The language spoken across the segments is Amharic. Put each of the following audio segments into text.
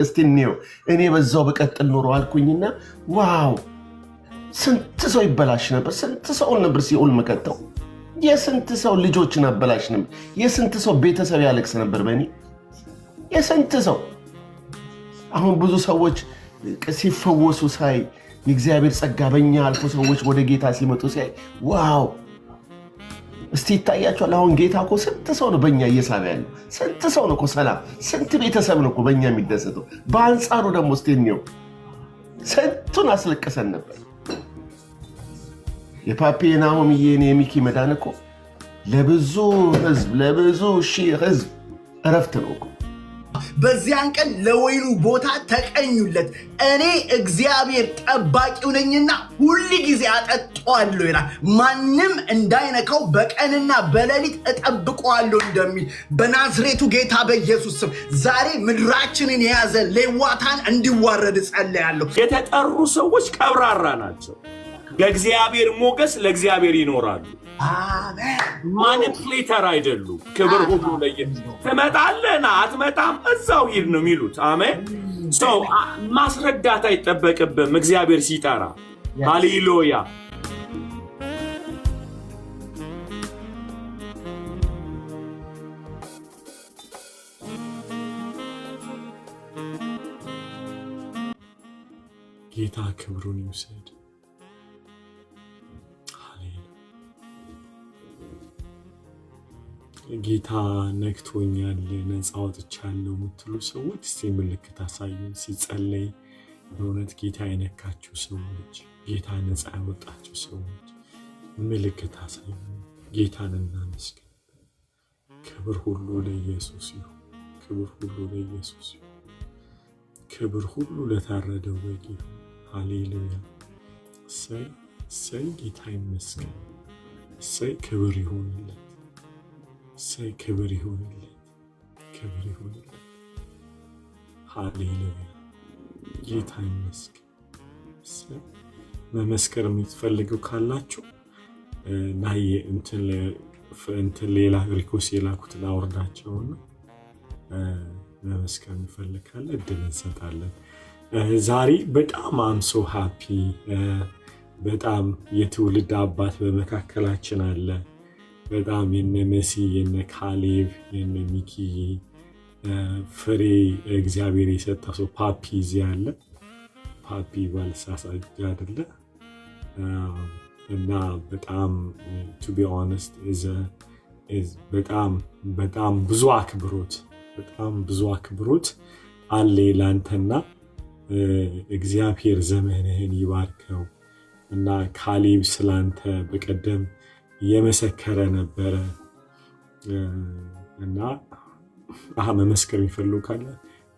እስቲ እንየው እኔ በዛው በቀጥል ኖሮ አልኩኝና ዋው ስንት ሰው ይበላሽ ነበር ስንት ሰው ነበር ሲኦል መከተው የስንት ሰው ልጆችን አበላሽ ነበር የስንት ሰው ቤተሰብ ያለቅስ ነበር በእኔ የስንት ሰው አሁን ብዙ ሰዎች ሲፈወሱ ሳይ የእግዚአብሔር ጸጋ በእኛ አልፎ ሰዎች ወደ ጌታ ሲመጡ ሳይ ዋው እስቲ ይታያቸዋል አሁን ጌታ እኮ ስንት ሰው ነው በእኛ እየሳበ ያለው ስንት ሰው ነው እኮ ሰላም ስንት ቤተሰብ ነው እኮ በእኛ የሚደሰተው በአንጻሩ ደግሞ እስቲ እንየው ስንቱን አስለቅሰን ነበር የፓፒ ናሆምዬ የሚኪ መዳን እኮ ለብዙ ህዝብ ለብዙ ሺህ ህዝብ እረፍት ነው እኮ በዚያን ቀን ለወይኑ ቦታ ተቀኙለት እኔ እግዚአብሔር ጠባቂው ነኝና ሁሉ ጊዜ አጠጣዋለሁ ይላል ማንንም እንዳይነካው በቀንና በሌሊት እጠብቀዋለሁ እንደሚል በናዝሬቱ ጌታ በኢየሱስ ስም ዛሬ ምድራችንን የያዘ ሌዋታን እንዲዋረድ ጸልያለሁ የተጠሩ ሰዎች ቀብራራ ናቸው በእግዚአብሔር ሞገስ ለእግዚአብሔር ይኖራሉ አሜን ማኒፕሌተር አይደሉም ክብር ሁሉ ለኢየሱስ ተመጣለና አትመጣም እዛው ይል ነው የሚሉት አሜን ሰው ማስረዳት አይጠበቅብም እግዚአብሔር ሲጠራ ሃሌሉያ ጌታ ክብሩን ይውሰድ ጌታ ነክቶኛል ነፃ ወጥቻለሁ የምትሉ ሰዎች እስቲ ምልክት አሳዩን ሲጸለይ በእውነት ጌታ የነካችሁ ሰዎች ጌታ ነፃ ያወጣችሁ ሰዎች ምልክት አሳዩን ጌታን እናመስግን ክብር ሁሉ ለኢየሱስ ይሁን ክብር ሁሉ ለኢየሱስ ይሁን ክብር ሁሉ ለታረደው በግ ይሁን ሃሌሉያ ሰይ ጌታ ይመስገን ሰይ ክብር ይሁንለት ሰይ ክብር ይሁንለት ሃሌሉያ ጌታ ይመስገን መመስከር የምትፈልጉ ካላችሁ ናይ እንትን ሌላ ሪኮስ የላኩትን አውርዳቸውና መመስከር የሚፈልግ ካለ እድል እንሰጣለን ዛሬ በጣም አምሶ ሃፒ በጣም የትውልድ አባት በመካከላችን አለ በጣም የነ መሲ የነ ካሌብ የነ ሚኪ ፍሬ እግዚአብሔር የሰጠው ሰው ፓፒ እዚህ አለ ፓፒ ባልሳሳት አይደለ እና በጣም to be honest is በጣም ብዙ አክብሮት አለ ላንተና እግዚአብሔር ዘመንህን ይባርከው እና ካሌብ ስላንተ በቀደም የመሰከረ ነበረ እና መመስከር የሚፈልጉ ካለ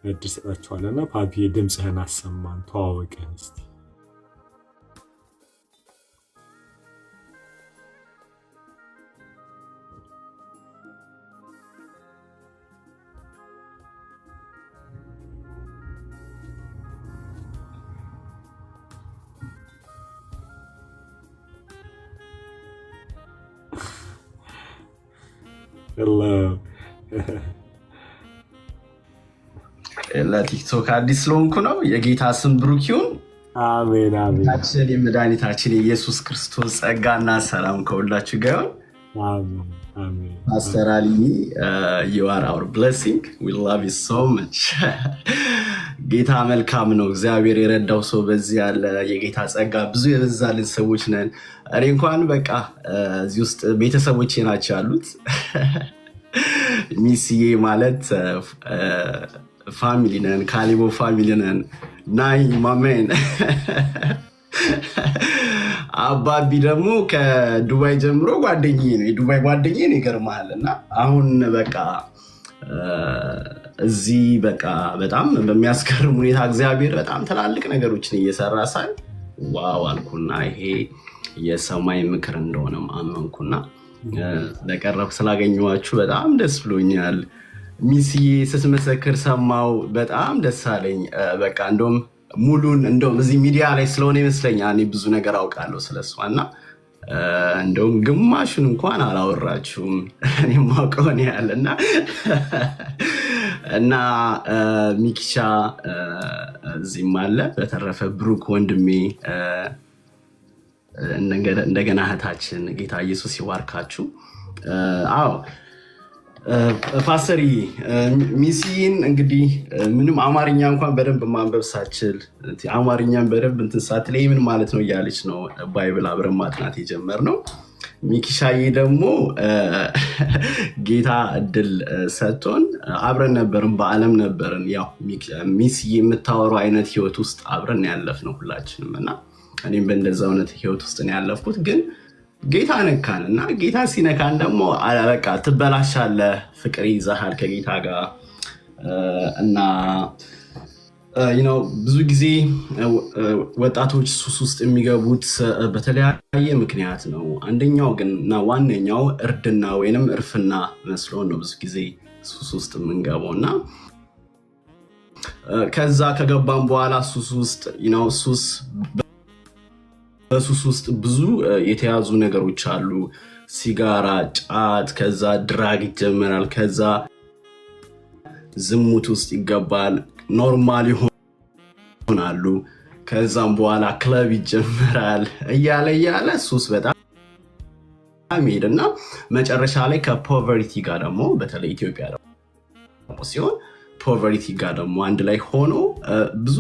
እድል ሰጣችኋለና ፓፒ ድምጽህን አሰማን ተዋወቀን እስቲ Hello. ለቲክቶክ አዲስ ስለሆንኩ ነው የጌታ ስም ብሩክ ይሁን አሜን አሜን ታችን የመድኃኒታችን ኢየሱስ ክርስቶስ ጸጋና ሰላም ከሁላችሁ ጋር አሜን አሜን ፓስተር አሊ you are our blessing we love you so much ጌታ መልካም ነው እግዚአብሔር የረዳው ሰው በዚህ ያለ የጌታ ጸጋ ብዙ የበዛልን ሰዎች ነን እኔ እንኳን በቃ እዚህ ውስጥ ቤተሰቦቼ ናቸው ያሉት ሚስዬ ማለት ፋሚሊ ነን ካሊቦ ፋሚሊ ነን ናይ ማሜን አባቢ ደግሞ ከዱባይ ጀምሮ ጓደኛዬ ነው የዱባይ ጓደኛዬ ነው ይገርማልና አሁን በቃ እዚህ በቃ በጣም በሚያስገርም ሁኔታ እግዚአብሔር በጣም ትላልቅ ነገሮችን እየሰራ ሳይ ዋው አልኩና ይሄ የሰማይ ምክር እንደሆነ አመንኩና ለቀረብ ስላገኘዋችሁ በጣም ደስ ብሎኛል ሚስዬ ስትመሰክር ሰማው በጣም ደስ አለኝ በቃ እንደውም ሙሉን እንደውም እዚህ ሚዲያ ላይ ስለሆነ ይመስለኛል እኔ ብዙ ነገር አውቃለሁ ስለሷና እንደውም ግማሹን እንኳን አላወራችሁም እኔ ማውቀው ነው ያለና እና ሚኪሻ እዚህም አለ። በተረፈ ብሩክ ወንድሜ እንደገና እህታችን ጌታ ኢየሱስ ይባርካችሁ። አዎ ፓስተሪ ሚሲን እንግዲህ ምንም አማርኛ እንኳን በደንብ ማንበብ ሳችል አማርኛን በደንብ እንትን ሳትለኝ ምን ማለት ነው እያለች ነው ባይብል አብረን ማጥናት የጀመርነው። ሚኪሻዬ ደግሞ ጌታ እድል ሰጥቶን አብረን ነበርን፣ በአለም ነበርን። ያው ሚሲ የምታወሩ አይነት ህይወት ውስጥ አብረን ያለፍነው ሁላችንም እና እኔም በእንደዛ አይነት ህይወት ውስጥ ነው ያለፍኩት። ግን ጌታ ነካን እና ጌታ ሲነካን ደግሞ በቃ ትበላሻለህ፣ ፍቅር ይዘሃል ከጌታ ጋር እና ብዙ ጊዜ ወጣቶች ሱስ ውስጥ የሚገቡት በተለያየ ምክንያት ነው። አንደኛው ግን እና ዋነኛው እርድና ወይንም እርፍና መስሎን ነው ብዙ ጊዜ ሱስ ውስጥ የምንገባው እና ከዛ ከገባን በኋላ በሱስ ውስጥ ብዙ የተያዙ ነገሮች አሉ። ሲጋራ፣ ጫት፣ ከዛ ድራግ ይጀመራል፣ ከዛ ዝሙት ውስጥ ይገባል፣ ኖርማል ይሆናሉ። ከዛም በኋላ ክለብ ይጀመራል እያለ ሱስ በጣም ሄድና መጨረሻ ላይ ከፖቨርቲ ጋር ደግሞ በተለይ ኢትዮጵያ ደግሞ ሲሆን ፖቨርቲ ጋር ደግሞ አንድ ላይ ሆኖ ብዙ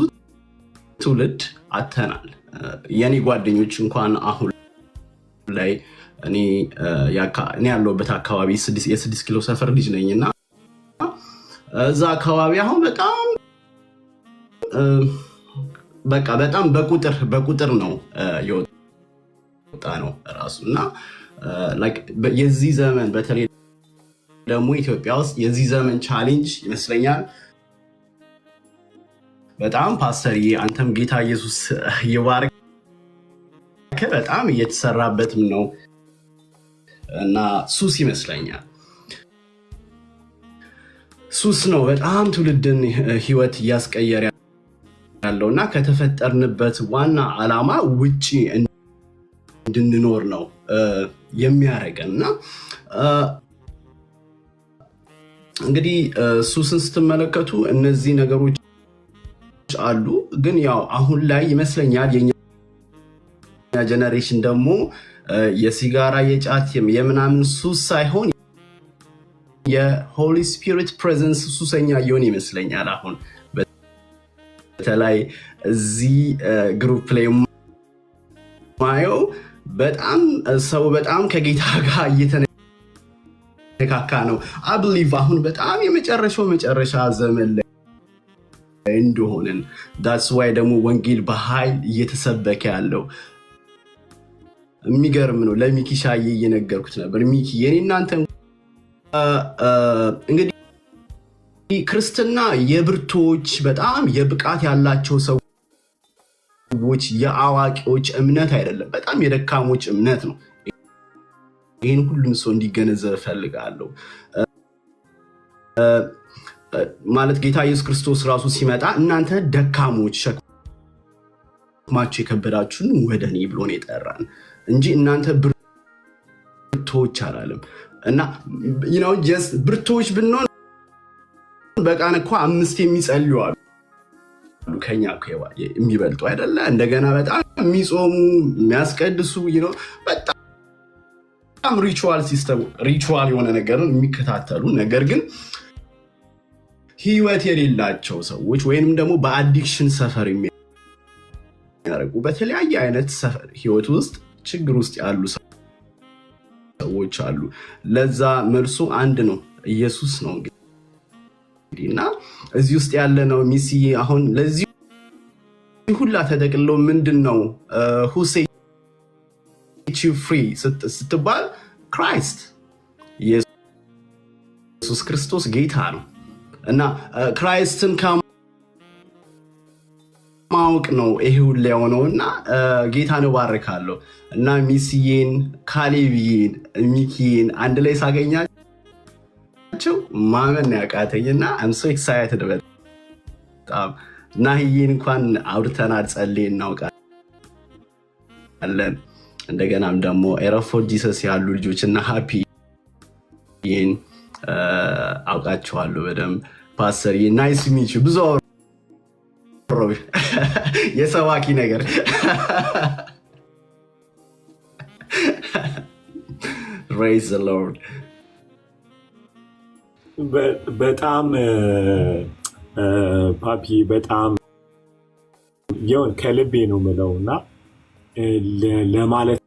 ትውልድ አተናል። የኔ ጓደኞች እንኳን አሁን ላይ እኔ ያለሁበት አካባቢ የ6 ኪሎ ሰፈር ልጅ ነኝና እዛ አካባቢ አሁን በጣም በቁጥር ነው የወጣ ነው ራሱ እና የዚህ ዘመን በተለይ ደግሞ ኢትዮጵያ ውስጥ የዚህ ዘመን ቻሌንጅ ይመስለኛል በጣም ፓስተርዬ አንተም ጌታ ኢየሱስ ይባርክ በጣም እየተሰራበትም ነው እና ሱስ ይመስለኛል ሱስ ነው በጣም ትውልድን ህይወት እያስቀየረ ያለው እና ከተፈጠርንበት ዋና ዓላማ ውጪ እንድንኖር ነው የሚያደርገን እና እንግዲህ ሱስን ስትመለከቱ እነዚህ ነገሮች አሉ። ግን ያው አሁን ላይ ይመስለኛል የኛ ጀነሬሽን ደግሞ የሲጋራ የጫት የምናምን ሱስ ሳይሆን የሆሊ ስፒሪት ፕሬዘንስ ሱሰኛ እየሆነ ይመስለኛል። አሁን በተለይ እዚህ ግሩፕ ላይ ማየው በጣም ሰው በጣም ከጌታ ጋር እየተነካካ ነው። አይ ብሊቭ አሁን በጣም መጨረሻ ዘመን ላይ እንደሆነን that's why ደግሞ ወንጌል በኃይል እየተሰበከ ያለው የሚገርም ነው። ለሚኪሻዬ እየነገርኩት ነበር። ሚኪ የኔ እናንተ እንግዲህ ክርስትና የብርቶች በጣም የብቃት ያላቸው ሰዎች የአዋቂዎች እምነት አይደለም፣ በጣም የደካሞች እምነት ነው። ይህን ሁሉም ሰው እንዲገነዘብ እፈልጋለሁ። ማለት ጌታ ኢየሱስ ክርስቶስ ራሱ ሲመጣ እናንተ ደካሞች ሸክማችሁ የከበዳችሁን ወደ እኔ ብሎ ነው የጠራን እንጂ እናንተ ብርቶች አላለም። እና ብርቶች ብንሆን በቃን እኮ 5 የሚጸልዩ አሉ ከኛ የሚበልጡ አይደለ? እንደገና በጣም የሚጾሙ የሚያስቀድሱ በጣም ሪቹዋል የሆነ ነገርን የሚከታተሉ ነገር ግን ህይወት የሌላቸው ሰዎች ወይንም ደግሞ በአዲክሽን ሰፈር የሚያደርጉ በተለያየ አይነት ሰፈር ህይወት ውስጥ ችግር ውስጥ ያሉ ሰዎች አሉ። ለዛ መልሱ አንድ ነው፣ ኢየሱስ ነው እንግዲህ እና እዚህ ውስጥ ያለ ነው ሚሲዬ። አሁን ለዚህ ሁላ ተጠቅለው ምንድነው who set you free ስትባል ክራይስት ኢየሱስ ክርስቶስ ጌታ ነው እና ክራይስትን ከማወቅ ነው ይሄ ሁሉ የሆነው እና ጌታን እባርካለሁ እና ሚሲዬን ካሌብዬን ሚኪዬን አንድ ላይ ሳገኛቸው ማመን ያቃተኝና I'm so excited በጣም ናሂዬን እንኳን አውርተናል፣ ጸልይ እናውቃለን። እንደገናም ደግሞ ኤረፎር ጂሰስ ያሉ ልጆችና ሃፒ ይህን አውቃቸዋለሁ በደንብ ፓስተር ናይስ ሚች ብዙ የሰባኪ ነገር praise the Lord በጣም ፓፒ በጣም የሆነ ከልቤ ነው የምለውና ለማለት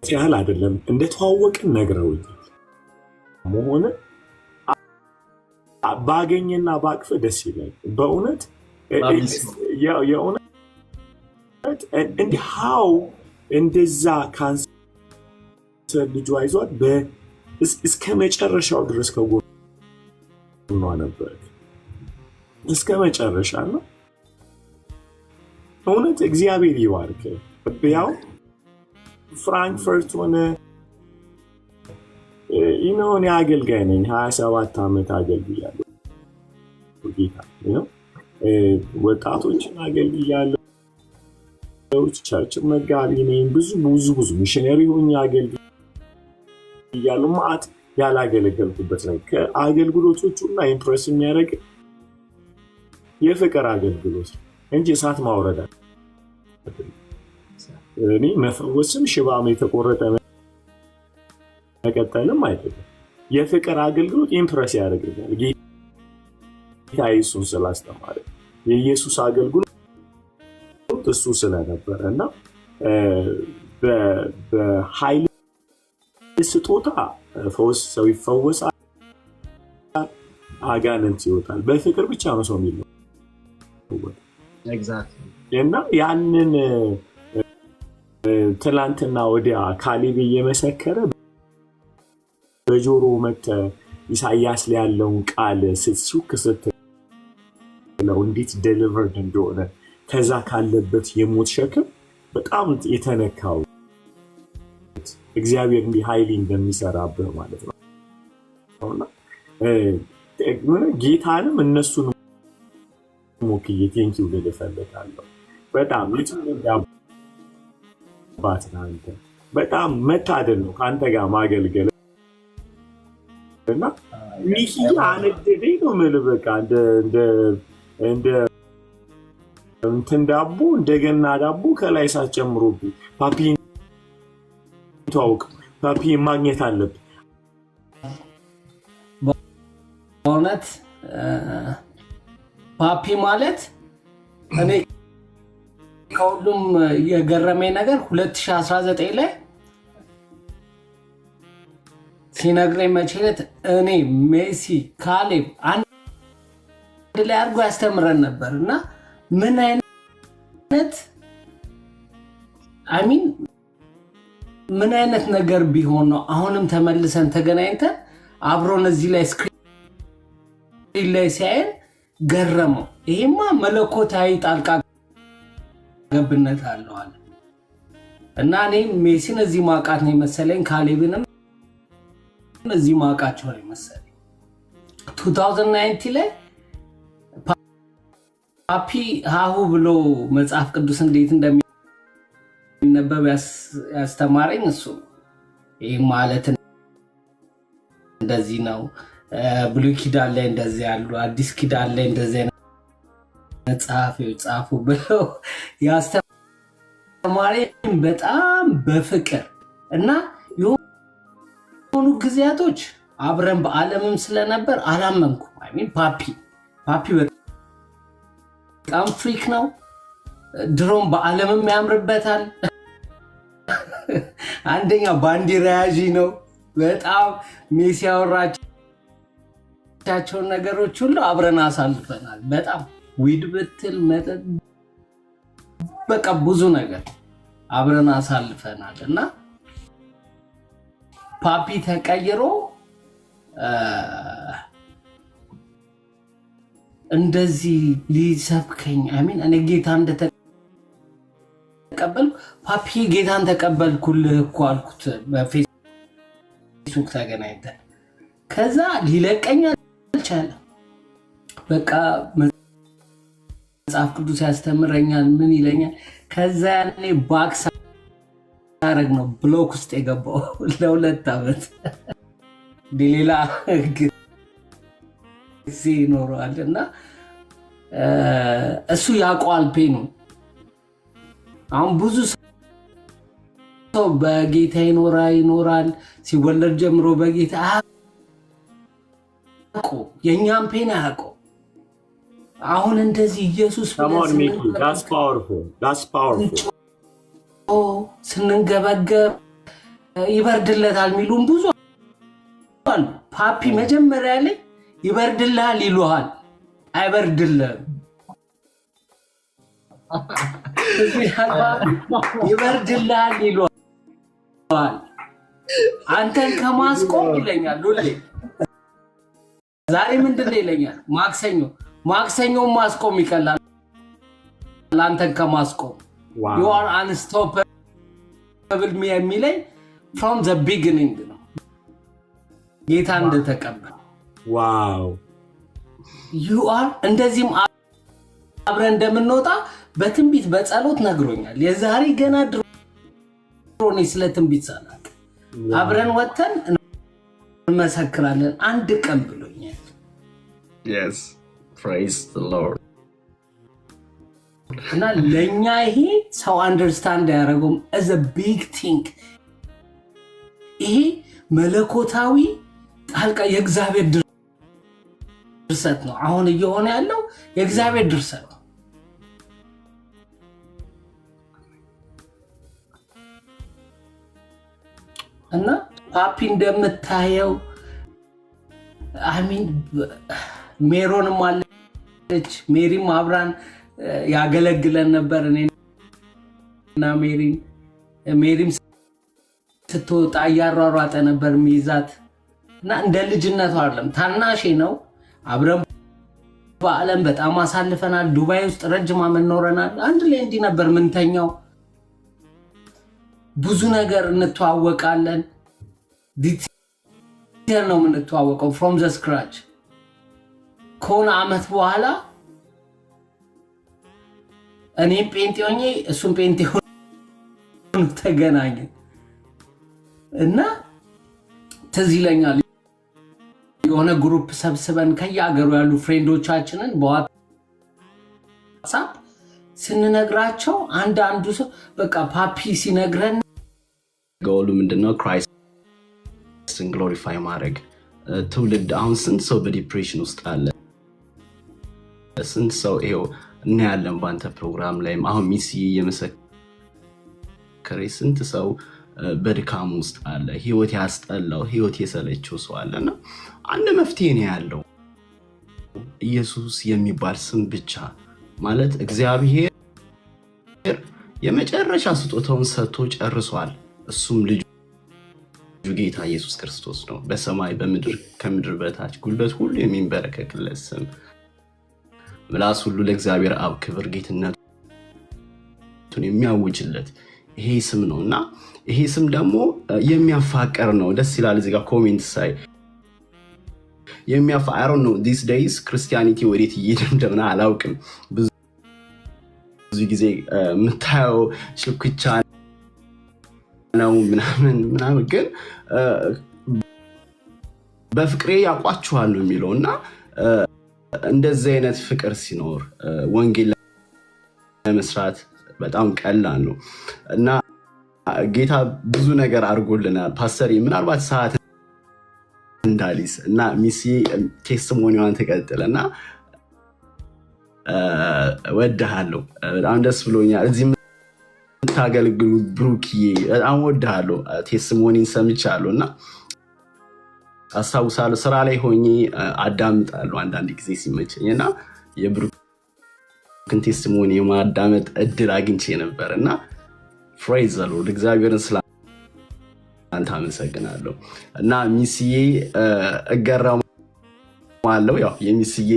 ያህል አይደለም እንደተዋወቅን ነግረውኛል መሆን ባገኘና ባቅፍ ደስ ይላል በእውነት የእውነት እንዲህ ሃው እንደዛ ካንሰር ልጇ ይዟት እስከ መጨረሻው ድረስ ከጎኗ ነበር እስከ መጨረሻ ነው እውነት እግዚአብሔር ይባርክ ያው ፍራንክፈርት ሆነ እኔ አገልጋይ ነኝ 27 ዓመት አገልግያለሁ ጌታ ነው ወጣቶችን አገልግያለሁ ቸርች መጋቢ ነኝ ብዙ ሚሽነሪ ሆኜ አገልግያለሁ ማለት ያላገለገልኩበት ነው ከአገልግሎቶቹና ኢምፕሬስ የሚያደርግ የፍቅር አገልግሎት እንጂ እሳት ማውረድ እኔ መፈወስም ሽባም የተቆረጠ መቀጠልም አይደለም የፍቅር አገልግሎት ኢምፕሬስ ያደርጋል ጌታ ኢየሱስ ስላስተማረ የኢየሱስ አገልግሎት እሱ ስለነበረና በኃይል ስጦታ ፈውስ ሰው ይፈወሳል አጋንንት ይወጣል በፍቅር ብቻ ነው ሰው የሚለው ኤግዛክትሊ እና ያንን ትላንትና ወዲያ ካሌብ እየመሰከረ በጆሮ መተ ኢሳያስ ላይ ያለውን ቃል ስትሱክ ስትለው እንዴት ዴሊቨርድ እንደሆነ ከዛ ካለበት የሞት ሸክም በጣም የተነካው እግዚአብሔር እንዲህ ኃይል እንደሚሰራብህ ማለት ነው እና ጌታንም እነሱን ሞክዬ ቴንኪው ልል እፈልጋለሁ በጣም ልጅባት ናንተ በጣም መታደል ነው ከአንተ ጋር ማገልገል እና ሚኪ አነደደኝ ነው የምልህ በቃ እንደ እንትን ዳቦ እንደገና ዳቦ ከላይ ሳትጨምሩብኝ ፓፒን ተዋውቅ ፓፒን ማግኘት አለብህ በእውነት ፓፒ ማለት እኔ ከሁሉም የገረመኝ ነገር 2019 ላይ ሲነግረኝ መቼለት እኔ ሜሲ ካሌብ አንድ ላይ አድርጎ ያስተምረን ነበር እና ምን አይነት አሚን ምን አይነት ነገር ቢሆን ነው አሁንም ተመልሰን ተገናኝተን አብሮን እዚህ ላይ ስክሪን ላይ ሲያየን ገረመው ይሄማ መለኮታዊ ጣልቃ ገብነት አለው አለ እና እኔ ሜሲን እዚህ ማቃት ነው መሰለኝ ካሌብንም እዚህ ማቃቸው ነው መሰለኝ 2019 ላይ ፓፒ ሃሁ ብሎ መጽሐፍ ቅዱስ እንዴት እንደሚነበብ ያስተማረኝ እሱ ይሄ ማለት እንደዚህ ነው ብሉይ ኪዳን ላይ እንደዚህ ያሉ አዲስ ኪዳን ላይ እንደዚህ መጽሐፎች ጻፉ ብሎ ያስተማረኝ በጣም በፍቅር እና የሆኑ ጊዜያቶች አብረን በዓለምም ስለነበር አላመንኩም አይሚን ፓፒ በጣም ፍሪክ ነው ድሮም በዓለምም ያምርበታል አንደኛ ባንዲራ ያዢ ነው በጣም ሜሲ ያወራቸው ነገሮች ሁሉ አብረን አሳልፈናል በጣም ዊድ ብትል መጠጥ በቃ ብዙ ነገር አብረን አሳልፈናል እና ፓፒ ተቀይሮ እንደዚህ ሊሰብከኝ አሚን እኔ ጌታ እንደተቀበል ፓፒ ጌታን ተቀበልኩልህ እኮ አልኩት በፌስቡክ ተገናኝተን ከዛ ሊለቀኝ አልቻለም በቃ መጽሐፍ ቅዱስ ያስተምረኛል ምን ይለኛል ከዛ ያኔ ባክስ አረግ ነው ብሎክ ውስጥ የገባው ለ2 ዓመት ሌላ ጊዜ ይኖረዋል እና እሱ ያውቀዋል ፔኑ። አሁን ብዙ ሰው በጌታ ይኖራል ሲወለድ ጀምሮ በጌታ አያውቀውም፣ የእኛም ፔን አያውቀውም። አሁን እንደዚህ ኢየሱስ ስንንገበገብ ይበርድለታል የሚሉን ብዙ አሉ። ፓፒ መጀመሪያ ላይ ይበርድልሃል ይሉሃል፣ አይበርድልህም። ይበርድልሃል ይሉሃል፣ አንተን ከማስቆም ይለኛል። ሁሌ ዛሬ ምንድን ነው ይለኛል? ማክሰኞን ማስቆም ይቀላል አንተን ከማስቆም። you are unstoppable የሚለኝ from the beginning ነው ጌታ እንደተቀበለ። ዋው you are እንደዚህም አብረን እንደምንወጣ በትንቢት በጸሎት ነግሮኛል። የዛሬ ገና ድሮ ነው ስለ ትንቢት ሳላቅ አብረን ወተን እንመሰክራለን አንድ ቀን ብሎኛል። yes praise the lord። እና ለኛ ይሄ ሰው አንደርስታንድ ያደረገውም as a big thing። ይሄ መለኮታዊ ጣልቃ የእግዚአብሔር ድርሰት ነው። አሁን እየሆነ ያለው የእግዚአብሔር ድርሰት ነው። እና ፓፒ እንደምታየው አሚን ሜሮንም አለች፣ ሜሪም አብራን ያገለግለን ነበር እኔና ሜሪም ስትወጣ እያሯሯጠ ነበር ሚይዛት እና እንደ ልጅነቱ አይደለም፣ ታናሼ ነው። አብረን በዓለም በጣም አሳልፈናል። ዱባይ ውስጥ ረጅም ዓመት ኖረናል። አንድ ላይ እንዲህ ነበር ምንተኛው። ብዙ ነገር እንተዋወቃለን። ዲቴል ነው የምንተዋወቀው from the scratch። ከሆነ ዓመት በኋላ እኔም ጴንጤ ሆኜ እሱም ጴንጤ ሆኖ ተገናኘን እና ትዝ ይለኛል የሆነ ግሩፕ ሰብስበን ከየሀገሩ ያሉ ፍሬንዶቻችንን በዋትስአፕ ስንነግራቸው አንዳንዱ ሰው በቃ ፓፒ ሲነግረን ጎሉ ምንድነው? ክራይስትን ግሎሪፋይ ማድረግ። ትውልድ አሁን ስንት ሰው በዲፕሬሽን ውስጥ አለ፣ ስንት ሰው ይሄው እናያለን በአንተ ፕሮግራም ላይም አሁን ሚስ የመሰከረ ስንት ሰው በድካም ውስጥ አለ፣ ህይወት ያስጠላው፣ ህይወት የሰለቸው ሰው አለና አንድ መፍትሄ ነው ያለው። ኢየሱስ የሚባል ስም ብቻ ማለት እግዚአብሔር የመጨረሻ ስጦታውን ሰጥቶ ጨርሷል። እሱም ልጁ ጌታ ኢየሱስ ክርስቶስ ነው። በሰማይ በምድር ከምድር በታች ጉልበት ሁሉ የሚንበረከክለት ስም፣ ምላስ ሁሉ ለእግዚአብሔር አብ ክብር ጌትነቱን የሚያውጅለት ይሄ ስም ነውና ይሄ ስም ደግሞ የሚያፋቀር ነው። ደስ ይላል። እዚህ ጋር ኮሜንት ሳይ የሚያፋቀር ነው። these days ክርስቲያኒቲ ወዴት እየሄደ እንደሆነ አላውቅም። ብዙ ጊዜ የምታየው ሽኩቻ ነው ምናምን ግን በፍቅሬ ያውቋችኋል ነው የሚለውና እንደዚህ አይነት ፍቅር ሲኖር ወንጌል ለመስራት በጣም ቀላል ነው እና ጌታ ብዙ ነገር አድርጎልናል። ፓስተር ምናልባት ሰዓት እንዳሊስ እና ሚሲ ቴስቲሞኒዋን ተቀጥለና ወድሃለሁ፣ በጣም ደስ ብሎኛል። እዚህ የምታገለግሉ ብሩክዬ በጣም ወድሃለሁ። ቴስቲሞኒን ሰምቻለሁ እና አስታውሳለሁ ስራ ላይ ሆኜ አዳምጣለሁ አንዳንድ ጊዜ ሲመቸኝ እና የብሩክን ቴስቲሞኒ የማዳመጥ እድል አግኝቼ ነበር እና ፕሬዝ ዘ ሎርድ እግዚአብሔርን ስላንተ አመሰግናለሁ። እና ሚስዬ እገረማለሁ ያው የሚስዬ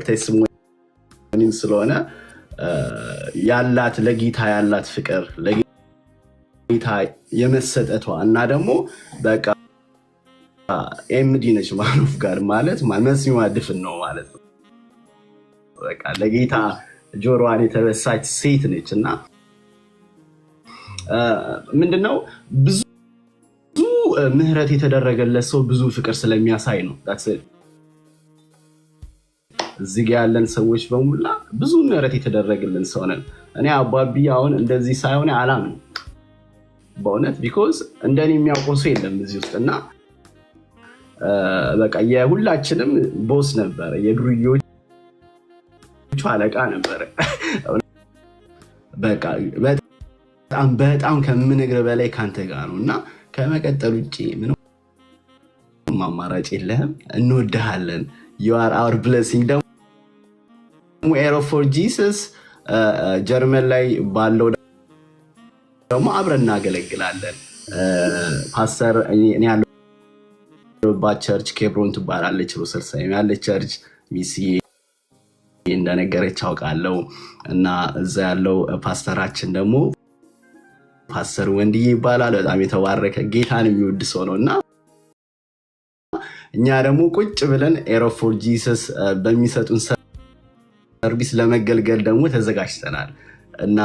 ቴስቲሞኒም ስለሆነ ያላት ለጌታ ያላት ፍቅር ለጌታ የመሰጠቷ እና ደግሞ በቃ ኤምዲ ነች ማኑፍ ጋር ማለት መስሚዋ ድፍን ነው ማለት ነው። በቃ ለጌታ ጆሮዋን የተበሳች ሴት ነች እና ምንድነው ብዙ ምህረት የተደረገለት ሰው ብዙ ፍቅር ስለሚያሳይ ነው። እዚህ ጋር ያለን ሰዎች በሙላ ብዙ ምህረት የተደረገልን ሰው ነን። እኔ አባቢ አሁን እንደዚህ ሳይሆን አላምንም በእውነት ቢኮዝ እንደኔ የሚያውቀው ሰው የለም እዚህ ውስጥ እና በቃ የሁላችንም ቦስ ነበር፣ የዱርዮቹ አለቃ ነበር። በቃ በጣም ከምነግር በላይ ካንተ ጋር ነው እና ከመቀጠል ውጭ ምንም አማራጭ የለህም። እንወድሃለን። you are our blessing። ደግሞ ኤሮ ፎር ጂሰስ ጀርመን ላይ ባለው ደግሞ አብረን እናገለግላለን። ፓስተር እኔ ያለሁባት ቸርች ኬብሮን ትባላለች፣ ሩሰልሳይም ያለች ቸርች ሚሲ እንደነገረች አውቃለሁ። እና እዛ ያለው ፓስተራችን ደግሞ ፓስተር ወንድዬ ይባላል። በጣም የተባረከ ጌታን የሚወድ ሰው ነው እና እኛ ደግሞ ቁጭ ብለን ኤሮ ፎር ጂሰስ በሚሰጡን ሰርቪስ ለመገልገል ደግሞ ተዘጋጅተናል እና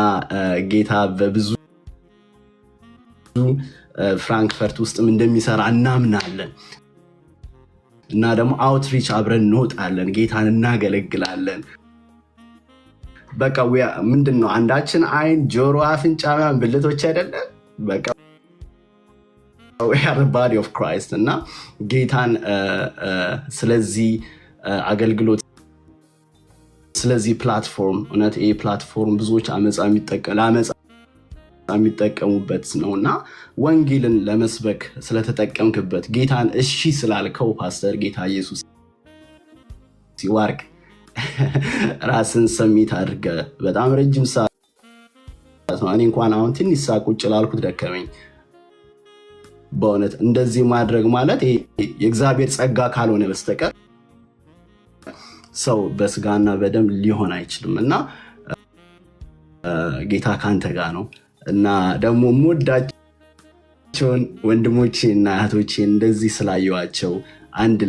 ጌታ በብዙ ፍራንክፈርት ውስጥም እንደሚሰራ እናምናለን እና ደግሞ አውትሪች አብረን እንወጣለን፣ ጌታን እናገለግላለን። በቃ ምንድነው አንዳችን አይን፣ ጆሮ፣ አፍንጫ፣ ብልቶች አይደለም በቃ we are the body of Christ እና ጌታን ስለዚህ አገልግሎት ስለዚህ ፕላትፎርም እውነት ይሄ ፕላትፎርም ብዙዎች አመጻ የሚጠቀሙበት ነውና ወንጌልን ለመስበክ ስለተጠቀምክበት ጌታን እሺ ስላልከው ፓስተር ጌታ ኢየሱስ ሲዋርክ ራስን ሰሚት አድርገ በጣም ረጅም ሰዓት ነው። እኔ እንኳን አሁን ትንሽ ሰዓት ቁጭ ላልኩት ደከመኝ በእውነት። እንደዚህ ማድረግ ማለት የእግዚአብሔር ጸጋ ካልሆነ በስተቀር ሰው በስጋና በደም ሊሆን አይችልም እና ጌታ ካንተ ጋር ነው እና ደግሞ ሞዳቸውን ወንድሞቼ እና እህቶቼ እንደዚህ ስላየዋቸው አንድ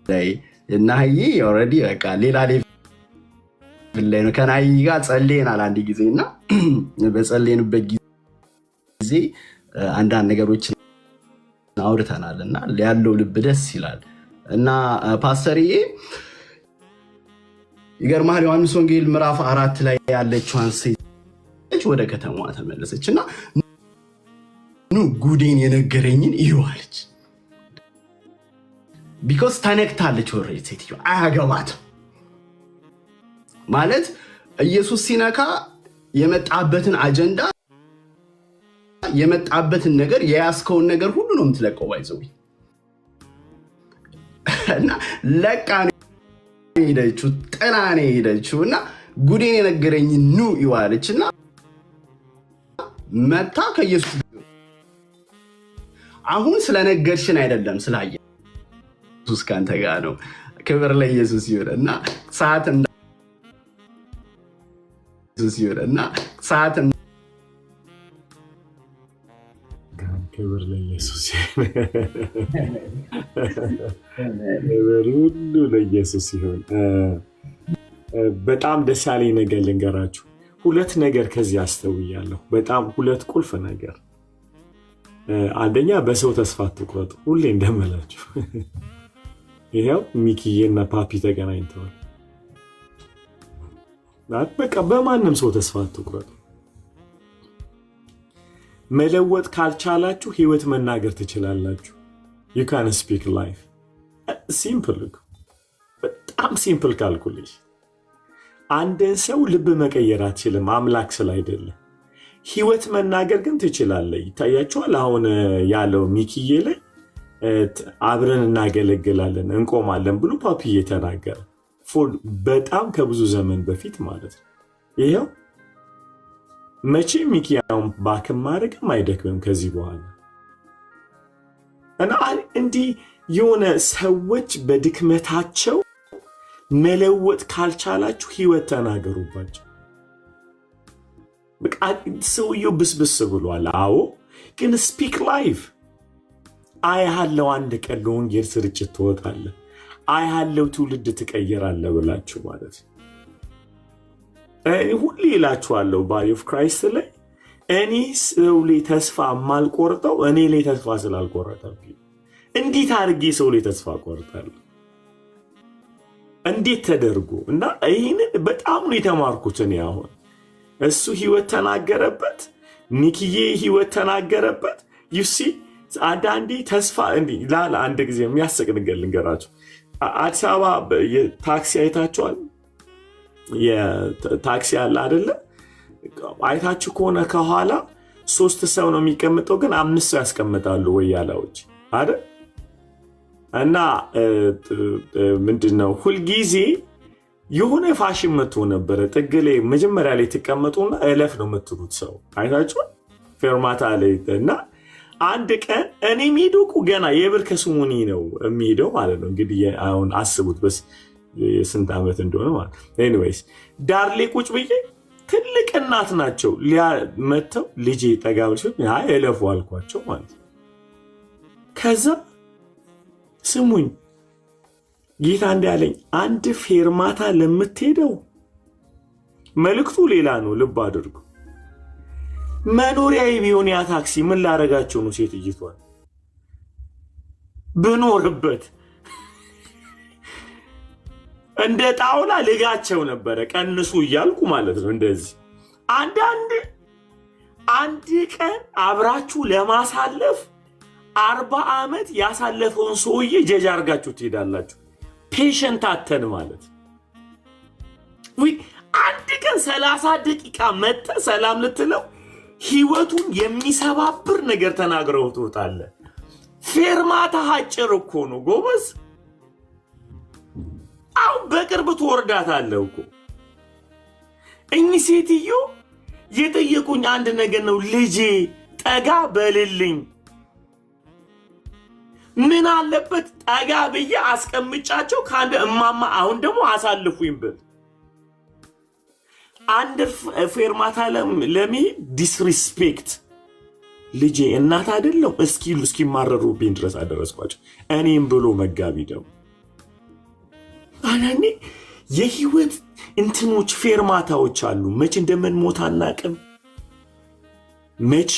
ላይ እና ይሄ ኦሬዲ በቃ ሌላ ሌቭል ላይ ነው። ከናይ ጋር ጸልየናል አንድ ጊዜና በጸልየንበት ጊዜ አንዳንድ ነገሮችን አውርተናል እና ያለው ልብ ደስ ይላል እና ፓስተርዬ ይገርማል። ዮሐንስ ወንጌል ምዕራፍ 4 ላይ ያለችዋን ሴት ወደ ከተማዋ ተመለሰችና ኑ ጉዴን የነገረኝን ይዋለች። ቢኮዝ ተነክታለች። ወሬ ሴትዮ አያገባት ማለት ኢየሱስ ሲነካ የመጣበትን አጀንዳ የመጣበትን ነገር የያስከውን ነገር ሁሉ ነው የምትለቀው። ባይዘው እና ለቃ ሄደችው ጥላኔ ሄደችው እና ጉዴን የነገረኝ ኑ ይዋለችና መታ ከኢየሱስ አሁን ስለነገርሽን አይደለም ስላየ ኢየሱስ ካንተ ጋር ነው። ክብር ለኢየሱስ ይሁን እና ሰዓት ኢየሱስ ይሁን እና ሰዓት ክብር ለኢየሱስ ይሁን። ክብር ሁሉ ለኢየሱስ ይሁን። በጣም ደስ ያለኝ ነገር ልንገራችሁ። ሁለት ነገር ከዚህ አስተውያለሁ። በጣም ሁለት ቁልፍ ነገር። አንደኛ በሰው ተስፋ አትቁረጡ። ሁሌ እንደምላችሁ ይሄው ሚኪዬና ፓፒ ተገናኝተዋል። በቃ በማንም ሰው ተስፋ አትቁረጡ። መለወጥ ካልቻላችሁ ህይወት መናገር ትችላላችሁ። you can speak life simple። በጣም ሲምፕል ካልኩልሽ አንድን ሰው ልብ መቀየር አትችልም አምላክ ስላይደለ። ህይወት መናገር ግን ትችላለህ። ይታያችኋል። አሁን ያለው ሚኪዬ ላይ አብረን እናገለግላለን እንቆማለን ብሎ ፓፒዬ ተናገረ። በጣም ከብዙ ዘመን በፊት ማለት ነው። ይሄው መቼ ሚኪያውን ባክም ማድረግም አይደክምም ከዚህ በኋላ እና እንዲህ የሆነ ሰዎች በድክመታቸው መለወጥ ካልቻላችሁ ህይወት ተናገሩባቸው። በቃ ሰውየው ብስብስ ብሏል። አዎ ግን ስፒክ ላይፍ። አይሃለው አንድ ቀን ለወንጌል ስርጭት ትወጣለህ፣ አይሃለው ትውልድ ትቀየራለህ ብላችሁ ማለት ሁሌ ይላችኋለሁ። ባዲ ኦፍ ክራይስት ላይ እኔ ሰው ላይ ተስፋ የማልቆርጠው እኔ ላይ ተስፋ ስላልቆረጠብኝ እንዴት አድርጌ ሰው ላይ ተስፋ ቆርጣለሁ? እንዴት ተደርጎ? እና ይህንን በጣም ነው የተማርኩት እኔ። አሁን እሱ ህይወት ተናገረበት፣ ኒክዬ ህይወት ተናገረበት። ዩሲ አንዳንዴ ተስፋ ላለ አንድ ጊዜ የሚያስቅ ነገር ልንገራቸው። አዲስ አበባ ታክሲ አይታችኋል? የታክሲ አለ አይደለ? አይታችሁ ከሆነ ከኋላ 3 ሰው ነው የሚቀምጠው፣ ግን 5 ሰው ያስቀምጣሉ ወያላዎች አይደል? እና ምንድነው ሁልጊዜ የሆነ ፋሽን መጥቶ ነበረ። ጥግ ላይ መጀመሪያ ላይ ትቀመጡና እለፍ ነው የምትሉት ሰው አይታችሁ ፌርማታ ላይ። እና አንድ ቀን እኔ የሚሄደው ገና የብር ከስሙኒ ነው የሚሄደው ማለት ነው። እንግዲህ አሁን አስቡት በስ የስንት ዓመት እንደሆነ ማለት ነው። ኤኒዌይስ ዳር ላይ ቁጭ ብዬ ትልቅ እናት ናቸው መጥተው ልጄ ጠጋ ብሎ እለፉ አልኳቸው ማለት ነው። ከዛ ስሙኝ ጌታ እንዳለኝ አንድ ፌርማታ ለምትሄደው መልእክቱ ሌላ ነው። ልብ አድርጉ። መኖሪያዬ ቢሆን ያ ታክሲ ምን ላረጋቸው ነው? ሴትይቷል ብኖርበት እንደ ጣውላ ልጋቸው ነበረ ቀንሱ እያልኩ ማለት ነው። እንደዚህ አንድ ቀን አብራችሁ ለማሳለፍ 40 ዓመት ያሳለፈውን ሰውዬ ጀጅ አርጋችሁ ትሄዳላችሁ። ፔሸንት አተን ማለት አንድ ቀን 30 ደቂቃ መተ ሰላም ልትለው ህይወቱን የሚሰባብር ነገር ተናግረው ትወጣለህ። ፌርማታ አጭር እኮ ነው ጎበዝ። አሁን በቅርብ ትወርዳታለህ እኮ። እኚህ ሴትዮ የጠየቁኝ አንድ ነገር ነው። ልጄ ጠጋ በልልኝ፣ ምን አለበት ጠጋ ብዬ አስቀምጫቸው ከአንድ እማማ አሁን ደግሞ አሳልፉኝ ብል አንድ ፌርማታ ለመሄድ ዲስሪስፔክት ልጄ እናት አይደለም እስኪሉ እስኪማረሩብኝ ድረስ አደረስኳቸው። እኔም ብሎ መጋቢ ደግሞ አናኔ የህይወት እንትኖች ፌርማታዎች አሉ። መቼ እንደምንሞት አናቅም። መቼ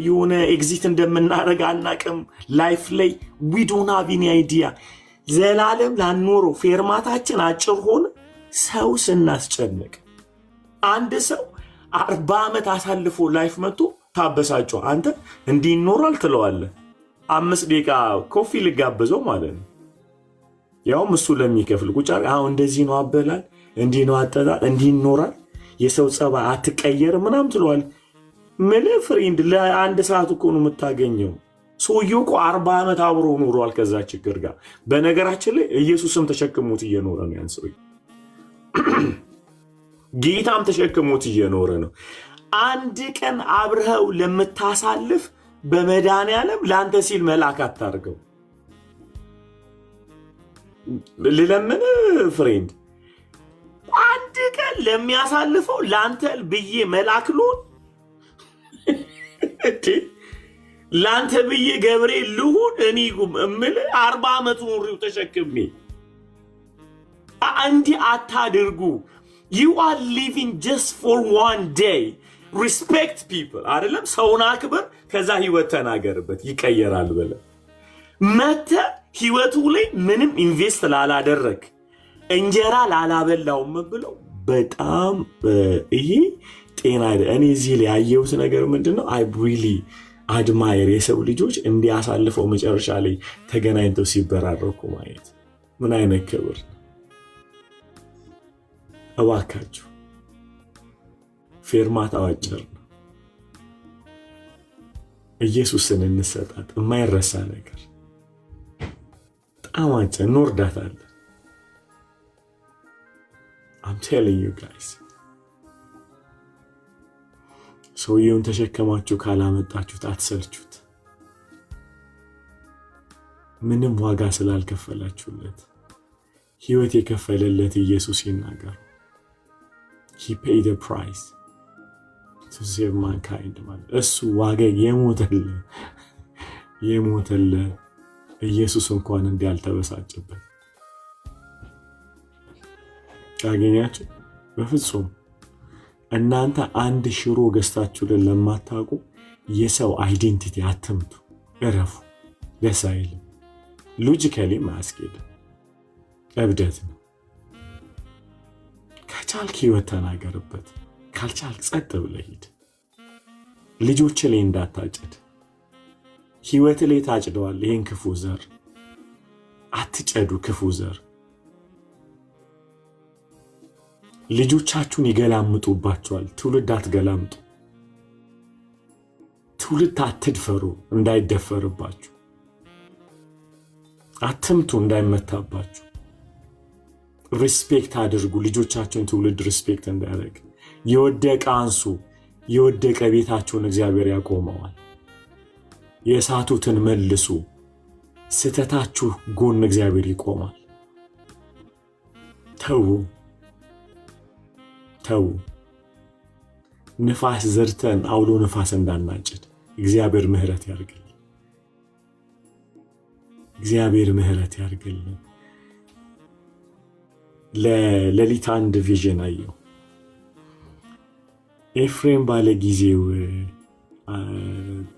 የሆነ ኤግዚት እንደምናደርግ አናቅም። ላይፍ ላይ ዊ ዶንት ሃቭ ኤኒ አይዲያ። ዘላለም ላንኖረው ፌርማታችን አጭር ሆነ። ሰው ስናስጨንቅ አንድ ሰው 40 ዓመት አሳልፎ ላይፍ መጥቶ ታበሳጨው። አንተ እንዲህ ይኖራል ትለዋለህ። 5 ደቂቃ ኮፊ ልጋብዘው ማለት ነው። ያውም እሱ ለሚከፍል ቁጭ አሁን እንደዚህ ነው አበላል፣ እንዲህ ነው አጠጣል፣ እንዲህ ይኖራል፣ የሰው ጸባይ አትቀየር ምናምን ትለዋል። ምን ፍሬንድ ለአንድ ሰዓት እኮ ነው የምታገኘው። ሰውየው እኮ 40 ዓመት አብሮ ኖሯል ከዛ ችግር ጋር። በነገራችን ላይ ኢየሱስም ተሸክሞት እየኖረ ነው ያን ሰው። ጌታም ተሸክሞት እየኖረ ነው። አንድ ቀን አብረኸው ለምታሳልፍ በመድኃኒዓለም ለአንተ ሲል መልአክ አታርገው። ልለምን ፍሬንድ አንድ ቀን ለሚያሳልፈው ለአንተ ብዬ መልአክ ልሁን? ለአንተ ብዬ ገብርኤል ልሁን? እኔ እምል 40 ዓመት ኖሬው ተሸክሜ። እንዲህ አታድርጉ። You are living just for one day. Respect people. አይደለም ሰውን አክብር፣ ከዛ ህይወት ተናገርበት ይቀየራል ብለህ መተህ ህይወቱ ላይ ምንም ኢንቨስት ላላደረግ እንጀራ ላላበላውም ብለው በጣም ይሄ ጤና አይደለም። እኔ እዚህ ላይ ያየሁት ነገር ምንድነው? I really admire የሰው ልጆች እንዲያሳልፈው መጨረሻ ላይ ተገናኝተው ሲበራረኩ ማየት ምን አይነት ክብር። እባካችሁ ፌርማታው አጭር ነው። ኢየሱስን እንሰጣት። የማይረሳ ነገር በጣም አጭር እንወርዳታለን። I'm telling you guys ሰውየውን ተሸከማችሁ ካላመጣችሁት አትሰልቹት። ምንም ዋጋ ስላልከፈላችሁለት ህይወት የከፈለለት ኢየሱስ ይናገር። He paid the price to save mankind. እሱ ዋጋ የሞተለ ኢየሱስ እንኳን እንዲያልተበሳጨበት አገኛችሁ። በፍጹም እናንተ አንድ ሽሮ ገዝታችሁልን ለማታውቁ የሰው አይዴንቲቲ አትምቱ፣ እረፉ። ደስ አይልም። ሎጂካሊም አያስኬድም። እብደት ነው። ከቻልክ ህይወት ተናገርበት፣ ካልቻልክ ጸጥ ብለህ ሂድ። ልጆች ላይ እንዳታጭድ። ህይወት ላይ ታጭደዋል ይሄን ክፉ ዘር። አትጨዱ ክፉ ዘር። ልጆቻችሁን ይገላምጡባቸዋል። ትውልድ አትገላምጡ። ትውልድ አትድፈሩ፣ እንዳይደፈርባችሁ። አትምቱ፣ እንዳይመታባችሁ። ሪስፔክት አድርጉ። ልጆቻችሁን ትውልድ ሪስፔክት እንዳያደርግ። የወደቀ አንሱ። የወደቀ ቤታችሁን እግዚአብሔር ያቆመዋል። የሳቱትን መልሱ። ስተታችሁ ጎን እግዚአብሔር ይቆማል። ተው። ንፋስ ዘርተን አውሎ ንፋስ እንዳናጭድ እግዚአብሔር ምህረት ያርግልን። እግዚአብሔር ምህረት ያርግልን። ለሌሊት አንድ ቪዥን አየሁ። ኤፍሬም ባለ ጊዜው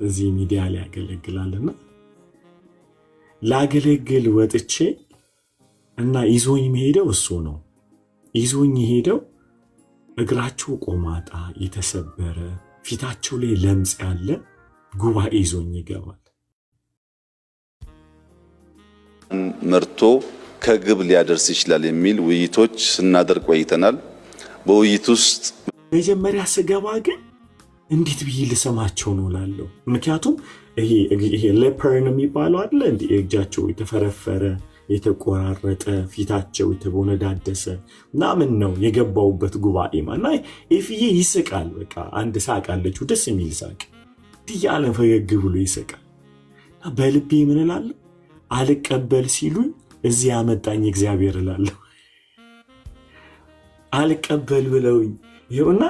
እዚህ ሚዲያ ላይ ያገለግላልና ላገለግል ወጥቼ እና ይዞኝ የሚሄደው እሱ ነው። ይዞኝ ሄደው እግራቸው ቆማጣ የተሰበረ ፊታቸው ላይ ለምጽ ያለ ጉባኤ ይዞኝ ይገባል። መርቶ ከግብ ሊያደርስ ይችላል የሚል ውይይቶች ስናደርግ ቆይተናል። በውይይት ውስጥ መጀመሪያ ስገባ ግን እንዴት ብዬ ልሰማቸው ነው ላለው። ምክንያቱም ይሄ ሌፐርን የሚባለው አይደለ እንዴ? እጃቸው የተፈረፈረ የተቆራረጠ ፊታቸው የተቦነዳደሰ ምናምን ነው የገባውበት ጉባኤ እና ኤፍዬ ይስቃል። በቃ አንድ ሳቅ አለችው፣ ደስ የሚል ሳቅ። ትያለ ፈገግ ብሎ ይስቃል። በልቤ ምን እላለሁ? አልቀበል ሲሉኝ እዚህ ያመጣኝ እግዚአብሔር እላለሁ። አልቀበል ብለውኝ ይኸውና፣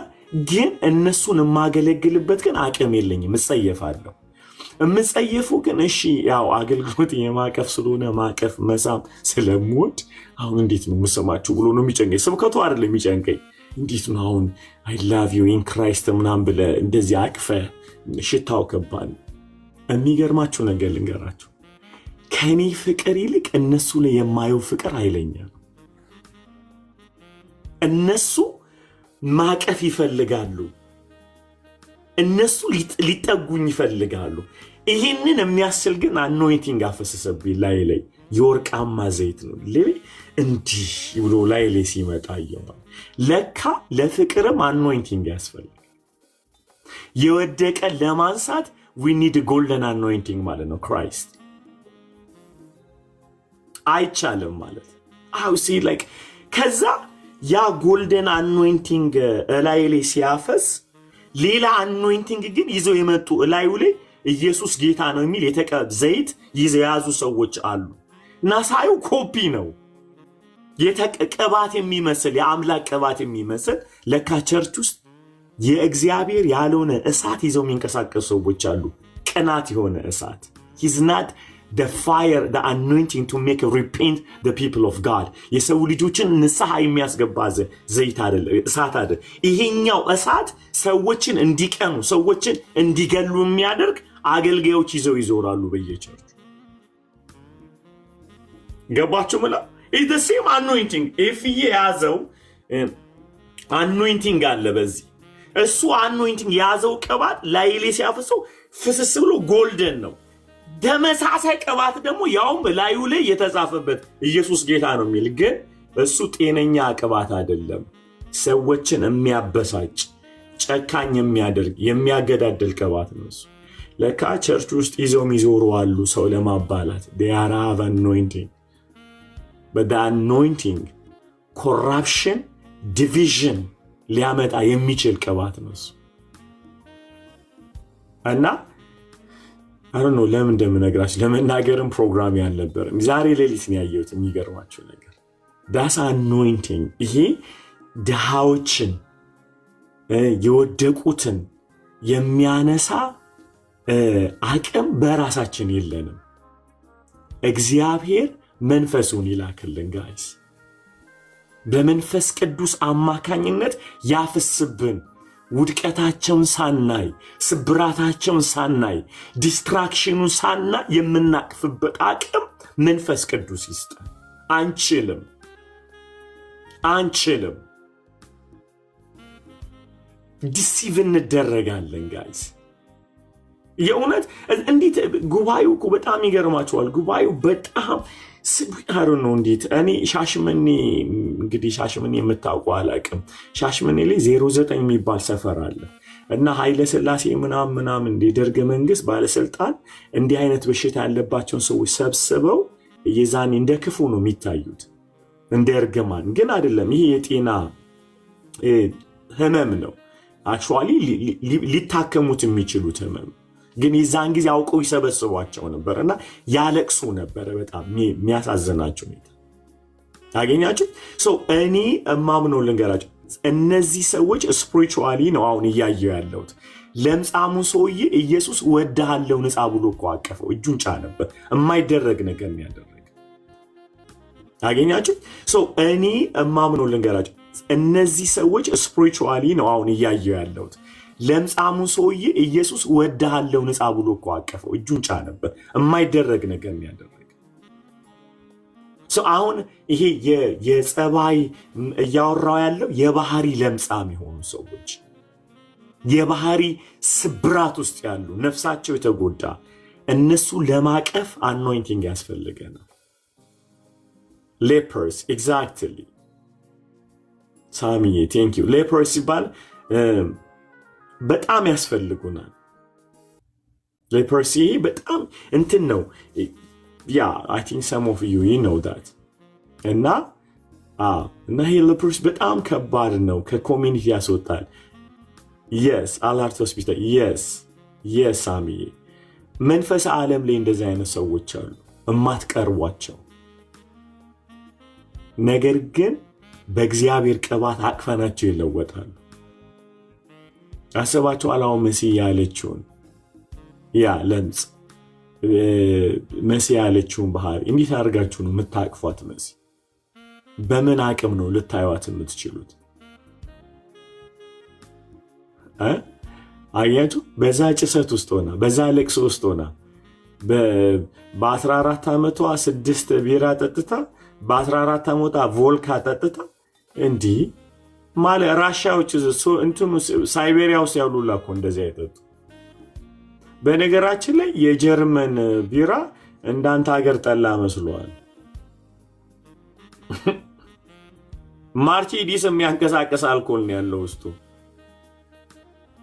ግን እነሱን የማገለግልበት ግን አቅም የለኝም። እጸየፋለሁ። የምጸየፉ ግን እሺ ያው አገልግሎት የማቀፍ ስለሆነ ማቀፍ መሳም ስለምወድ አሁን እንዴት ነው የምሰማችሁ ብሎ ነው የሚጨንቀኝ። ስብከቱ አይደለም የሚጨንቀኝ። እንዴት ነው አሁን አይ ላቭ ዩ ኢን ክራይስት ምናምን ብለህ እንደዚህ አቅፈ ሽታው ከባድ። የሚገርማችሁ ነገር ልንገራችሁ፣ ከኔ ፍቅር ይልቅ እነሱ ላይ የማየው ፍቅር ኃይለኛ ነው። እነሱ ማቀፍ ይፈልጋሉ። እነሱ ሊጠጉኝ ይፈልጋሉ። ይህንን የሚያስል ግን አኖይንቲንግ አፈሰሰብኝ ላይ የወርቃማ ዘይት ነው። እንዲህ ብሎ ላይ ሲመጣ ይየዋል። ለካ ለፍቅርም አኖይንቲንግ ያስፈልጋል። የወደቀ ለማንሳት we need golden anointing ማለት ነው። ክራይስት አይቻልም ማለት like ከዛ ያ ጎልደን አኖይንቲንግ ላይ ሲያፈስ ሌላ አኖይንቲንግ ግን ይዘው የመጡ እላዩ ላይ ኢየሱስ ጌታ ነው የሚል ዘይት ይዘው ያዙ ሰዎች አሉ። እና ሳዩ ኮፒ ነው የተቀባት የሚመስል የአምላክ ቅባት የሚመስል ለካ ቸርች ውስጥ የእግዚአብሔር ያልሆነ እሳት ይዘው የሚንቀሳቀሱ ሰዎች አሉ። ቅናት የሆነ እሳት he's not the fire, the anointing to make repent the people of God. የሰው ልጆችን ንስሐ የሚያስገባ ዘይት አይደለ፣ እሳት አይደለ። ይሄኛው እሳት ሰዎችን እንዲቀኑ ሰዎችን እንዲገሉ የሚያደርግ አገልጋዮች ይዘው ይዞራሉ በየቸርቹ። ገባችሁ ማለት it's the same anointing። ኤፍዬ ያዘው anointing አለ በዚህ እሱ anointing ያዘው ቅባት ላይሌ ሲያፈሰው ፍስስ ብሎ ጎልደን ነው። ተመሳሳይ ቅባት ደግሞ ያውም ላዩ ላይ የተጻፈበት ኢየሱስ ጌታ ነው የሚል ግን እሱ ጤነኛ ቅባት አይደለም። ሰዎችን የሚያበሳጭ ጨካኝ የሚያደርግ የሚያገዳደል ቅባት ነው እሱ። ለካ ቸርች ውስጥ ይዘው የሚዞሩ አሉ ሰው ለማባላት they have anointing, but the anointing corruption division ሊያመጣ የሚችል ቅባት ነው እሱ። እና I don't know ለምን እንደምነግራችሁ ለመናገርም ፕሮግራም ያልነበረም ዛሬ ሌሊት ነው ያየሁት። የሚገርማችሁ ነገር that's anointing። ይሄ ድሃዎችን የወደቁትን የሚያነሳ አቅም በራሳችን የለንም። እግዚአብሔር መንፈሱን ይላክልን ጋይስ። በመንፈስ ቅዱስ አማካኝነት ያፍስብን። ውድቀታቸውን ሳናይ፣ ስብራታቸውን ሳናይ፣ ዲስትራክሽኑን ሳናይ የምናቅፍበት አቅም መንፈስ ቅዱስ ይስጠን። አንችልም። ዲሲቭ እንደረጋለን ጋይስ። የእውነት እንዴት ጉባኤው እኮ በጣም ይገርማቸዋል። ጉባኤው በጣም ስቢያሩ ነው። እንዴት እኔ ሻሽመኔ እንግዲህ ሻሽመኔ የምታውቁ አላውቅም። ሻሽመኔ ላይ 09 የሚባል ሰፈር አለ እና ኃይለ ሥላሴ ምናምን የደርግ መንግስት ባለስልጣን እንዲህ አይነት በሽታ ያለባቸውን ሰዎች ሰብስበው የዛኔ እንደ ክፉ ነው የሚታዩት፣ እንደ እርግማን ግን አይደለም። ይሄ የጤና ህመም ነው። አክቹዋሊ ሊታከሙት የሚችሉት ህመም ግን የዛን ጊዜ አውቀው ይሰበስቧቸው ነበር እና ያለቅሱ ነበረ። በጣም የሚያሳዝናቸው ሁኔታ አገኛችሁ። እኔ እማምነው ልንገራቸው፣ እነዚህ ሰዎች ስፒሪቹዋሊ ነው አሁን እያየው ያለሁት። ለምጻሙ ሰውዬ ኢየሱስ ወድሃለሁ ነፃ ብሎ እኮ አቀፈው፣ እጁን ጫነበት። የማይደረግ ነገር ነው ያደረገ። አገኛችሁ። እኔ እማምነው ልንገራቸው፣ እነዚህ ሰዎች ስፒሪቹዋሊ ነው አሁን እያየው ያለሁት። ለምጻሙ ሰውዬ ኢየሱስ ወድሃለሁ ነፃ ብሎ እኮ አቀፈው፣ እጁን ጫነበት። የማይደረግ ነገር ነው ያደረገ። አሁን ይሄ የጸባይ እያወራው ያለው የባህሪ ለምጻም የሆኑ ሰዎች፣ የባህሪ ስብራት ውስጥ ያሉ ነፍሳቸው የተጎዳ እነሱ ለማቀፍ አኖይንቲንግ ያስፈልገናል። ሌፐርስ ኤግዛክትሊ ሳሚዬ ቴንክ ዩ። ሌፐርስ ሲባል በጣም ያስፈልጉናል። ሌፐርሲ በጣም እንትን ነው። ያ አይ ቲንክ ሰም ኦፍ ዩ ኖው ዳት እና ይሄ ሌፐርሲ በጣም ከባድ ነው። ከኮሚኒቲ ያስወጣል። የስ አላርት ሆስፒታል የስ ሳሚዬ መንፈስ ዓለም ላይ እንደዚህ አይነት ሰዎች አሉ እማትቀርቧቸው፣ ነገር ግን በእግዚአብሔር ቅባት አቅፈናቸው ይለወጣሉ። አሰባቸው አላው መሲህ ያለችውን ያ ለምጽ መሲህ ያለችውን ባህሪ እንዴት አድርጋችሁ ነው የምታቅፏት? መሲህ በምን አቅም ነው ልታዩት የምትችሉት? አያችሁ፣ በዛ ጭሰት ውስጥ ሆና፣ በዛ ለቅሶ ውስጥ ሆና በ14 ዓመቷ 6 ቢራ ጠጥታ፣ በ14 ዓመቷ ቮልካ ጠጥታ እንዲህ ማለት ራሻዎች እንትኑ ሳይቤሪያ ውስጥ ያሉላ እኮ እንደዚህ አይጠጡ። በነገራችን ላይ የጀርመን ቢራ እንዳንተ ሀገር ጠላ መስሏል። ማርቼዲስ የሚያንቀሳቀስ አልኮል ነው ያለው ውስጡ።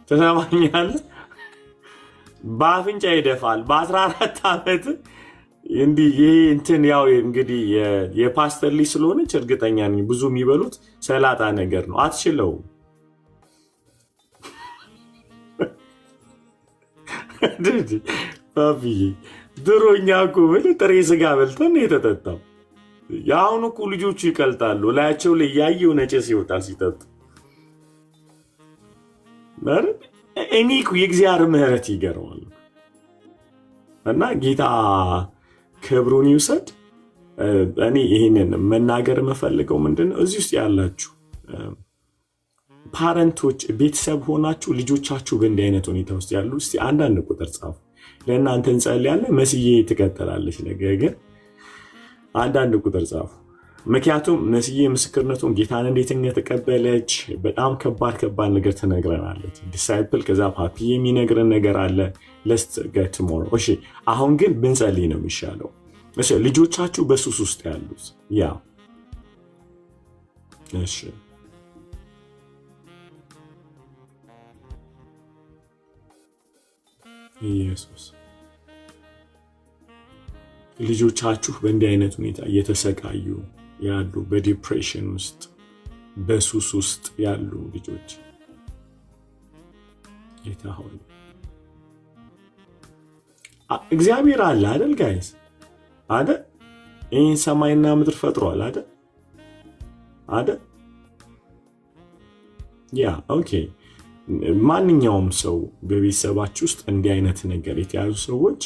ተሰማኛለህ? በአፍንጫ ይደፋል። በ14 ዓመት እንዲህ ይሄ እንትን ያው እንግዲህ የፓስተር ልጅ ስለሆነች እርግጠኛ ነኝ ብዙ የሚበሉት ሰላጣ ነገር ነው። አትችለው። ፓፒዬ ድሮኛ እኮ ብል ጥሬ ስጋ በልተን የተጠጣው። የአሁኑ እኮ ልጆቹ ይቀልጣሉ። ላያቸው ላይ ያየው ነጭስ ይወጣል ሲጠጡ። እኔ እኮ የእግዚአብሔር ምሕረት ይገርማል እና ጌታ ክብሩን ይውሰድ። እኔ ይህንን መናገር የምፈልገው ምንድነው፣ እዚህ ውስጥ ያላችሁ ፓረንቶች፣ ቤተሰብ ሆናችሁ ልጆቻችሁ በእንዲህ አይነት ሁኔታ ውስጥ ያሉ እስቲ አንዳንድ ቁጥር ጻፉ። ለእናንተ እንጸልያለን። መስዬ ትቀጥላለች። ነገር ግን አንዳንድ ቁጥር ጻፉ። ምክንያቱም መስዬ ምስክርነቱን ጌታን እንዴት እንደተቀበለች በጣም ከባድ ነገር ትነግረናለች። ዲሳይፕል ከዛ ፓፒ የሚነግረን ነገር አለ። ለስት ገት ሞር እሺ። አሁን ግን ብንጸልይ ነው የሚሻለው። እሺ፣ ልጆቻችሁ በሱስ ውስጥ ያሉት ያ እሺ፣ ኢየሱስ ልጆቻችሁ በእንዲህ አይነት ሁኔታ እየተሰቃዩ ያሉ፣ በዲፕሬሽን ውስጥ በሱስ ውስጥ ያሉ ልጆች ጌታ ሆይ እግዚአብሔር አለ አይደል ጋይስ? አይደል? ይህን ሰማይና ምድር ፈጥሯል አይደል? አይደል? ያ ኦኬ። ማንኛውም ሰው በቤተሰባችሁ ውስጥ እንዲህ አይነት ነገር የተያዙ ሰዎች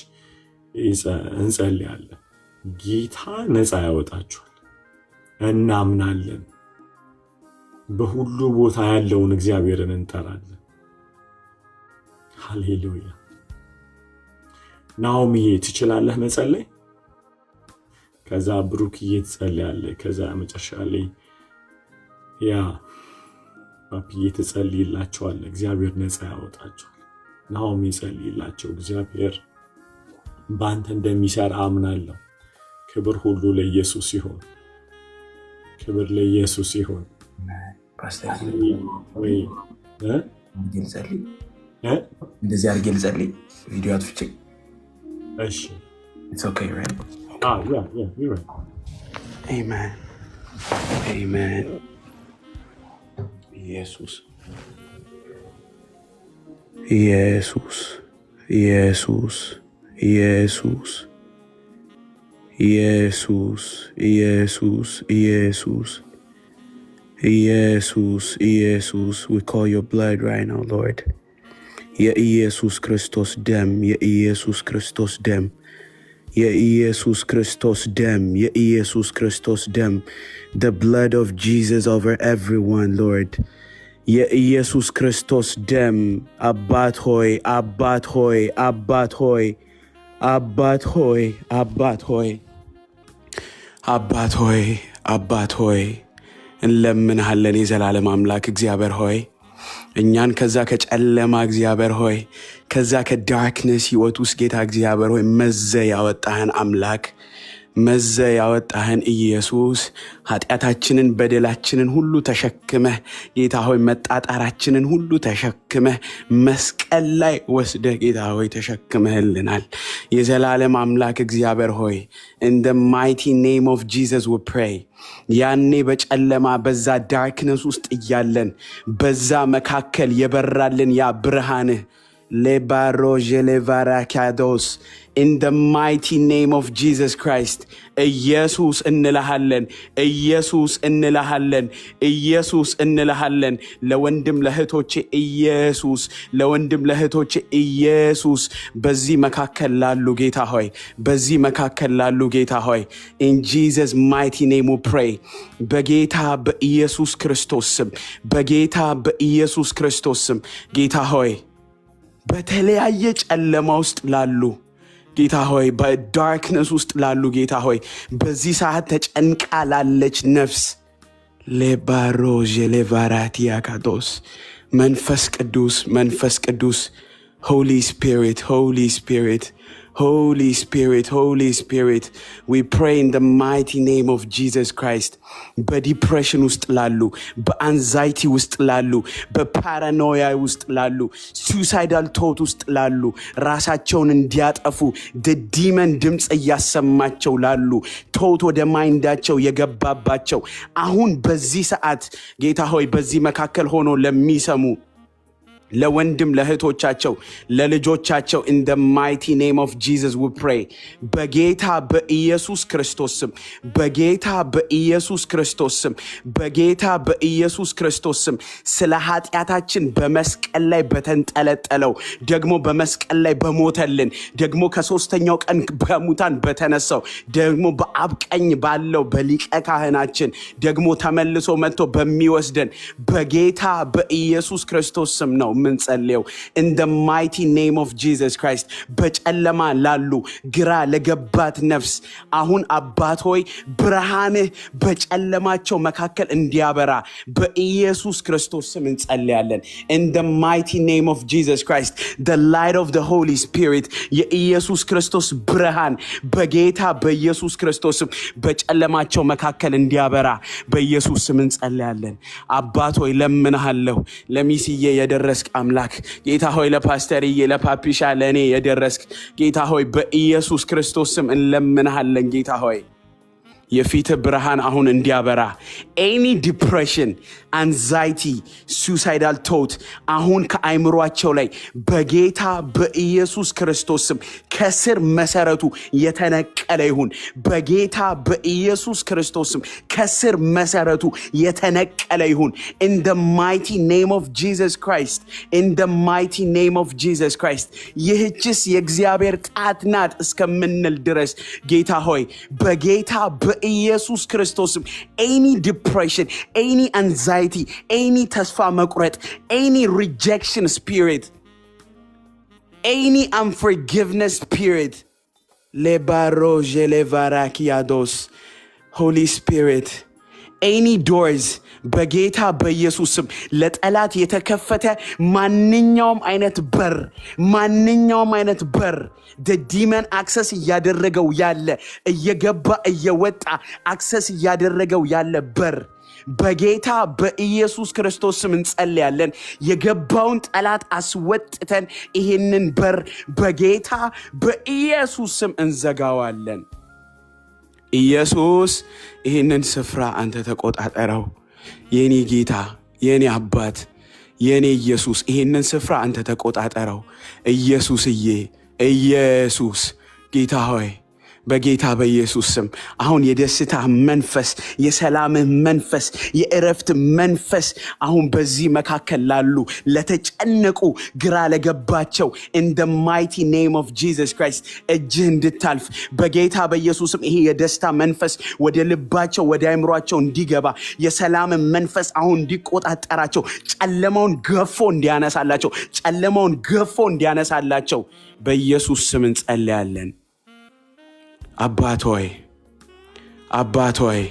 እንጸልያለን። ጌታ ነፃ ያወጣችኋል፣ እናምናለን። በሁሉ ቦታ ያለውን እግዚአብሔርን እንጠራለን። ሃሌሉያ። ናኦሚዬ ትችላለህ መጸለይ? ከዛ ብሩክዬ ትጸልያለህ። ከዛ መጨረሻ ላይ ያ ፓፒዬ ትጸልይላቸዋለህ። እግዚአብሔር ነፃ ያወጣቸዋል። ናኦሚ ጸልይላቸው። እግዚአብሔር በአንተ እንደሚሰራ አምናለሁ። ክብር ሁሉ ለኢየሱስ ይሁን። ክብር ለኢየሱስ ይሁን። እንደዚህ አድርጌ ልጸልይ። ቪዲዮ አጥፍቼ እሺ። አሜን አሜን። ኢየሱስ ኢየሱስ ኢየሱስ ኢየሱስ ኢየሱስ ኢየሱስ ኢየሱስ ኢየሱስ ኢየሱስ. We call your blood right now, Lord. የኢየሱስ ክርስቶስ ደም፣ የኢየሱስ ክርስቶስ ደም፣ የኢየሱስ ክርስቶስ ደም፣ የኢየሱስ ክርስቶስ ደም. The blood of Jesus over everyone, Lord. የኢየሱስ ክርስቶስ ደም። አባት ሆይ አባት ሆይ አባት ሆይ አባት ሆይ አባት ሆይ አባት ሆይ አባት ሆይ እንለምንሃለን። የዘላለም አምላክ እግዚአብሔር ሆይ እኛን ከዛ ከጨለማ እግዚአብሔር ሆይ ከዛ ከዳርክነስ ህይወት ውስጥ ጌታ እግዚአብሔር ሆይ መዘ ያወጣህን አምላክ መዘ ያወጣህን ኢየሱስ ኃጢአታችንን በደላችንን ሁሉ ተሸክመህ ጌታ ሆይ መጣጣራችንን ሁሉ ተሸክመህ መስቀል ላይ ወስደህ ጌታ ሆይ ተሸክመህልናል። የዘላለም አምላክ እግዚአብሔር ሆይ in the mighty name of Jesus we pray. ያኔ በጨለማ በዛ ዳርክነስ ውስጥ እያለን በዛ መካከል የበራልን ያ ብርሃንህ Lebarojelevarakados. In the mighty name of Jesus Christ. ኢየሱስ እንልሃለን ኢየሱስ እንልሃለን ኢየሱስ እንልሃለን። ለወንድም ለእህቶቼ ኢየሱስ ለወንድም ለእህቶቼ ኢየሱስ በዚህ መካከል ላሉ ጌታ ሆይ በዚህ መካከል ላሉ ጌታ ሆይ in Jesus mighty name we pray. በጌታ በኢየሱስ ክርስቶስ ስም በጌታ በኢየሱስ ክርስቶስ ስም ጌታ ሆይ በተለያየ ጨለማ ውስጥ ላሉ ጌታ ሆይ በዳርክነስ ውስጥ ላሉ ጌታ ሆይ በዚህ ሰዓት ተጨንቃ ላለች ነፍስ ለባሮጄ ለቫራቲያካዶስ መንፈስ ቅዱስ Holy Spirit, Holy Spirit, Holy Spirit, Holy Spirit, we pray in the mighty name of Jesus Christ. በዲፕሬሽን ውስጥ ላሉ በአንዛይቲ ውስጥ ላሉ በፓራኖያ ውስጥ ላሉ suicidal thought ውስጥ ላሉ ራሳቸውን እንዲያጠፉ ዲመን ድምጽ እያሰማቸው ላሉ ቶት ወደ ማይንዳቸው የገባባቸው አሁን በዚህ ሰዓት ጌታ ሆይ በዚህ መካከል ሆኖ ለሚሰሙ ለወንድም ለእህቶቻቸው ለልጆቻቸው in the mighty name of Jesus we pray. በጌታ በኢየሱስ ክርስቶስ ስም በጌታ በኢየሱስ ክርስቶስ ስም በጌታ በኢየሱስ ክርስቶስ ስም ስለ ኃጢአታችን በመስቀል ላይ በተንጠለጠለው ደግሞ በመስቀል ላይ በሞተልን ደግሞ ከሶስተኛው ቀን በሙታን በተነሳው ደግሞ በአብ ቀኝ ባለው በሊቀ ካህናችን ደግሞ ተመልሶ መጥቶ በሚወስደን በጌታ በኢየሱስ ክርስቶስ ስም ነው ምንጸልየው in the mighty name of Jesus Christ. በጨለማ ላሉ ግራ ለገባት ነፍስ አሁን አባት ሆይ ብርሃንህ በጨለማቸው መካከል እንዲያበራ በኢየሱስ ክርስቶስ ስም እንጸልያለን in the mighty name of Jesus Christ. The light of the Holy Spirit የኢየሱስ ክርስቶስ ብርሃን በጌታ በኢየሱስ ክርስቶስ ስም በጨለማቸው መካከል እንዲያበራ በኢየሱስ ስም እንጸልያለን። አባት ሆይ ለምንሃለሁ ለሚስዬ የደረስክ አምላክ ጌታ ሆይ ለፓስተርዬ ለፓፒሻ ለኔ የደረስክ ጌታ ሆይ በኢየሱስ ክርስቶስ ስም እንለምንሃለን ጌታ ሆይ የፊት ብርሃን አሁን እንዲያበራ any depression anxiety suicidal thought አሁን ከአይምሮአቸው ላይ በጌታ በኢየሱስ ክርስቶስ ስም ከስር መሰረቱ የተነቀለ ይሁን በጌታ በኢየሱስ ክርስቶስ ስም ከስር መሰረቱ የተነቀለ ይሁን in the mighty name of Jesus Christ in the mighty name of Jesus Christ ይህችስ የእግዚአብሔር ጣት ናት እስከምንል ድረስ ጌታ ሆይ በጌታ በኢየሱስ ክርስቶስም any depression, any anxiety, any ተስፋ መቁረጥ, any rejection spirit, any unforgiveness spirit, lebaro jelevarakiados, Holy Spirit, any doors በጌታ በኢየሱስም ለጠላት የተከፈተ ማንኛውም አይነት በር the demon access እያደረገው ያለ እየገባ እየወጣ access እያደረገው ያለ በር በጌታ በኢየሱስ ክርስቶስ ስም እንጸልያለን። የገባውን ጠላት አስወጥተን ይሄንን በር በጌታ በኢየሱስ ስም እንዘጋዋለን። ኢየሱስ ይሄንን ስፍራ አንተ ተቆጣጠረው። የኔ ጌታ የኔ አባት የኔ ኢየሱስ ይሄንን ስፍራ አንተ ተቆጣጠረው። ኢየሱስዬ ኢየሱስ ጌታ ሆይ በጌታ በኢየሱስ ስም አሁን የደስታ መንፈስ፣ የሰላም መንፈስ፣ የእረፍት መንፈስ አሁን በዚህ መካከል ላሉ ለተጨነቁ ግራ ለገባቸው in the mighty name of Jesus Christ እጅህ እንድታልፍ በጌታ በኢየሱስ ስም ይሄ የደስታ መንፈስ ወደ ልባቸው ወደ አእምሯቸው እንዲገባ የሰላም መንፈስ አሁን እንዲቆጣጠራቸው ጨለማውን ገፎ እንዲያነሳላቸው በኢየሱስ ስም እንጸልያለን። አባት ሆይ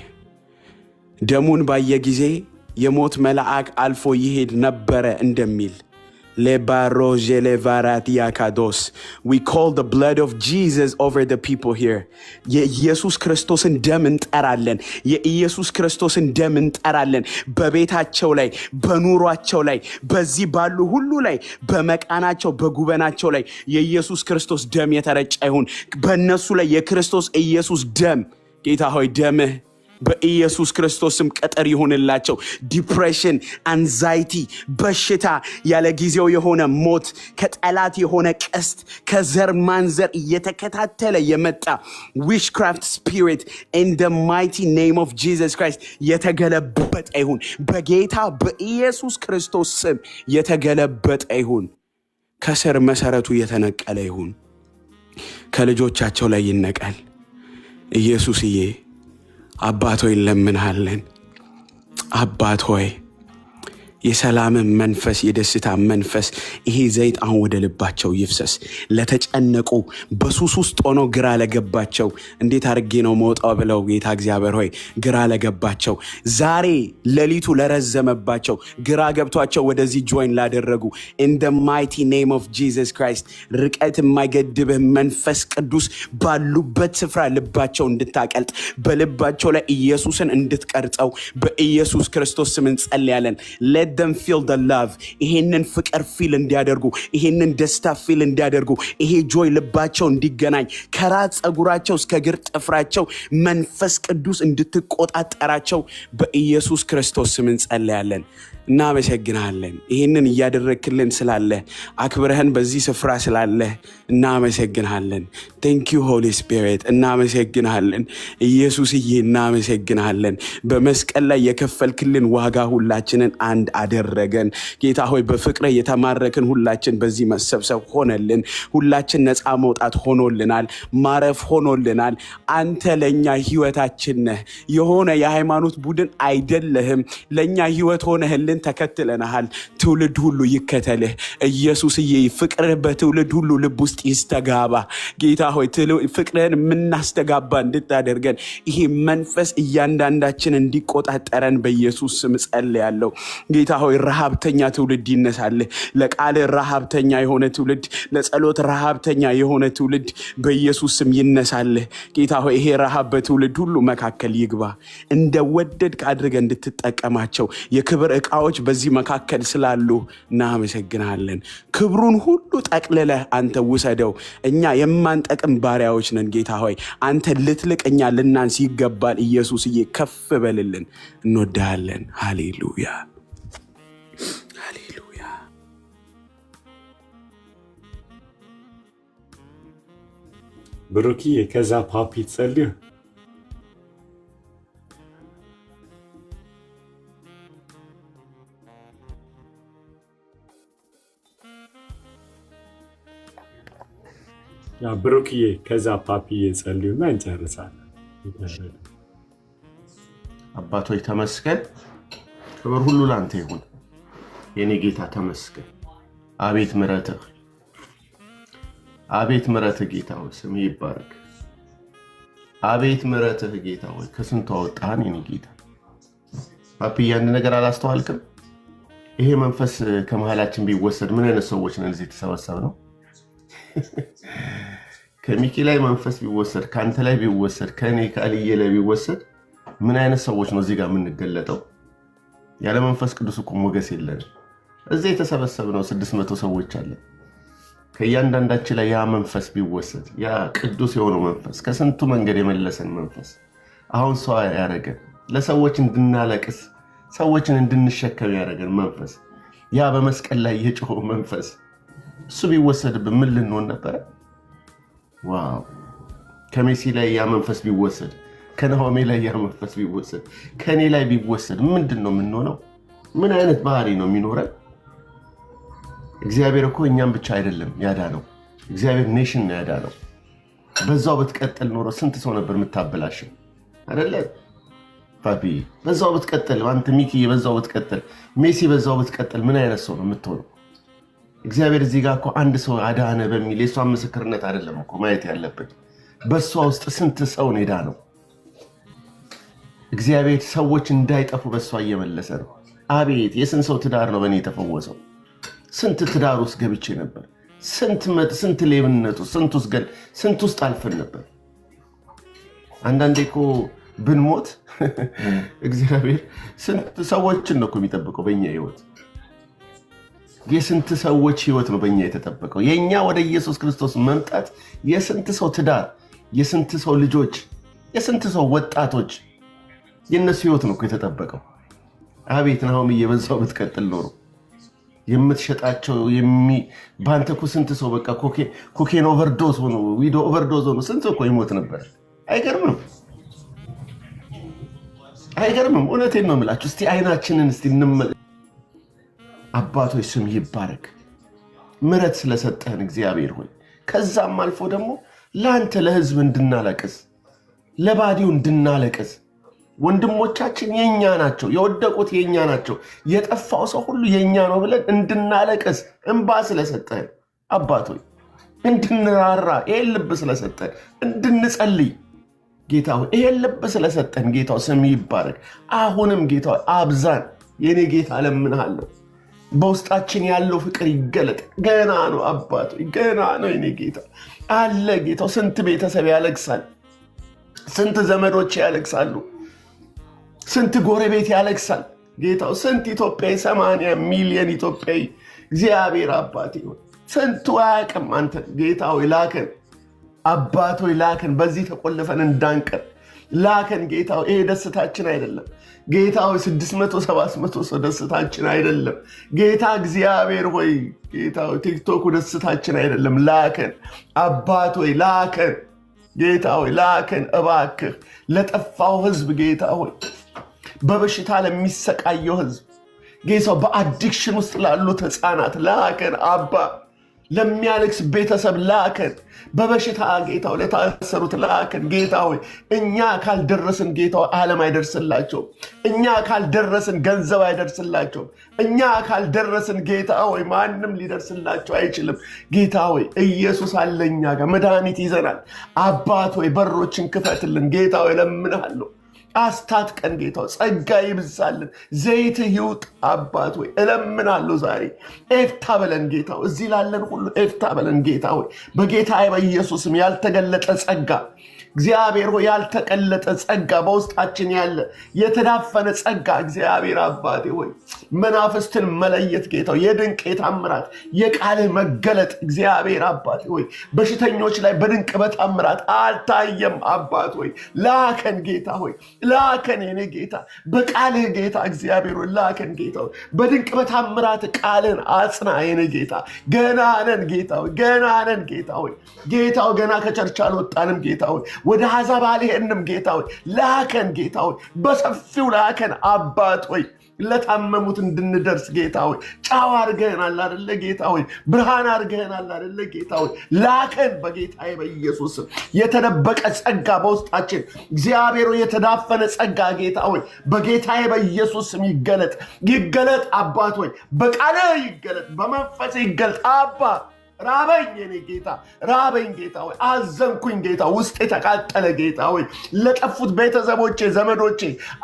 ደሙን ባየ ጊዜ የሞት መልአክ አልፎ ይሄድ ነበረ እንደሚል we call the blood of Jesus over the people here. የኢየሱስ ክርስቶስን ደም እንጠራለን። የኢየሱስ ክርስቶስን ደም እንጠራለን በቤታቸው ላይ በኑሯቸው ላይ በዚህ ባሉ ሁሉ ላይ በመቃናቸው በጉበናቸው ላይ የኢየሱስ ክርስቶስ ደም የተረጨ ይሁን። በእነሱ ላይ የክርስቶስ ኢየሱስ ደም ጌታ ሆይ ደምህ በኢየሱስ ክርስቶስም ቀጠር ይሁንላቸው። ዲፕሬሽን፣ አንዛይቲ፣ በሽታ፣ ያለ ጊዜው የሆነ ሞት፣ ከጠላት የሆነ ቀስት፣ ከዘር ማንዘር እየተከታተለ የመጣ ዊችክራፍት ስፒሪት in the mighty name of Jesus Christ የተገለበጠ ይሁን። በጌታ በኢየሱስ ክርስቶስ ስም የተገለበጠ ይሁን። ከስር መሰረቱ የተነቀለ ይሁን። ከልጆቻቸው ላይ ይነቀል። ኢየሱስዬ አባት ሆይ እንለምንሃለን። አባት ሆይ የሰላም መንፈስ የደስታ መንፈስ ይሄ ዘይት አሁን ወደ ልባቸው ይፍሰስ። ለተጨነቁ በሱስ ውስጥ ሆኖ ግራ ለገባቸው እንዴት አድርጌ ነው መውጣው ብለው ጌታ እግዚአብሔር ሆይ ግራ ለገባቸው ዛሬ ሌሊቱ ለረዘመባቸው ግራ ገብቷቸው ወደዚህ ጆይን ላደረጉ in the mighty name of Jesus Christ ርቀት የማይገድብህ መንፈስ ቅዱስ ባሉበት ስፍራ ልባቸው እንድታቀልጥ በልባቸው ላይ ኢየሱስን እንድትቀርጸው በኢየሱስ ክርስቶስ ስም እንጸልያለን። let them feel the love ይሄንን ፍቅር ፊል እንዲያደርጉ ይሄንን ደስታ ፊል እንዲያደርጉ ይሄ ጆይ ልባቸው እንዲገናኝ ከራስ ጸጉራቸው እስከ እግር ጥፍራቸው መንፈስ ቅዱስ እንድትቆጣጠራቸው በኢየሱስ ክርስቶስ ስም እንጸልያለን። እናመሰግናለን። ይሄንን እያደረክልን ስላለ አክብረህን በዚህ ስፍራ ስላለ እናመሰግናለን። thank you holy spirit እናመሰግናለን። ኢየሱስዬ እናመሰግናለን። በመስቀል ላይ የከፈልክልን ዋጋ ሁላችንን አንድ አደረገን። ጌታ ሆይ በፍቅርህ የተማረክን ሁላችን በዚህ መሰብሰብ ሆነልን። ሁላችን ነፃ መውጣት ሆኖልናል። ማረፍ ሆኖልናል። አንተ ለኛ ህይወታችን ነህ። የሆነ የሃይማኖት ቡድን አይደለህም። ለኛ ህይወት ሆነህልን ተከትለናል። ትውልድ ሁሉ ይከተልህ ኢየሱስዬ። ፍቅርህ በትውልድ ሁሉ ልብ ውስጥ ይስተጋባ። ጌታ ሆይ ፍቅርህን የምናስተጋባ እንድታደርገን ይሄ መንፈስ እያንዳንዳችን እንዲቆጣጠረን በኢየሱስ ስም ጸልያለሁ። ጌታ ሆይ ረሃብተኛ ትውልድ ይነሳልህ። ለቃል ረሃብተኛ የሆነ ትውልድ፣ ለጸሎት ረሃብተኛ የሆነ ትውልድ በኢየሱስ ስም ይነሳልህ። ጌታ ሆይ ይሄ ረሃብ በትውልድ ሁሉ መካከል ይግባ። እንደወደድክ አድርገህ እንድትጠቀማቸው የክብር ዕቃዎች በዚህ መካከል ስላሉ እናመሰግናለን። ክብሩን ሁሉ ጠቅልለህ አንተ ውሰደው። እኛ የማንጠቅም ባሪያዎች ነን። ጌታ ሆይ አንተ ልትልቅ እኛ ልናንስ ይገባል። ኢየሱስዬ ከፍ በልልን። እንወዳለን። ሃሌሉያ ሃሌሉያ። ብሩክዬ ከዛ ፓፒ ጸልዩ። ብሩክዬ ከዛ ፓፒ ጸልዩና እንጨርሳለን። አባቶች ተመስገን። ክብር ሁሉ ላንተ ይሁን የኔ ጌታ ተመስገን። አቤት ምሕረትህ፣ አቤት ምሕረትህ ጌታ ሆይ ስምህ ይባረክ። አቤት ምሕረትህ ጌታ ሆይ ከስንቱ አወጣህን የኔ ጌታ። ፓፒ አንድ ነገር አላስተዋልክም? ይሄ መንፈስ ከመሃላችን ቢወሰድ ምን አይነት ሰዎች ነን እዚህ የተሰበሰብነው? ከሚኪ ላይ መንፈስ ቢወሰድ፣ ከአንተ ላይ ቢወሰድ፣ ከእኔ ከአልዬ ላይ ቢወሰድ ምን አይነት ሰዎች ነው እዚህ ጋር የምንገለጠው? ያለ መንፈስ ቅዱስ እኮ ሞገስ የለንም። እዚህ የተሰበሰብነው 600 ሰዎች አለን። ከእያንዳንዳችን ላይ ያ መንፈስ ቢወሰድ፣ ያ ቅዱስ የሆነው መንፈስ ከስንቱ መንገድ የመለሰን መንፈስ አሁን ሰው ያደረገን ለሰዎች እንድናለቅስ ሰዎችን እንድንሸከም ያደረገን መንፈስ ያ በመስቀል ላይ የጮኸው መንፈስ እሱ ቢወሰድብን ምን ልንሆን ነበረ? ዋው! ከሜሲ ላይ ያ መንፈስ ቢወሰድ፣ ከነሆሜ ላይ ያ መንፈስ ቢወሰድ፣ ከኔ ላይ ቢወሰድ ምንድን ነው የምንሆነው? ምን አይነት ባህሪ ነው የሚኖረን? እግዚአብሔር እኮ እኛም ብቻ አይደለም ያዳነው፣ እግዚአብሔር ኔሽን ነው ያዳነው። በዛው ብትቀጥል ኖሮ ስንት ሰው ነበር የምታበላሸው አይደለ? ፓፒ በዛው ብትቀጥል፣ አንተ ሚኪ በዛው ብትቀጥል፣ ሜሲ በዛው ብትቀጥል ምን አይነት ሰው ነው የምትሆነው? እግዚአብሔር እዚህ ጋር እኮ አንድ ሰው አዳነ በሚል የሷን ምስክርነት አይደለም እኮ ማየት ያለብን። በሷ ውስጥ ስንት ሰው ነው የዳነው? እግዚአብሔር ሰዎች እንዳይጠፉ በሷ እየመለሰ ነው። አቤት የስንት ሰው ትዳር ነው በእኔ የተፈወሰው? ስንት ትዳር ውስጥ ገብቼ ነበር። ስንት ሌብነቱ ስንት ውስጥ አልፈን ነበር። አንዳንዴ እኮ ብንሞት እግዚአብሔር ስንት ሰዎችን ነው እኮ የሚጠብቀው በእኛ ህይወት። የስንት ሰዎች ህይወት ነው በእኛ የተጠበቀው። የእኛ ወደ ኢየሱስ ክርስቶስ መምጣት የስንት ሰው ትዳር፣ የስንት ሰው ልጆች፣ የስንት ሰው ወጣቶች የእነሱ ህይወት ነው እኮ የተጠበቀው። አቤት ናሆም እየበዛው ብትቀጥል ኖሮ የምትሸጣቸው በአንተ እኮ ስንት ሰው በቃ ኮኬን ኦቨርዶዝ ሆኖ ዊዶ ኦቨርዶዝ ሆኖ ስንት እኮ ይሞት ነበር። አይገርምም? አይገርምም? እውነቴን ነው የምላችሁ። እስቲ አይናችንን እስቲ እንመል። አባቶች ስም ይባረክ፣ ምሕረት ስለሰጠህን እግዚአብሔር ሆይ። ከዛም አልፎ ደግሞ ለአንተ ለህዝብ እንድናለቅስ፣ ለባዲው እንድናለቅስ፣ ወንድሞቻችን የኛ ናቸው፣ የወደቁት የኛ ናቸው፣ የጠፋው ሰው ሁሉ የኛ ነው ብለን እንድናለቅስ እንባ ስለሰጠህን አባቶች፣ እንድንራራ ይሄን ልብ ስለሰጠን እንድንጸልይ ጌታ ሆይ ይሄን ልብ ስለሰጠን ጌታው ስም ይባረክ። አሁንም ጌታ አብዛን የኔ ጌታ እለምንሃለሁ። በውስጣችን ያለው ፍቅር ይገለጥ። ገና ነው አባቶ፣ ገና ነው የኔ ጌታ አለ ጌታው። ስንት ቤተሰብ ያለቅሳል፣ ስንት ዘመዶች ያለቅሳሉ፣ ስንት ጎረቤት ያለቅሳል ጌታው። ስንት ኢትዮጵያዊ 80 ሚሊዮን ኢትዮጵያዊ እግዚአብሔር አባቴ ሆይ ስንቱ አያውቅም አንተ ጌታ ሆይ ላከን አባቶ ላከን። በዚህ ተቆልፈን እንዳንቀር ላከን ጌታ ሆይ። ይሄ ደስታችን አይደለም ጌታ ሆይ። 600 700 ሰው ደስታችን አይደለም ጌታ እግዚአብሔር ሆይ። ጌታ ሆይ ቲክቶኩ ደስታችን አይደለም። ላከን አባቶ ላከን ጌታ ሆይ ላከን። እባክህ ለጠፋው ህዝብ ጌታ ሆይ፣ በበሽታ ለሚሰቃየው ህዝብ ጌታ፣ በአዲክሽን ውስጥ ላሉት ህፃናት ላከን አባ። ለሚያለቅስ ቤተሰብ ላከን። በበሽታ ጌታ ሆይ ለታሰሩት ላከን ጌታ ሆይ። እኛ ካልደረስን ጌታ ሆይ ዓለም አይደርስላቸውም። እኛ ካልደረስን ገንዘብ አይደርስላቸውም። እኛ ካልደረስን ጌታ ሆይ ማንም ሊደርስላቸው አይችልም። ጌታ ሆይ ኢየሱስ አለ እኛ ጋር፣ መድኃኒት ይዘናል። አባት ሆይ በሮችን ክፈትልን ጌታ ሆይ እለምንሃለሁ። አስታጥቀን ጌታ ሆይ፣ ጸጋ ይብዛልን፣ ዘይት ይውጥ አባት ሆይ እለምናለሁ። ዛሬ ኤፍታ በለን ጌታ ሆይ፣ እዚህ ላለን ሁሉ ኤፍታ በለን ጌታ ሆይ። በጌታ በኢየሱስም ያልተገለጠ ጸጋ እግዚአብሔር ሆይ፣ ያልተቀለጠ ጸጋ በውስጣችን ያለ የተዳፈነ ጸጋ እግዚአብሔር አባቴ ሆይ፣ መናፍስትን መለየት ጌታ ሆይ፣ የድንቅ የታምራት የቃልህ መገለጥ እግዚአብሔር አባቴ ሆይ፣ በሽተኞች ላይ በድንቅ በታምራት አልታየም አባት ሆይ። ላከን ጌታ ሆይ ላከን የኔ ጌታ፣ በቃልህ ጌታ እግዚአብሔር ሆይ ላከን ጌታ ሆይ። በድንቅ በታምራት ቃልህን አጽና የኔ ጌታ። ገና ነን ጌታ ሆይ፣ ገና ነን ጌታ ሆይ። ጌታው ገና ከቸርች አልወጣንም ጌታ ሆይ። ወደ አሕዛብ አልሄድንም ጌታ ሆይ። ላከን ጌታ ሆይ፣ በሰፊው ላከን አባት ሆይ። ለታመሙት እንድንደርስ ጌታ ሆይ ጫው አድርገህናል አይደለ ጌታ ሆይ ብርሃን አድርገህናል አይደለ ጌታ ሆይ ላከን በጌታዬ በኢየሱስ የተደበቀ ጸጋ በውስጣችን እግዚአብሔር የተዳፈነ ጸጋ ጌታ ሆይ በጌታዬ በኢየሱስ ይገለጥ አባት ሆይ በቃል ይገለጥ በመንፈስ ይገለጥ አባ ራበኝ የኔ ጌታ ራበኝ ጌታ ሆይ አዘንኩኝ ጌታ ውስጥ የተቃጠለ ጌታ ሆይ ለጠፉት ቤተሰቦቼ ዘመዶቼ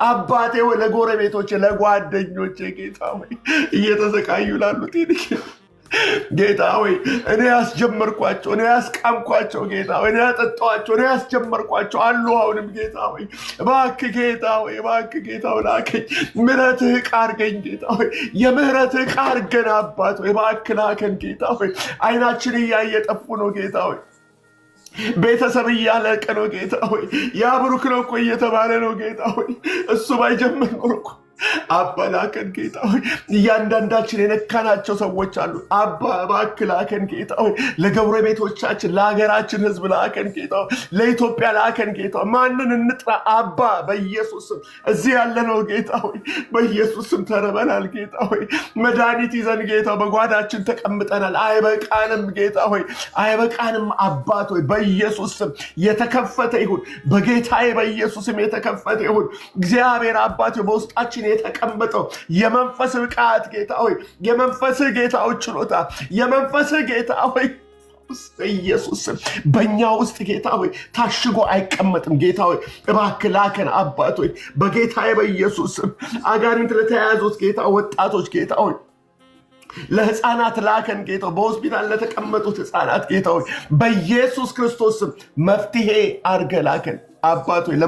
አባቴ ሆይ ለጎረቤቶቼ ለጓደኞቼ ጌታ ሆይ እየተሰቃዩ ላሉት ጌታ ሆይ እኔ ያስጀመርኳቸው እኔ ያስቃምኳቸው ጌታ ሆይ እኔ ያጠጣኋቸው እኔ ያስጀመርኳቸው አሉ አሁንም ጌታ ሆይ እባክህ ጌታ ሆይ ላከኝ ምሕረትህ ዕቃ አድርገኝ ጌታ ሆይ የምሕረትህ ዕቃ አድርገን አባት ሆይ እባክህ ላከን ጌታ ሆይ አይናችን እያየ ጠፉ ነው ጌታ ሆይ ቤተሰብ እያለቀ ነው ጌታ ሆይ ያ ብሩክ ነው እኮ እየተባለ ነው ጌታ ሆይ እሱ ባይጀምር ኖሮ እኮ አባ ላከን ጌታ ሆይ እያንዳንዳችን የነካናቸው ሰዎች አሉ አባ እባክህ ላከን ጌታ ሆይ ለጎረቤቶቻችን ለሀገራችን ህዝብ ላከን ጌታ ሆይ ለኢትዮጵያ ላከን ጌታ ሆይ ማንን እንጥራ አባ በኢየሱስ ስም እዚህ ያለነው ጌታ ሆይ በኢየሱስ ስም ተርበናል ጌታ ሆይ መድኃኒት ይዘን ጌታ በጓዳችን ተቀምጠናል አይበቃንም ጌታ ሆይ አይበቃንም አባት ሆይ በኢየሱስ ስም የተከፈተ ይሁን በጌታዬ በኢየሱስ ስም የተከፈተ ይሁን እግዚአብሔር አባት በውስጣችን የተቀመጠው የመንፈስ ብቃት ጌታ ሆይ የመንፈስ ጌታው ችሎታ የመንፈስ ጌታ ሆይ በኢየሱስ ስም በእኛ ውስጥ ጌታ ሆይ ታሽጎ አይቀመጥም ጌታ ሆይ እባክህ ላከን አባት ሆይ በጌታዬ በኢየሱስ ስም አጋንንት ለተያዙት ጌታ ወጣቶች ጌታ ሆይ ለህፃናት ላከን ጌታ በሆስፒታል ለተቀመጡት ህፃናት ጌታ ሆይ በኢየሱስ ክርስቶስ ስም መፍትሄ አድርገህ ላከን አባት ሆይ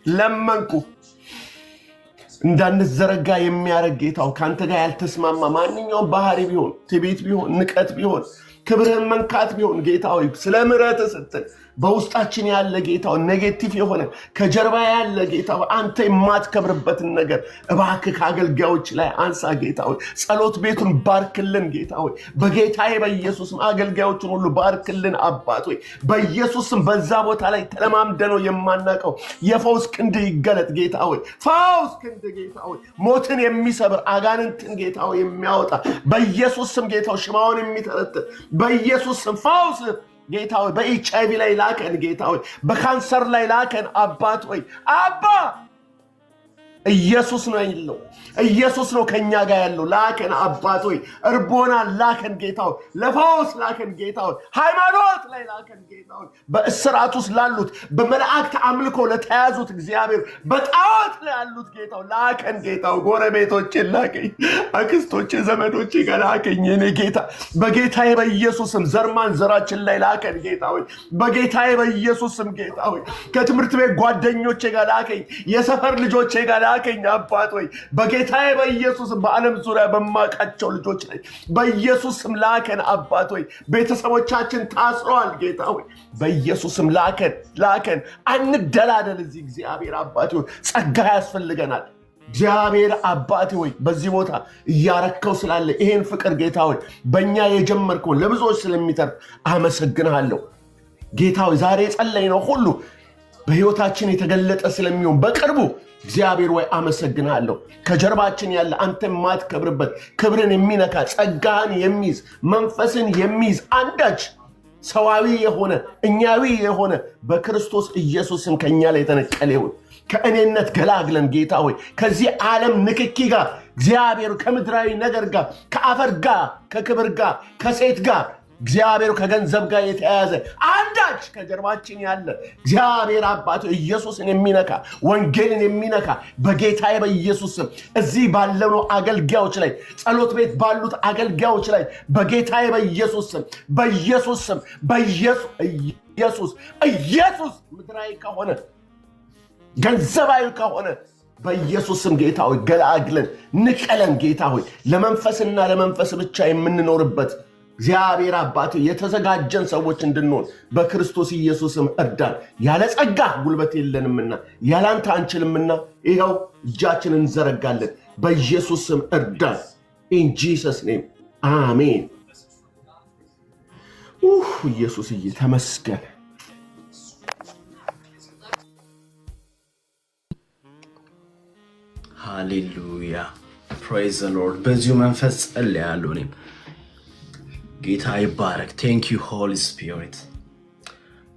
ለመንኩ እንዳንዘረጋ የሚያረግ ጌታው ካንተ ጋር ያልተስማማ ማንኛውም ባህሪ ቢሆን ትዕቢት ቢሆን ንቀት ቢሆን ክብርህን መንካት ቢሆን ጌታው ስለ ምሕረትህ ስትል በውስጣችን ያለ ጌታው ኔጌቲቭ የሆነ ከጀርባ ያለ ጌታው አንተ የማትከብርበትን ነገር እባክህ ከአገልጋዮች ላይ አንሳ ጌታው ጸሎት ቤቱን ባርክልን ጌታው በጌታዬ በኢየሱስም አገልጋዮችን ሁሉ ባርክልን አባት ሆይ በኢየሱስም በዛ ቦታ ላይ ተለማምደነው የማናቀው የፈውስ ክንድ ይገለጥ ጌታው ፈውስ ክንድ ጌታው ሞትን የሚሰብር አጋንንትን ጌታው የሚያወጣ በኢየሱስም ጌታው ሽማውን የሚተረትር በኢየሱስም ፈውስ ጌታ ሆይ በኤችአይቪ ላይ ላከን ጌታ ሆይ በካንሰር ላይ ላከን አባት ሆይ አባ ኢየሱስ ነው ያለው ኢየሱስ ነው ከኛ ጋር ያለው ላከን አባት ሆይ እርቦና ላከን ጌታ ሆይ ለፈውስ ላከን ጌታ ሆይ ሃይማኖት ላይ ላከን ጌታ ሆይ በእስራት ውስጥ ላሉት በመላእክት አምልኮ ለተያዙት እግዚአብሔር በጣዖት ላይ ያሉት ጌታ ሆይ ላከን ጌታ ሆይ ጎረቤቶቼ ላከኝ አክስቶቼ ዘመዶቼ ጋር ላከኝ የኔ ጌታ በጌታዬ በኢየሱስም ዘርማን ዘራችን ላይ ላከን ጌታ ሆይ በጌታዬ በኢየሱስም ጌታ ሆይ ከትምህርት ቤት ጓደኞቼ ጋር ላከኝ የሰፈር ልጆቼ ጋር ላከኝ አባት ሆይ በጌታዬ በኢየሱስ በዓለም ዙሪያ በማቃቸው ልጆች ላይ በኢየሱስም ላከን አባት ሆይ ቤተሰቦቻችን ታስረዋል ጌታ ሆይ በኢየሱስም ላከን አንደላደል እዚህ እግዚአብሔር አባት ሆይ ጸጋ ያስፈልገናል እግዚአብሔር አባት ሆይ በዚህ ቦታ እያረከው ስላለ ይሄን ፍቅር ጌታ ሆይ በእኛ የጀመርከው ለብዙዎች ስለሚተርፍ አመሰግናለሁ ጌታ ሆይ ዛሬ ጸለይነው ሁሉ በህይወታችን የተገለጠ ስለሚሆን በቅርቡ እግዚአብሔር ወይ አመሰግናለሁ ከጀርባችን ያለ አንተ ማትከብርበት ክብርን የሚነካ ጸጋን የሚይዝ መንፈስን የሚይዝ አንዳች ሰዋዊ የሆነ እኛዊ የሆነ በክርስቶስ ኢየሱስን ከኛ ላይ ተነቀለ ይሁን ከእኔነት ገላግለን ጌታ ሆይ ከዚህ ዓለም ንክኪ ጋር እግዚአብሔር ከምድራዊ ነገር ጋር ከአፈር ጋር ከክብር ጋር ከሴት ጋር እግዚአብሔር ከገንዘብ ጋር የተያያዘ አንዳች ከጀርባችን ያለ እግዚአብሔር አባት ኢየሱስን የሚነካ ወንጌልን የሚነካ በጌታዬ በኢየሱስም እዚህ ባለው አገልጋዮች ላይ ጸሎት ቤት ባሉት አገልጋዮች ላይ በጌታዬ በኢየሱስም ኢየሱስ ምድራዊ ከሆነ ገንዘባዊ ከሆነ በኢየሱስም ጌታ ሆይ ገላግለን ንቀለን ጌታ ሆይ ለመንፈስና ለመንፈስ ብቻ የምንኖርበት እግዚአብሔር አባት የተዘጋጀን ሰዎች እንድንሆን በክርስቶስ ኢየሱስም እርዳን ያለ ጸጋ ጉልበት የለንምና ያላንተ አንችልምና ይሄው እጃችንን እንዘረጋለን በኢየሱስም እርዳን in Jesus name አሜን ኢየሱስ ተመስገን ሃሌሉያ ፕሬዝ ዘ ሎርድ። በዚሁ መንፈስ ጸልያለሁ እኔም። ጌታ ይባረክ። ቴንክ ዩ ሆሊ ስፒሪት፣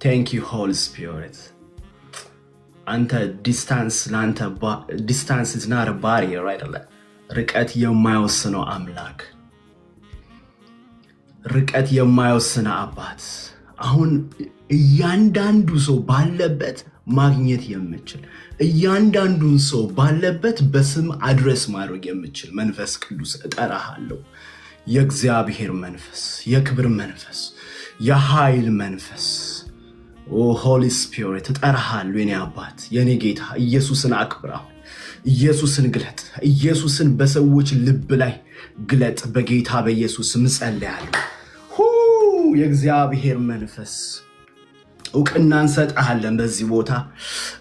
ቴንክ ዩ ሆሊ ስፒሪት። አንተ ዲስታንስ ለአንተ ዲስታንስ ኢዝ ናት አ ባሪየር አይደለ? ርቀት የማይወስነው አምላክ፣ ርቀት የማይወስነው አባት፣ አሁን እያንዳንዱ ሰው ባለበት ማግኘት የምችል እያንዳንዱን ሰው ባለበት በስም አድረስ ማድረግ የምችል መንፈስ ቅዱስ እጠራሃለሁ። የእግዚአብሔር መንፈስ፣ የክብር መንፈስ፣ የኃይል መንፈስ ሆሊ ስፒሪት እጠራሃለሁ። የኔ አባት፣ የኔ ጌታ ኢየሱስን አክብራው። ኢየሱስን ግለጥ። ኢየሱስን በሰዎች ልብ ላይ ግለጥ። በጌታ በኢየሱስ ስም ጸልያለሁ። የእግዚአብሔር መንፈስ እውቅና እንሰጣለን። በዚህ ቦታ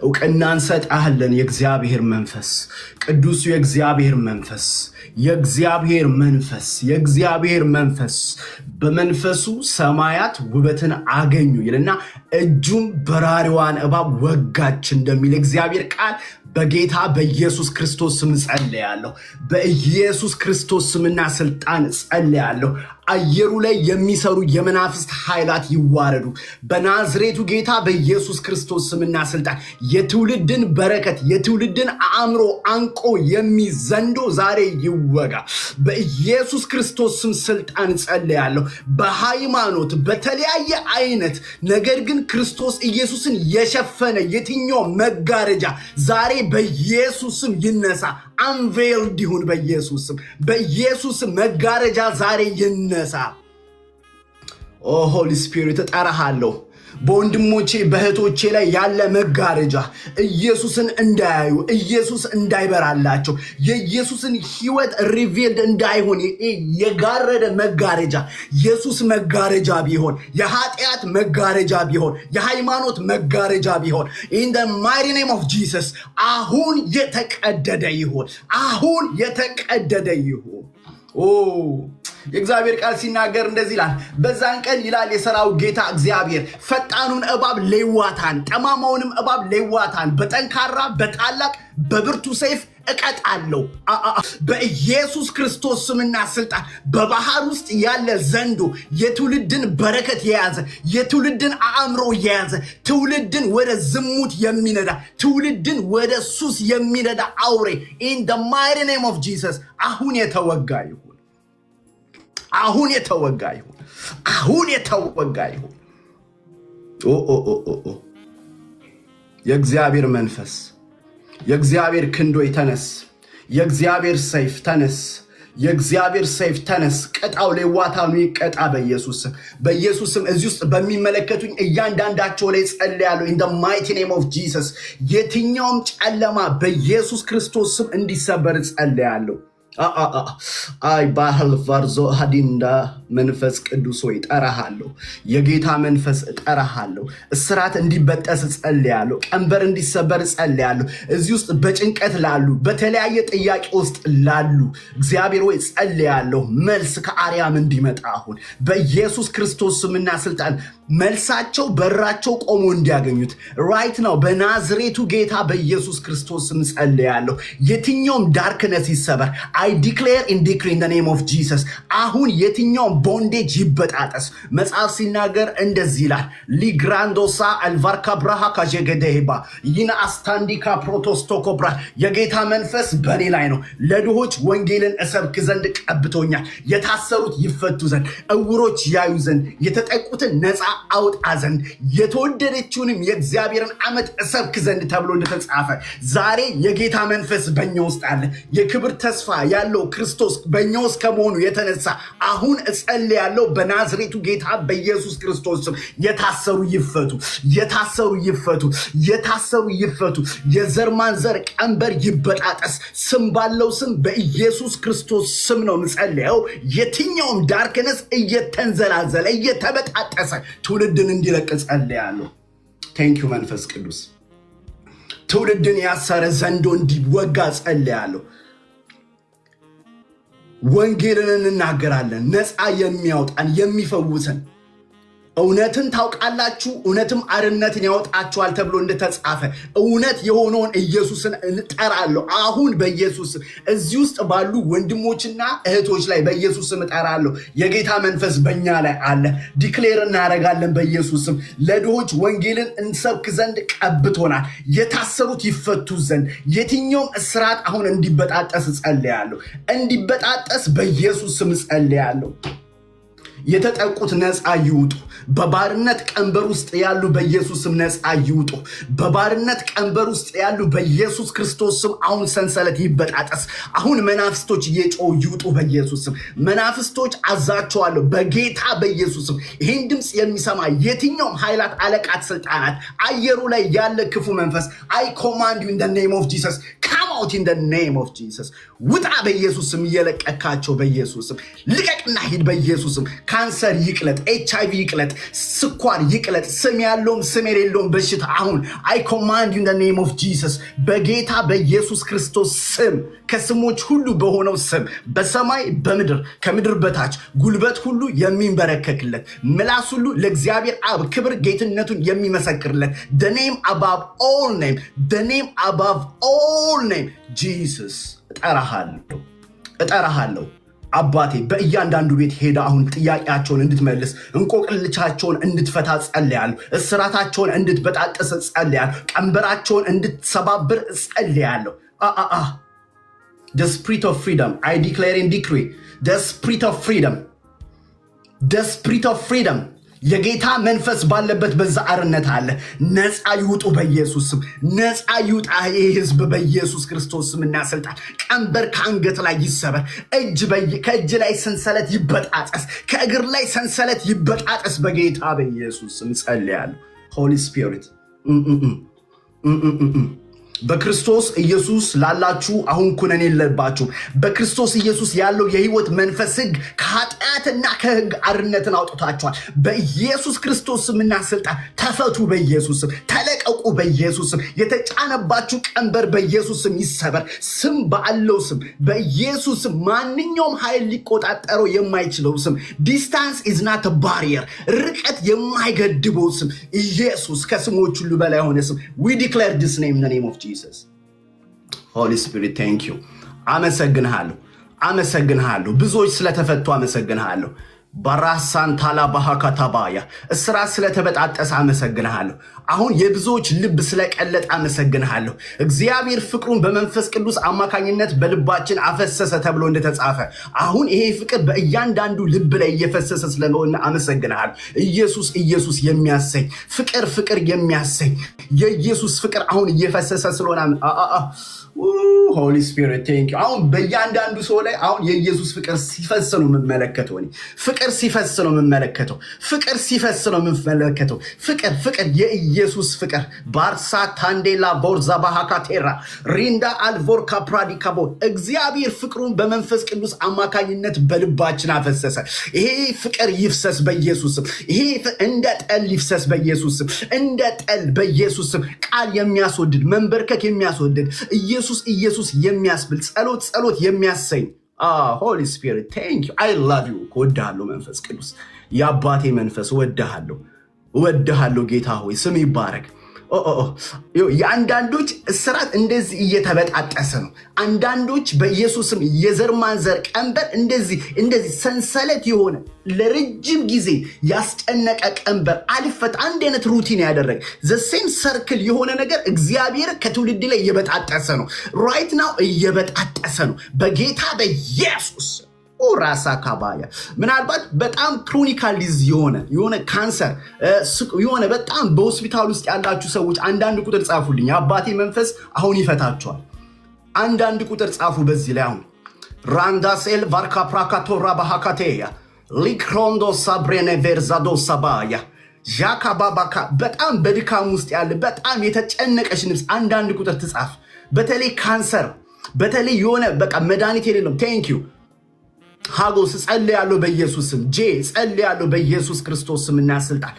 እውቅና እንሰጣለን። የእግዚአብሔር መንፈስ ቅዱሱ፣ የእግዚአብሔር መንፈስ፣ የእግዚአብሔር መንፈስ፣ የእግዚአብሔር መንፈስ በመንፈሱ ሰማያት ውበትን አገኙ ይልና እጁም በራሪዋን እባብ ወጋች እንደሚል እግዚአብሔር ቃል በጌታ በኢየሱስ ክርስቶስ ስም ጸልያለሁ። በኢየሱስ ክርስቶስ ስምና ስልጣን ጸልያለሁ። አየሩ ላይ የሚሰሩ የመናፍስት ኃይላት ይዋረዱ በናዝሬቱ ጌታ በኢየሱስ ክርስቶስ ስምና ስልጣን። የትውልድን በረከት የትውልድን አእምሮ አንቆ የሚዘንዶ ዛሬ ይወጋ በኢየሱስ ክርስቶስ ስም ስልጣን ጸልያለሁ። በሃይማኖት በተለያየ አይነት ነገር ግን ክርስቶስ ኢየሱስን የሸፈነ የትኛው መጋረጃ ዛሬ በኢየሱስ ስም ይነሳ። አንቬልድ ይሁን በኢየሱስ ስም። በኢየሱስ መጋረጃ ዛሬ ይነሳ። ኦ ሆሊ ስፒሪት እጠራሃለሁ። በወንድሞቼ በእህቶቼ ላይ ያለ መጋረጃ ኢየሱስን እንዳያዩ፣ ኢየሱስ እንዳይበራላቸው፣ የኢየሱስን ህይወት ሪቪልድ እንዳይሆን የጋረደ መጋረጃ ኢየሱስ መጋረጃ ቢሆን፣ የኃጢአት መጋረጃ ቢሆን፣ የሃይማኖት መጋረጃ ቢሆን in the mighty name of Jesus አሁን የተቀደደ ይሁን። አሁን የተቀደደ ይሁን። የእግዚአብሔር ቃል ሲናገር እንደዚህ ይላል። በዛን ቀን ይላል የሰራዊት ጌታ እግዚአብሔር ፈጣኑን እባብ ሌዋታን፣ ጠማማውንም እባብ ሌዋታን በጠንካራ በታላቅ በብርቱ ሰይፍ እቀጣለሁ። በኢየሱስ ክርስቶስ ስምና ስልጣን በባህር ውስጥ ያለ ዘንዶ የትውልድን በረከት የያዘ የትውልድን አእምሮ የያዘ ትውልድን ወደ ዝሙት የሚነዳ ትውልድን ወደ ሱስ የሚነዳ አውሬ in the mighty name of Jesus አሁን የተወጋ ይሁን። አሁን የተወጋ ይሁን። አሁን የተወጋ ይሁን። የእግዚአብሔር መንፈስ፣ የእግዚአብሔር ክንዶይ ተነስ። የእግዚአብሔር ሰይፍ ተነስ። የእግዚአብሔር ሰይፍ ተነስ። ቀጣው ሌዋታኑ ይቀጣ በኢየሱስም። በኢየሱስም እዚህ ውስጥ በሚመለከቱኝ እያንዳንዳቸው ላይ ጸልያለሁ in the mighty name of Jesus። የትኛውም ጨለማ በኢየሱስ ክርስቶስ ስም እንዲሰበር ጸልያለሁ። አይ ባህል ፈርዞ ሀዲንዳ መንፈስ ቅዱስ ሆይ እጠራሃለሁ። የጌታ መንፈስ እጠራሃለሁ። እስራት እንዲበጠስ ጸልያለሁ። ቀንበር እንዲሰበር ጸልያለሁ። እዚህ ውስጥ በጭንቀት ላሉ በተለያየ ጥያቄ ውስጥ ላሉ እግዚአብሔር ሆይ ጸልያለሁ። መልስ ከአርያም እንዲመጣ አሁን በኢየሱስ ክርስቶስ ስምና ስልጣን መልሳቸው በራቸው ቆሞ እንዲያገኙት ራይት ነው በናዝሬቱ ጌታ በኢየሱስ ክርስቶስ ስም ጸልያለሁ። የትኛውም ዳርክነስ ይሰበር። I declare and decree in the name of Jesus አሁን የትኛውም ቦንዴጅ ይበጣጠስ። መጽሐፍ ሲናገር እንደዚህ ይላል ሊግራንዶሳ አልቫርካ ብራሃ ካጀገደሄባ ይና አስታንዲካ ፕሮቶስቶኮብራ የጌታ መንፈስ በኔ ላይ ነው፣ ለድሆች ወንጌልን እሰብክ ዘንድ ቀብቶኛል። የታሰሩት ይፈቱ ዘንድ፣ እውሮች ያዩ ዘንድ፣ የተጠቁትን ነፃ አውጣ ዘንድ፣ የተወደደችውንም የእግዚአብሔርን ዓመት እሰብክ ዘንድ ተብሎ እንደተጻፈ ዛሬ የጌታ መንፈስ በእኛ ውስጥ አለ። የክብር ተስፋ ያለው ክርስቶስ በእኛ ውስጥ ከመሆኑ የተነሳ አሁን እጸልያለሁ በናዝሬቱ ጌታ በኢየሱስ ክርስቶስ ስም የታሰሩ ይፈቱ፣ የታሰሩ ይፈቱ፣ የታሰሩ ይፈቱ። የዘር ማንዘር ቀንበር ይበጣጠስ። ስም ባለው ስም በኢየሱስ ክርስቶስ ስም ነው የምጸልየው። የትኛውም ዳርክነስ እየተንዘላዘለ እየተበጣጠሰ ትውልድን እንዲለቅ ጸልያለሁ። ቴንኪዩ መንፈስ ቅዱስ። ትውልድን ያሰረ ዘንዶ እንዲወጋ ጸልያለሁ። ወንጌልን እንናገራለን። ነፃ የሚያወጣን የሚፈውሰን እውነትን ታውቃላችሁ እውነትም አርነትን ያወጣችኋል ተብሎ እንደተጻፈ እውነት የሆነውን ኢየሱስን እንጠራለሁ። አሁን በኢየሱስ እዚህ ውስጥ ባሉ ወንድሞችና እህቶች ላይ በኢየሱስ ስም እጠራለሁ። የጌታ መንፈስ በእኛ ላይ አለ። ዲክሌር እናደርጋለን በኢየሱስ ስም። ለድሆች ወንጌልን እንሰብክ ዘንድ ቀብቶናል። የታሰሩት ይፈቱ ዘንድ የትኛውም እስራት አሁን እንዲበጣጠስ ጸልያለሁ። እንዲበጣጠስ በኢየሱስ ስም ጸልያለሁ። የተጠቁት ነፃ ይውጡ። በባርነት ቀንበር ውስጥ ያሉ በኢየሱስ ስም ነፃ ይውጡ። በባርነት ቀንበር ውስጥ ያሉ በኢየሱስ ክርስቶስ ስም አሁን ሰንሰለት ይበጣጠስ። አሁን መናፍስቶች እየጮሁ ይውጡ በኢየሱስ ስም። መናፍስቶች አዛቸዋለሁ በጌታ በኢየሱስ ስም። ይህን ድምፅ የሚሰማ የትኛውም ኃይላት፣ አለቃት፣ ስልጣናት፣ አየሩ ላይ ያለ ክፉ መንፈስ I command you in the name of Jesus, come out in the name of Jesus። ውጣ በኢየሱስ ስም። እየለቀካቸው በኢየሱስ ስም ልቀቅና ሂድ በኢየሱስ ስም። ካንሰር ይቅለጥ፣ HIV ይቅለጥ፣ ስኳር ይቅለጥ፣ ስም ያለውም ስም የሌለውም በሽታ አሁን I command you in the name of Jesus በጌታ በኢየሱስ ክርስቶስ ስም። ከስሞች ሁሉ በሆነው ስም በሰማይ በምድር ከምድር በታች ጉልበት ሁሉ የሚንበረከክለት ምላስ ሁሉ ለእግዚአብሔር አብ ክብር ጌትነቱን የሚመሰክርለት the name above all name, the name above all name Jesus እጠራሃለሁ አባቴ። በእያንዳንዱ ቤት ሄዳ አሁን ጥያቄያቸውን እንድትመልስ እንቆቅልቻቸውን እንድትፈታ ጸልያለሁ። እስራታቸውን እንድትበጣጥስ ጸልያለሁ። ቀንበራቸውን እንድትሰባብር ጸልያለሁ። The spirit of freedom I declare and decree, the spirit of freedom, the spirit of freedom የጌታ መንፈስ ባለበት በዛ አርነት አለ። ነፃ ይውጡ በኢየሱስ ስም። ነፃ ይውጣ ይህ ህዝብ በኢየሱስ ክርስቶስ ስምና ስልጣን። ቀንበር ከአንገት ላይ ይሰበር። ከእጅ ላይ ሰንሰለት ይበጣጠስ። ከእግር ላይ ሰንሰለት ይበጣጠስ በጌታ በኢየሱስ ስም ጸልያለሁ። ሆሊ ስፒሪት በክርስቶስ ኢየሱስ ላላችሁ አሁን ኩነኔ የለባችሁ። በክርስቶስ ኢየሱስ ያለው የህይወት መንፈስ ህግ ከኃጢአትና ከህግ አርነትን አውጥታችኋል። በኢየሱስ ክርስቶስ ስምና ስልጣን ተፈቱ በኢየሱስ ስም። ተለቀቁ በኢየሱስ ስም። የተጫነባችሁ ቀንበር በኢየሱስ ስም ይሰበር። ስም ባለው ስም በኢየሱስ ስም ማንኛውም ኃይል ሊቆጣጠረው የማይችለው ስም ዲስታንስ ኢዝ ናት አ ባሪየር ርቀት የማይገድበው ስም ኢየሱስ ከስሞች ሁሉ በላይ ሆነ ስም we declare this name in the name of Jesus. Holy Spirit, thank you. አመሰግንሃለሁ። ብዙዎች ስለተፈቱ አመሰግንሃለሁ። በራሳን ታላ ባህካታባያ እስራት ስለተበጣጠሰ አመሰግንሃለሁ። አሁን የብዙዎች ልብ ስለቀለጠ አመሰግንሃለሁ። እግዚአብሔር ፍቅሩን በመንፈስ ቅዱስ አማካኝነት በልባችን አፈሰሰ ተብሎ እንደተጻፈ አሁን ይሄ ፍቅር በእያንዳንዱ ልብ ላይ እየፈሰሰ ስለሆነ አመሰግንሃለሁ። ኢየሱስ የሚያሰኝ ፍቅር የሚያሰኝ የኢየሱስ ፍቅር አሁን እየፈሰሰ ስለሆነ ሆሊ ስፒሪት ቴንክ ዩ። አሁን በእያንዳንዱ ሰው ላይ አሁን የኢየሱስ ፍቅር ሲፈስ ነው የምመለከተው። ፍቅር ሲፈስ ነው የምመለከተው። ፍቅር የኢየሱስ ፍቅር ባርሳ ታንዴላ ቦርዛ ባሃካቴራ ሪንዳ አልቮር ካፕራዲካቦ እግዚአብሔር ፍቅሩን በመንፈስ ቅዱስ አማካኝነት በልባችን አፈሰሰ። ይሄ ፍቅር ይፍሰስ በኢየሱስ ስም። ይሄ እንደ ጠል ይፍሰስ በኢየሱስ ስም። እንደ ጠል በኢየሱስ ስም። ቃል የሚያስወድድ መንበርከክ የሚያስወድድ ኢየሱስ የሚያስብል ጸሎት የሚያሰኝ ሆሊ ስፒሪት ቴንክ ዩ። አይ ላቭ ዩ። ወድሃለሁ መንፈስ ቅዱስ የአባቴ መንፈስ ወድሃለሁ ጌታ ሆይ ስም ይባረክ። የአንዳንዶች እስራት እንደዚህ እየተበጣጠሰ ነው። አንዳንዶች በኢየሱስም የዘር ማንዘር ቀንበር እንደዚህ ሰንሰለት የሆነ ለረጅም ጊዜ ያስጨነቀ ቀንበር አልፈት አንድ አይነት ሩቲን ያደረገ ዘሴም ሰርክል የሆነ ነገር እግዚአብሔር ከትውልድ ላይ እየበጣጠሰ ነው። ራይት ናው እየበጣጠሰ ነው በጌታ በኢየሱስ ራሳ ካባያ ምናልባት በጣም ክሮኒካል ዲዝ የሆነ ካንሰር የሆነ በጣም በሆስፒታል ውስጥ ያላችሁ ሰዎች አንዳንድ ቁጥር ጻፉልኝ። አባቴ መንፈስ አሁን ይፈታችኋል። አንዳንድ ቁጥር ጻፉ በዚህ ላይ አሁን ራንዳሴል ቫርካ ፕራካቶራ ባሃካቴያ ሊክሮንዶ ሳብሬኔ ቬርዛዶ ሳባያ ዣካ ባባካ በጣም በድካም ውስጥ ያለ በጣም የተጨነቀሽ ነፍስ አንዳንድ ቁጥር ትጻፍ። በተለይ ካንሰር በተለይ የሆነ በቃ መድኃኒት የሌለው ቴንክ ዩ ሃጎስ ጸልያለሁ በኢየሱስ ስም። ጄ ጸልያለሁ በኢየሱስ ክርስቶስ ስምና ስልጣን።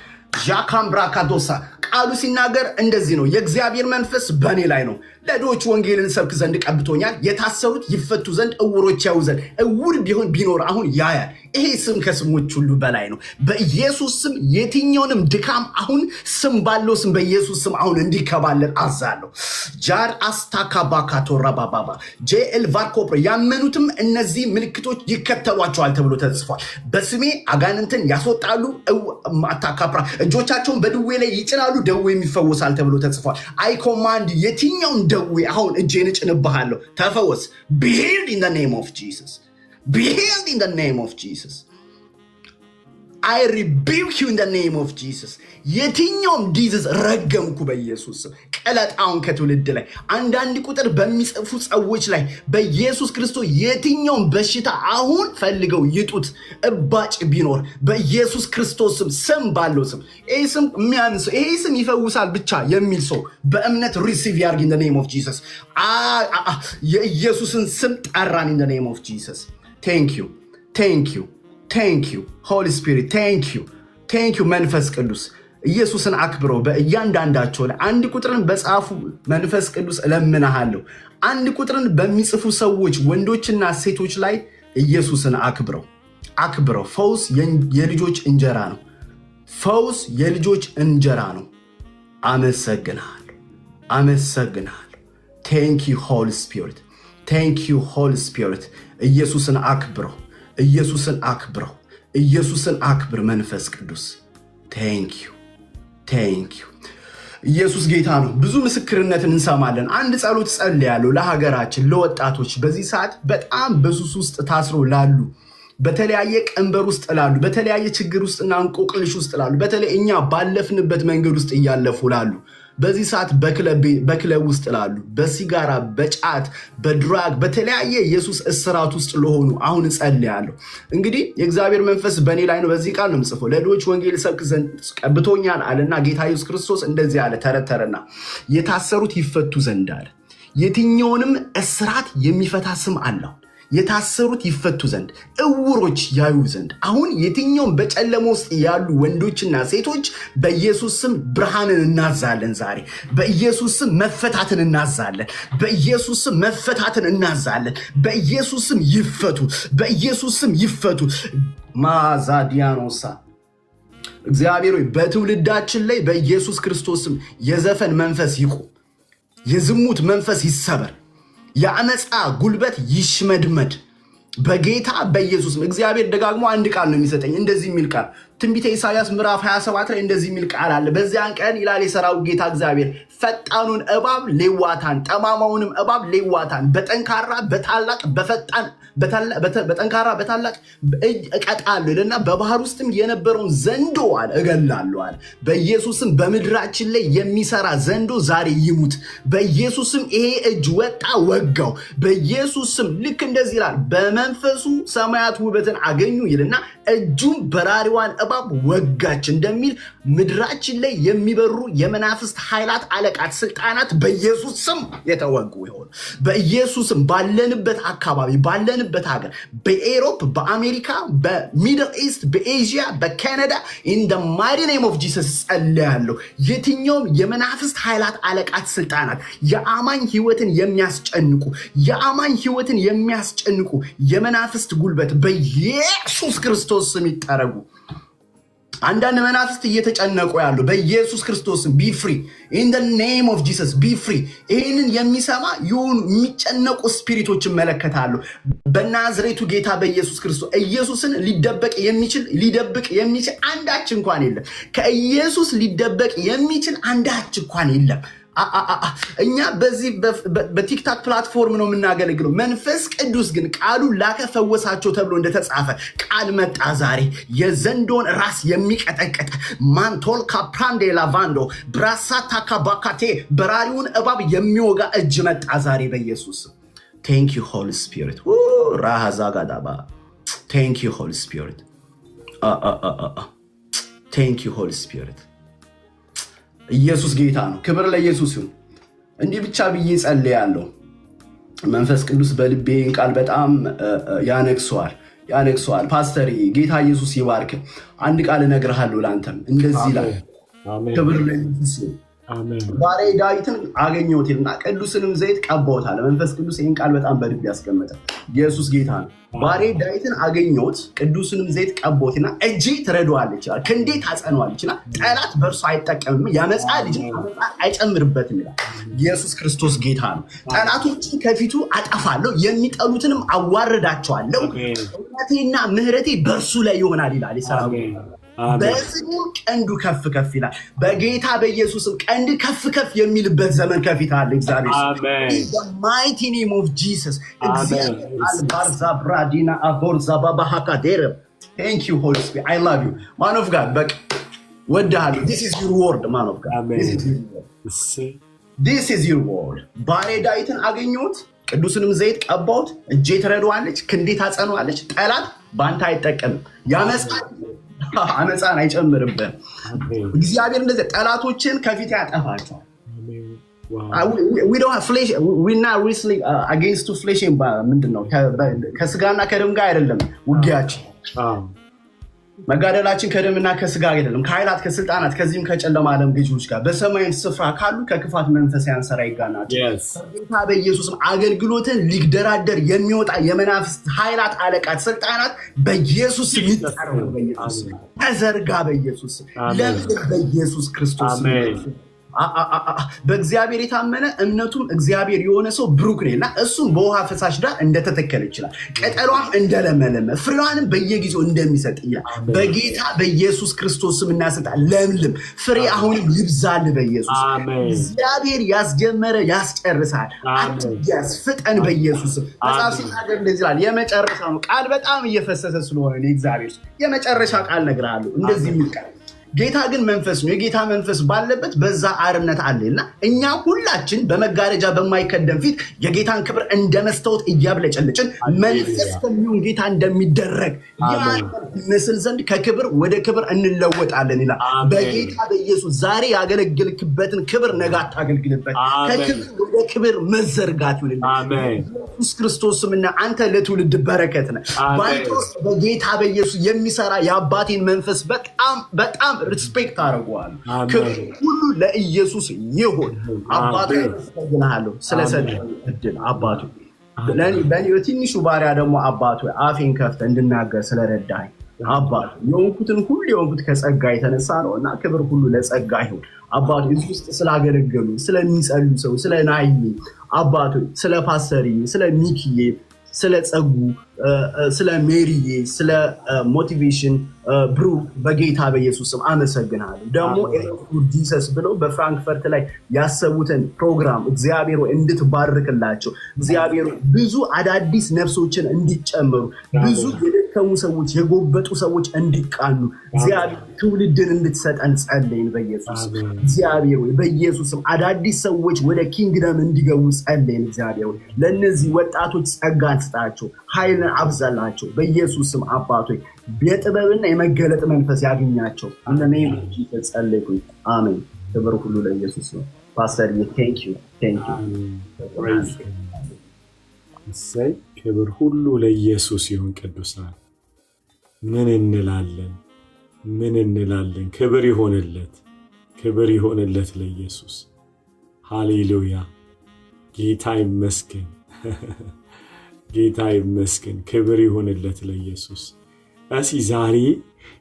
ዣካምብራካዶሳ ቃሉ ሲናገር እንደዚህ ነው፣ የእግዚአብሔር መንፈስ በእኔ ላይ ነው፣ ለድሆች ወንጌልን ሰብክ ዘንድ ቀብቶኛል፣ የታሰሩት ይፈቱ ዘንድ፣ እውሮች ያዩ ዘንድ። እውር ቢኖር አሁን ያያል። ይሄ ስም ከስሞች ሁሉ በላይ ነው። በኢየሱስ ስም የትኛውንም ድካም አሁን ስም ባለው ስም በኢየሱስ ስም አሁን እንዲከባለን አዛለሁ። ጃር አስታካባካቶራ ባባባ ጄኤል ቫርኮፕ ያመኑትም እነዚህ ምልክቶች ይከተሏቸዋል ተብሎ ተጽፏል። በስሜ አጋንንትን ያስወጣሉ፣ አታካፕራ እጆቻቸውን በድዌ ላይ ይጭናሉ፣ ደዌ የሚፈወሳል ተብሎ ተጽፏል። አይ ኮማንድ የትኛውን ደዌ አሁን እጄን እጭንብሃለሁ፣ ተፈወስ። be healed in the name of Jesus. Be healed in the name of Jesus. I rebuke you in the name of Jesus. የትኛውም ዲዚዝ ረገምኩ በኢየሱስ ስም። ቀለጣውን ከትውልድ ላይ አንዳንድ ቁጥር በሚጽፉ ሰዎች ላይ በኢየሱስ ክርስቶስ የትኛውም በሽታ አሁን ፈልገው ይጡት። እባጭ ቢኖር በኢየሱስ ክርስቶስ ስም ባለው ስም ይሄ ስም የሚያንስ ይሄ ስም ይፈውሳል ብቻ የሚል ሰው በእምነት ሪሲቭ ያርግ in the name of Jesus. የኢየሱስን ስም ጠራን in the name of Jesus. Thank you. Thank you. Thank you Holy Spirit. Thank you መንፈስ ቅዱስ። ኢየሱስን አክብረው በእያንዳንዳቸው ላይ አንድ ቁጥርን በጻፉ መንፈስ ቅዱስ እለምናለሁ። አንድ ቁጥርን በሚጽፉ ሰዎች ወንዶችና ሴቶች ላይ ኢየሱስን አክብረው። ፈውስ የልጆች እንጀራ ነው። ፈውስ የልጆች እንጀራ ነው። አመሰግናለሁ። Thank you Holy Spirit. Thank you Holy Spirit. ኢየሱስን አክብር መንፈስ ቅዱስ። Thank you. ኢየሱስ ጌታ ነው። ብዙ ምስክርነትን እንሰማለን። አንድ ጸሎት ጸልያለሁ ለሀገራችን፣ ለወጣቶች በዚህ ሰዓት በጣም በሱስ ውስጥ ታስሮ ላሉ፣ በተለያየ ቀንበር ውስጥ ላሉ፣ በተለያየ ችግር ውስጥና እንቆቅልሽ ውስጥ ላሉ፣ በተለይ እኛ ባለፍንበት መንገድ ውስጥ እያለፉ ላሉ፣ በዚህ ሰዓት በክለብ ውስጥ ላሉ፣ በሲጋራ፣ በጫት፣ በድራግ፣ በተለያየ ኢየሱስ እስራት ውስጥ ለሆኑ አሁን እጸልያለሁ። እንግዲህ የእግዚአብሔር መንፈስ በእኔ ላይ ነው። በዚህ ቃል ነው የምጽፈው። ለድሆች ወንጌል ሰብክ ዘንድ ቀብቶኛል አለና ጌታ ኢየሱስ ክርስቶስ እንደዚህ አለ። ተረተረና የታሰሩት ይፈቱ ዘንድ አለ። የትኛውንም እስራት የሚፈታ ስም አለው። የታሰሩት ይፈቱ ዘንድ፣ እውሮች ያዩ ዘንድ። አሁን የትኛውም በጨለማ ውስጥ ያሉ ወንዶችና ሴቶች በኢየሱስ ስም ብርሃንን እናዛለን። ዛሬ በኢየሱስ ስም መፈታትን እናዛለን። በኢየሱስ ስም ይፈቱ። ማዛዲያኖሳ እግዚአብሔር ሆይ በትውልዳችን ላይ በኢየሱስ ክርስቶስ ስም የዘፈን መንፈስ ይቁም፣ የዝሙት መንፈስ ይሰበር፣ የአመፃ ጉልበት ይሽመድመድ በጌታ በኢየሱስ። እግዚአብሔር ደጋግሞ አንድ ቃል ነው የሚሰጠኝ፣ እንደዚህ የሚል ቃል ትንቢተ ኢሳይያስ ምዕራፍ 27 ላይ እንደዚህ የሚል ቃል አለ። በዚያን ቀን ይላል የሰራዊት ጌታ እግዚአብሔር፣ ፈጣኑን እባብ ሌዋታን፣ ጠማማውንም እባብ ሌዋታን በጠንካራ በታላቅ እጅ እቀጣለሁ ይልና በባህር ውስጥም የነበረውን ዘንዶ አለ እገላለሁ አለ። በኢየሱስም በምድራችን ላይ የሚሰራ ዘንዶ ዛሬ ይሙት በኢየሱስም። ይሄ እጅ ወጣ ወጋው በኢየሱስም። ልክ እንደዚህ ይላል፣ በመንፈሱ ሰማያት ውበትን አገኙ ይልና እጁም በራሪዋን እባብ ወጋች እንደሚል ምድራችን ላይ የሚበሩ የመናፍስት ኃይላት፣ አለቃት፣ ስልጣናት በኢየሱስ ስም የተወጉ ይሆኑ። በኢየሱስም ባለንበት አካባቢ ባለንበት ሀገር፣ በኤሮፕ፣ በአሜሪካ፣ በሚድል ኢስት፣ በኤዥያ፣ በካናዳ ኢን ደ ማይቲ ኔም ኦፍ ጂሰስ ጸልያለሁ። የትኛውም የመናፍስት ኃይላት፣ አለቃት፣ ስልጣናት የአማኝ ህይወትን የሚያስጨንቁ የመናፍስት ጉልበት በኢየሱስ ክርስቶስ ስም ይጠረጉ። አንዳንድ መናፍስት እየተጨነቁ ያሉ በኢየሱስ ክርስቶስ ቢ ፍሪ ኢን ዘ ኔም ኦፍ ጂሰስ ቢ ፍሪ። ይህንን የሚሰማ ይሁን የሚጨነቁ ስፒሪቶች እመለከታለሁ በናዝሬቱ ጌታ በኢየሱስ ክርስቶስ። ኢየሱስን ሊደብቅ የሚችል አንዳች እንኳን የለም። ከኢየሱስ ሊደበቅ የሚችል አንዳች እንኳን የለም። እኛ በዚህ በቲክታክ ፕላትፎርም ነው የምናገለግለው። መንፈስ ቅዱስ ግን ቃሉ ላከ ፈወሳቸው ተብሎ እንደተጻፈ ቃል መጣ ዛሬ። የዘንዶን ራስ የሚቀጠቅጥ ማንቶል ካፕራንዴ ላቫንዶ ብራሳታ ካባካቴ በራሪውን እባብ የሚወጋ እጅ መጣ ዛሬ በኢየሱስ። ቴንክ ዩ ሆሊ ስፒሪት ራሃዛጋዳባ። ቴንክ ዩ ሆሊ ስፒሪት። ቴንክ ዩ ሆሊ ስፒሪት። ኢየሱስ ጌታ ነው። ክብር ለኢየሱስ ይሁን። እንዲህ ብቻ ብዬ ጸልያለሁ። መንፈስ ቅዱስ በልቤ ቃል በጣም ያነግሰዋል። ፓስተር ጌታ ኢየሱስ ይባርክ። አንድ ቃል እነግርሃለሁ ላንተም እንደዚህ ይላል። ክብር ለኢየሱስ ይሁን። ባሪያዬ ዳዊትን አገኘሁትና ቅዱስንም ዘይት ቀባሁታል። መንፈስ ቅዱስ ይህን ቃል በጣም በልብ ያስቀመጠ ኢየሱስ ጌታ ነው። ባሪያዬ ዳዊትን አገኘሁት፣ ቅዱስንም ዘይት ቀባሁትና እጄ ትረዳዋለች ይላል፣ ክንዴ ታጸናዋለች ይላል። ጠላት በእርሱ አይጠቀምም፣ ያመፃ ልጅ አይጨምርበትም ይላል። ኢየሱስ ክርስቶስ ጌታ ነው። ጠላቶችን ከፊቱ አጠፋለሁ፣ የሚጠሉትንም አዋርዳቸዋለሁ። እውነቴና ምሕረቴ በእርሱ ላይ ይሆናል ይላል። በስሙም ቀንዱ ከፍ ከፍ ይላል። በጌታ በኢየሱስም ቀንድ ከፍ ከፍ የሚልበት ዘመን ከፊት አለ። እግዚአብሔር ማይቲ ኔም ኦፍ ጂሰስ አልባርዛ ብራዲና አቦርዛ ባባሃካዴር ቴንክ ዩ ሆሊ ስፒሪት አይ ላቭ ዩ ማን ኦፍ ጋድ በቃ ወድሃለሁ። ዲስ ኢዝ ዩር ወርድ ማን ኦፍ ጋድ ዲስ ኢዝ ዩር ወርድ። ባሪያዬ ዳዊትን አገኘሁት፣ ቅዱስንም ዘይት ቀባሁት፣ እጄ ትረዳዋለች፣ ክንዴ ታጸናዋለች። ጠላት በአንተ አይጠቀምም፣ ያመጻል አመፃን አይጨምርብህም። እግዚአብሔር እንደዚህ ጠላቶችን ከፊት ያጠፋቸዋል። ምንድነው ከስጋና ከደም ጋር አይደለም ውጊያችን። መጋደላችን ከደምና ከስጋ አይደለም፣ ከኃይላት ከስልጣናት ከዚህም ከጨለማ ዓለም ገዢዎች ጋር በሰማይ ስፍራ ካሉ ከክፋት መንፈሳውያን ሰራዊት ጋር ናቸው። በጌታ በኢየሱስም አገልግሎትን ሊደራደር የሚወጣ የመናፍስት ኃይላት አለቃት ስልጣናት በኢየሱስ ይጠሩ፣ በኢየሱስ ተዘርጋ፣ በኢየሱስ ለምን በኢየሱስ ክርስቶስ በእግዚአብሔር የታመነ እምነቱም እግዚአብሔር የሆነ ሰው ብሩክ ነው እና እሱም በውሃ ፈሳሽ ዳር እንደተተከለ ይችላል፣ ቅጠሏም እንደለመለመ ፍሬዋንም በየጊዜው እንደሚሰጥ ይላል። በጌታ በኢየሱስ ክርስቶስ ስም እናሰጣል። ለምልም ፍሬ አሁንም ይብዛል በኢየሱስ እግዚአብሔር ያስጀመረ ያስጨርሳል። አትያዝ፣ ፍጠን በኢየሱስ መጽሐፍ ሲናገር እንደዚህ ይላል። የመጨረሻ ነው ቃል በጣም እየፈሰሰ ስለሆነ እግዚአብሔር የመጨረሻ ቃል እነግርሃለሁ እንደዚህ የሚል ቃል ጌታ ግን መንፈስ ነው። የጌታ መንፈስ ባለበት በዛ አርነት አለና እኛ ሁላችን በመጋረጃ በማይከደን ፊት የጌታን ክብር እንደ መስታወት እያብለጨለጭን መንፈስ ከሚሆን ጌታ እንደሚደረግ ይመስል ዘንድ ከክብር ወደ ክብር እንለወጣለን ይላል። በጌታ በኢየሱስ ዛሬ ያገለግልክበትን ክብር ነገ አታገልግልበት። ከክብር ወደ ክብር መዘርጋት ይሁንልን ኢየሱስ ክርስቶስ ስምና አንተ ለትውልድ በረከት ነህ። ባንተ ውስጥ በጌታ በኢየሱስ የሚሰራ የአባቴን መንፈስ በጣም ሪስፔክት አደርገዋለሁ። ክብር ሁሉ ለኢየሱስ ይሁን። አባቱ አመሰግናለሁ ስለሰጠኝ እድል። አባቱ በእኔ በትንሹ ባሪያ ደግሞ አባቱ አፌን ከፍተህ እንድናገር ስለረዳኝ አባቱ የሆንኩትን ሁሉ የሆንኩት ከጸጋ የተነሳ ነው እና ክብር ሁሉ ለጸጋ ይሁን። አባቱ እዚህ ውስጥ ስላገለገሉ ስለሚጸሉ ሰው ስለ ናይሚ አባቱ ስለ ፓስተርዬ ስለ ሚኪዬ ስለ ጸጉ ስለ ሜሪዬ ስለ ሞቲቬሽን ብሩክ በጌታ በኢየሱስ ስም አመሰግናለሁ። ደግሞ ጂሰስ ብለው በፍራንክፈርት ላይ ያሰቡትን ፕሮግራም እግዚአብሔር ወይ እንድትባርክላቸው እግዚአብሔር ብዙ አዳዲስ ነፍሶችን እንዲጨምሩ ብዙ የደከሙ ሰዎች የጎበጡ ሰዎች እንዲቃኑ እግዚአብሔር ትውልድን እንድትሰጠን ጸለይን በኢየሱስ እግዚአብሔር ወይ በኢየሱስ ስም አዳዲስ ሰዎች ወደ ኪንግደም እንዲገቡ ጸለይን። እግዚአብሔር ወይ ለነዚህ ወጣቶች ጸጋን ስጣቸው፣ ኃይልን አብዛላቸው በኢየሱስ ስም አባቶች የጥበብና የመገለጥ መንፈስ ያገኛቸው እንደኔ ጸለይኩኝ። አሜን። ክብር ሁሉ ለኢየሱስ ነው። ፓስተር ቴንክ ዩ እሰይ ክብር ሁሉ ለኢየሱስ ይሁን። ቅዱሳን ምን እንላለን? ክብር ይሆንለት ለኢየሱስ። ሃሌሉያ። ጌታ ይመስገን። ክብር ይሆንለት ለኢየሱስ። እስኪ ዛሬ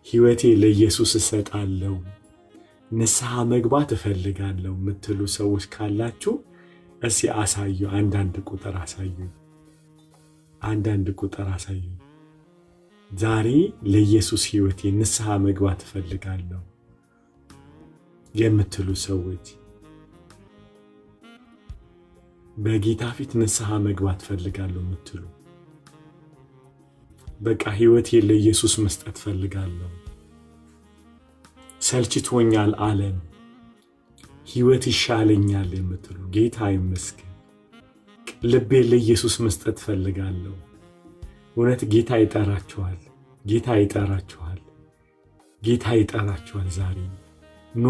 ህይወቴ ለኢየሱስ እሰጣለሁ፣ ንስሐ መግባት እፈልጋለሁ የምትሉ ሰዎች ካላችሁ እስኪ አሳዩ። አንዳንድ ቁጥር አሳዩ። ዛሬ ለኢየሱስ ህይወቴ ንስሐ መግባት እፈልጋለሁ የምትሉ ሰዎች፣ በጌታ ፊት ንስሐ መግባት እፈልጋለሁ የምትሉ በቃ ህይወቴን ለኢየሱስ መስጠት ፈልጋለሁ፣ ሰልችቶኛል ዓለም፣ ህይወት ይሻለኛል የምትሉ ጌታ ይመስገን። ልቤን ለኢየሱስ መስጠት ፈልጋለሁ። እውነት ጌታ ይጠራችኋል። ዛሬ ኑ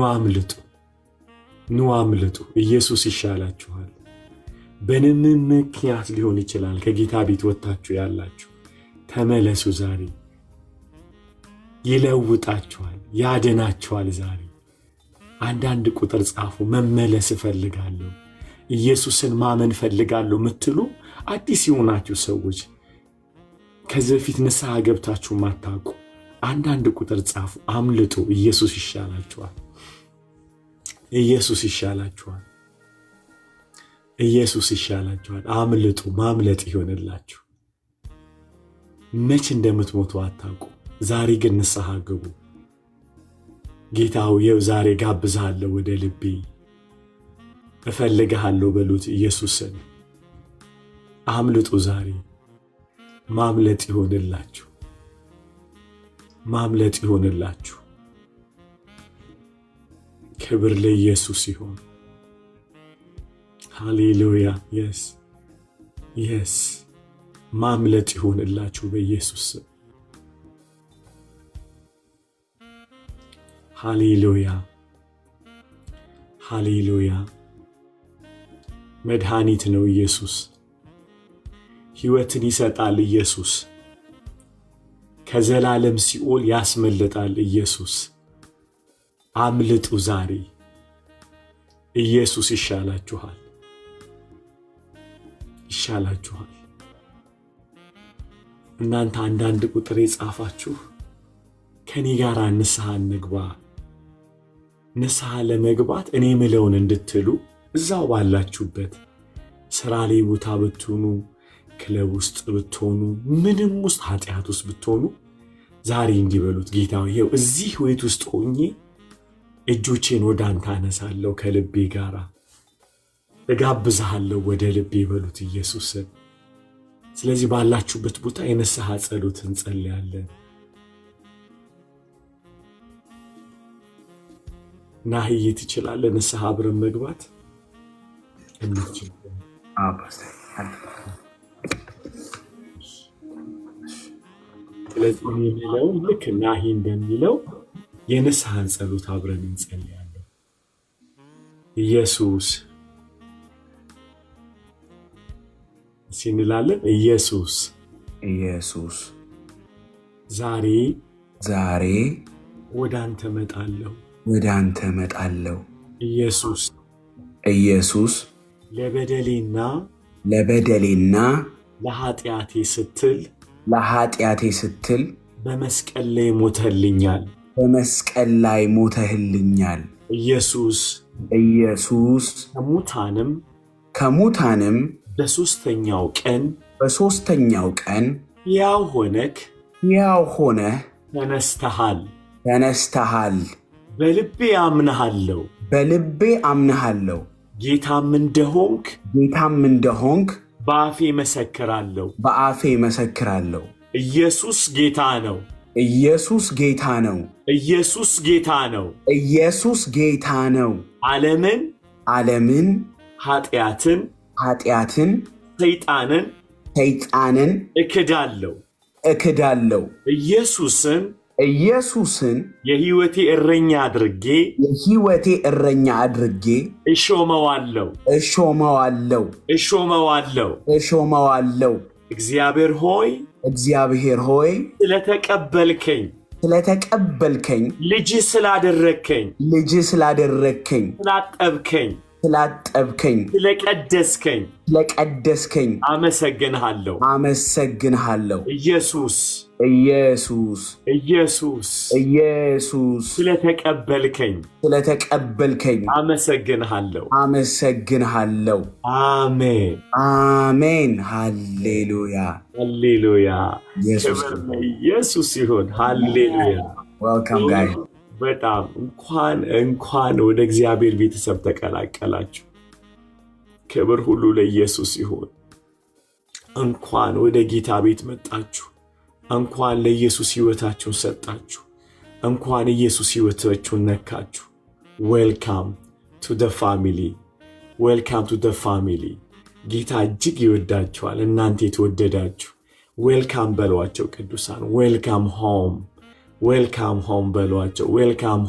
አምልጡ። ኢየሱስ ይሻላችኋል። በምን ምክንያት ሊሆን ይችላል ከጌታ ቤት ወጥታችሁ ያላችሁ፣ ተመለሱ። ዛሬ ይለውጣችኋል፣ ያድናችኋል። ዛሬ አንዳንድ ቁጥር ጻፉ። መመለስ እፈልጋለሁ፣ ኢየሱስን ማመን እፈልጋለሁ ምትሉ አዲስ የሆናችሁ ሰዎች ከዚህ በፊት ንስሐ ገብታችሁ ማታውቁ አንዳንድ ቁጥር ጻፉ። አምልጡ። ኢየሱስ ይሻላችኋል። ኢየሱስ ይሻላችኋል። ኢየሱስ ይሻላችኋል። አምልጡ። ማምለጥ ይሆንላችሁ። መች እንደምትሞቱ አታውቁ። ዛሬ ግን ንስሐ ግቡ። ጌታ ሆይ ዛሬ ጋብዝሃለሁ ወደ ልቤ፣ እፈልግሃለሁ በሉት ኢየሱስን። አምልጡ። ዛሬ ማምለጥ ይሆንላችሁ። ማምለጥ ይሆንላችሁ። ክብር ለኢየሱስ ይሁን። ሃሌሉያ። የስ የስ ማምለጥ ይሆንላችሁ በኢየሱስ ስም። ሃሌሉያ ሃሌሉያ። መድኃኒት ነው ኢየሱስ። ሕይወትን ይሰጣል ኢየሱስ። ከዘላለም ሲኦል ያስመልጣል ኢየሱስ። አምልጡ ዛሬ። ኢየሱስ ይሻላችኋል። ይሻላችኋል። እናንተ አንዳንድ ቁጥር የጻፋችሁ ከኔ ጋር ንስሐ እንግባ፣ ንስሐ ለመግባት እኔ ምለውን እንድትሉ እዛው ባላችሁበት ስራ ላይ ቦታ ብትሆኑ፣ ክለብ ውስጥ ብትሆኑ፣ ምንም ውስጥ ኃጢአት ውስጥ ብትሆኑ ዛሬ እንዲበሉት ጌታ ይኸው እዚህ ቤት ውስጥ ሆኜ እጆቼን ወደ አንተ አነሳለሁ፣ ከልቤ ጋር እጋብዝሃለሁ ወደ ልቤ በሉት ኢየሱስን። ስለዚህ ባላችሁበት ቦታ የንስሐ ጸሎት እንጸልያለን። ናህዬ ትችላለህ ንስሐ አብረን መግባት እንችል? ስለዚህ የሚለው ልክ ናሂ እንደሚለው የንስሐን ጸሎት አብረን እንጸልያለን። ኢየሱስ ሲንላለን። ኢየሱስ ኢየሱስ ዛሬ ዛሬ ወደ አንተ መጣለሁ፣ ወደ አንተ መጣለሁ። ኢየሱስ ኢየሱስ ለበደሌና ለኃጢአቴ ስትል በመስቀል ላይ ሞተልኛል፣ በመስቀል ላይ ሞተህልኛል። ኢየሱስ ከሙታንም በሦስተኛው ቀን ሕያው ሆነህ ተነስተሃል። በልቤ አምንሃለሁ፣ ጌታም እንደሆንክ በአፌ መሰክራለሁ። ኢየሱስ ጌታ ነው። ኢየሱስ ጌታ ነው። ኢየሱስ ጌታ ነው። ኢየሱስ ጌታ ነው። ዓለምን ኃጢአትን ሰይጣንን እክዳለሁ። ኢየሱስን የሕይወቴ እረኛ አድርጌ እሾመዋለሁ። እግዚአብሔር ሆይ ስለተቀበልከኝ ልጅ ስላደረግከኝ ስላጠብከኝ ስለቀደስከኝ አመሰግንሃለሁ። ኢየሱስ ስለተቀበልከኝ አመሰግንሃለሁ። አሜን። ሃሌሉያ ክብር ለኢየሱስ ይሁን። ሃሌሉያ። ዌልካም ጋይስ። በጣም እንኳን ወደ እግዚአብሔር ቤተሰብ ተቀላቀላችሁ። ክብር ሁሉ ለኢየሱስ ይሁን። እንኳን ወደ ጌታ ቤት መጣችሁ። እንኳን ለኢየሱስ ሕይወታችሁን ሰጣችሁ። እንኳን ኢየሱስ ሕይወታችሁን ነካችሁ። ዌልካም ቱ ዘ ፋሚሊ። ጌታ እጅግ ይወዳችኋል። እናንተ የተወደዳችሁ ዌልካም በሏቸው ቅዱሳን። ዌልካም ሆም በሏቸው። ዌልካም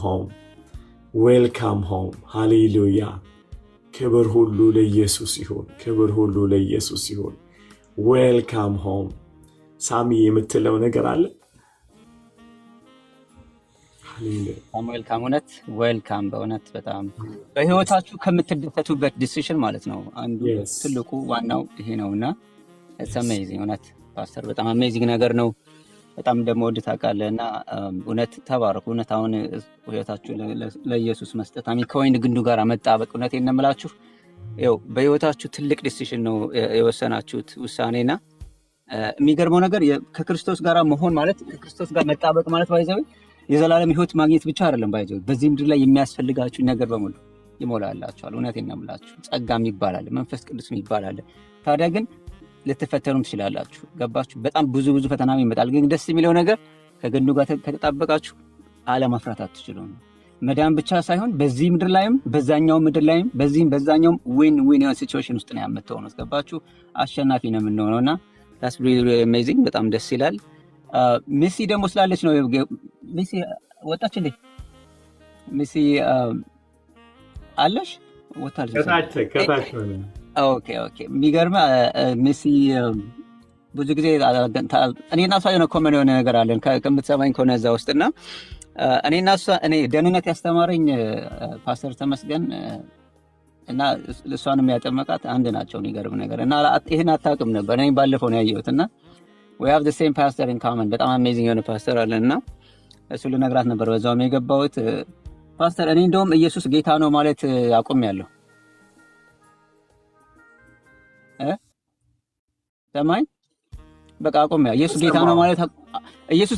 ሆም። ሃሌሉያ። ክብር ሁሉ ለኢየሱስ ይሁን። ዌልካም ሆም። ሳሚ የምትለው ነገር አለ? ዌልካም ዌልካም። በእውነት በጣም በህይወታችሁ ከምትደሰቱበት ዲሲሽን ማለት ነው አንዱ ትልቁ ዋናው ይሄ ነውና it's amazing። እውነት ፓስተር በጣም አሜዚንግ ነገር ነው። በጣም እንደምወድ ታውቃለህ እና እውነት ተባረኩ። እውነት አሁን ህይወታችሁ ለኢየሱስ መስጠት ከወይን ግንዱ ጋር መጣበቅ እውነቴን ነው የምላችሁ። ይኸው በህይወታችሁ ትልቅ ዲሲሽን ነው የወሰናችሁት ውሳኔና የሚገርመው ነገር ከክርስቶስ ጋር መሆን ማለት ከክርስቶስ ጋር መጣበቅ ማለት ባይዘው የዘላለም ህይወት ማግኘት ብቻ አይደለም። ባይዘው በዚህ ምድር ላይ የሚያስፈልጋችሁ ነገር በሙሉ ይሞላላችኋል። እውነቴን ነው የምላችሁ። ጸጋም ይባላል፣ መንፈስ ቅዱስም ይባላል። ታዲያ ግን ልትፈተኑም ትችላላችሁ። ገባችሁ? በጣም ብዙ ፈተናም ይመጣል። ግን ደስ የሚለው ነገር ከግንዱ ጋር ከተጣበቃችሁ አለማፍራት አትችሉም። መዳን ብቻ ሳይሆን በዚህ ምድር ላይም በዛኛው ምድር ላይም በዚህም በዛኛውም ዊን የሆነ ሲቹዌሽን ውስጥ ነው የምትሆኑት። ገባችሁ? አሸናፊ ነው የምንሆነውና that's really amazing። በጣም ደስ ይላል። ሚሲ ደግሞ ስላለች ነው። ሚሲ ወጣችልኝ። ሚሲ አለሽ? ወጣለች ከታች ነው። ኦኬ የሚገርም ሚሲ ብዙ ጊዜ እኔና እሷ የሆነ ኮመን የሆነ ነገር አለን ከምትሰማኝ ከሆነ እዛ ውስጥና እኔና እሷ እኔ ደህንነት ያስተማረኝ ፓስተር ተመስገን እና እሷንም ያጠመቃት አንድ ናቸው። የሚገርም ነገር እና ይሄን አታውቅም ነበር። እኔ ባለፈው ነው ያየሁትና we have the same pastor in common። በጣም አሜዚንግ የሆነ ፓስተር አለና እሱ ልነግራት ነበር በዛውም የገባሁት። ፓስተር እኔ እንደውም ኢየሱስ ጌታ ነው ማለት አቁሜያለሁ። ሰማኝ በቃ አቁሜያለሁ። ኢየሱስ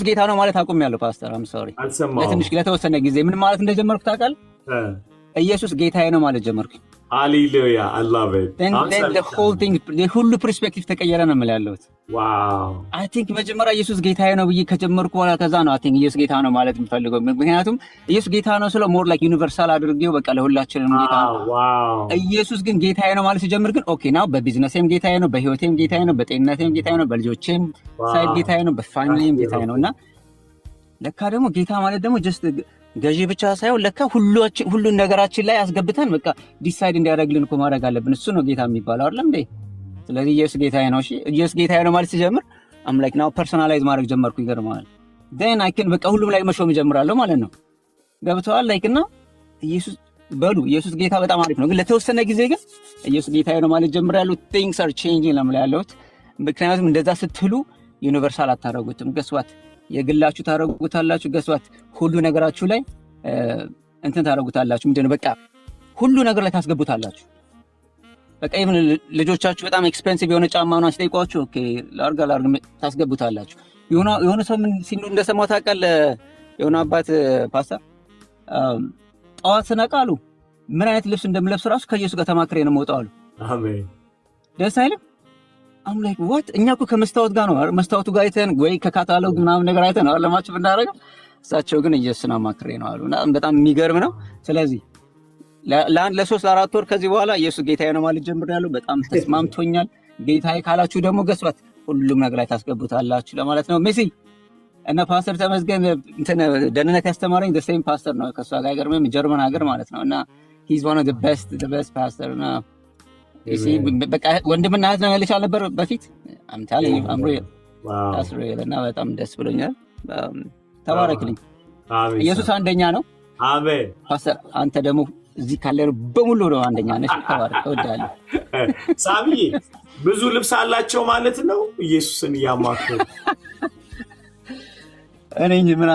ጌታ ነው ማለት አቁሜያለሁ ፓስተር። አም ሶሪ ለትንሽ ለተወሰነ ጊዜ ምን ማለት እንደጀመርኩ ታውቃለህ? ኢየሱስ ጌታዬ ነው ማለት ጀመርኩ። ሃሌሉያ I love it። then the whole thing the whole perspective ተቀየረ ነው የምልህ። ዋው I think መጀመሪያ ኢየሱስ ጌታዬ ነው ብዬ ከጀመርኩ በኋላ ከዛ ነው I think ኢየሱስ ጌታ ነው ማለት የምፈልገው። ምክንያቱም ኢየሱስ ጌታ ነው ስለ more like universal አድርጌው በቃ ለሁላችንም ጌታ ነው። ዋው ኢየሱስ ግን ጌታዬ ነው ማለት ሲጀምር ግን ኦኬ ናው በቢዝነሴም ጌታዬ ነው፣ በህይወቴም ጌታዬ ነው፣ በጤንነቴም ጌታዬ ነው፣ በልጆቼም ሳይድ ጌታዬ ነው፣ በፋሚሊም ጌታዬ ነውና ለካ ደግሞ ጌታ ማለት ደግሞ just ገዢ ብቻ ሳይሆን ለካ ሁሉን ነገራችን ላይ አስገብተን በቃ ዲሳይድ እንዲያደርግልን እኮ ማድረግ አለብን። እሱ ነው ጌታ የሚባለው አይደል እንዴ? ስለዚህ ኢየሱስ ጌታዬ ነው። እሺ ኢየሱስ ጌታዬ ነው ማለት ሲጀምር አም ላይክ ናው ፐርሰናላይዝ ማድረግ ጀመርኩ። ይገርማል። then I can በቃ ሁሉም ላይ መሾም ጀምራለሁ ማለት ነው። ገብተዋል ላይክ እና ኢየሱስ ጌታ በጣም አሪፍ ነው። ግን ለተወሰነ ጊዜ ግን ኢየሱስ ጌታዬ ነው ማለት ጀምራለሁ። things are changing ለምን ያለሁት ምክንያቱም እንደዛ ስትሉ ዩኒቨርሳል አታረጉትም። ገስዋት የግላችሁ ታረጉታላችሁ። ገስዋት ሁሉ ነገራችሁ ላይ እንትን ታረጉታላችሁ። ምንድነው በቃ ሁሉ ነገር ላይ ታስገቡታላችሁ። በቃ even ልጆቻችሁ በጣም ኤክስፔንሲቭ የሆነ ጫማ ነው ሲጠይቋችሁ ኦኬ ላርጋ ታስገቡታላችሁ። የሆነ ሰው ምን ሲሉ እንደሰማው ታውቃለህ? የሆነ አባት ፓስተር ጠዋት ስነቃሉ ምን አይነት ልብስ እንደምለብስ ራሱ ከኢየሱስ ጋር ተማክሬ ነው የምወጣው አሉ። አሜን። ደስ አይልም? I'm like what እኛ እኮ ከመስታወት ጋር ነው መስታወቱ ጋር አይተን ወይ ከካታሎግ ምናምን ነገር አይተን ነው ለማች ብናደርገው እሳቸው ግን ኢየሱስን አማክሬ ነው አሉና በጣም የሚገርም ነው። ስለዚህ ለሶስት ለአራት ወር ከዚህ በኋላ ኢየሱስ ጌታዬ ነው ማለት ጀምሬያለሁ። በጣም ተስማምቶኛል። ጌታዬ ካላችሁ ደግሞ ገስዋት ሁሉም ነገር ላይ ታስገቡታላችሁ ለማለት ነው። ሜሲ እና ፓስተር ተመስገን እንትን ደህንነት ያስተማረኝ the same pastor ነው ከሷ ጋር ገርመም ጀርመን ሀገር ማለት ነው እና he's one of the best pastor እና እሺ በቃ ወንድምና እህት ነው ያልቻል ነበር በፊት አምታለ አምሮ ታስረለ እና በጣም ደስ ብሎኛል። ተባረክልኝ። አሜን። ኢየሱስ አንደኛ ነው። አሜን። ፓስተር አንተ ደግሞ እዚህ ካለው በሙሉ ነው አንደኛ ነሽ። ተባረክ። እወዳለሁ። ሳሚ ብዙ ልብስ አላቸው ማለት ነው ኢየሱስን ያማከሩ እኔ ምን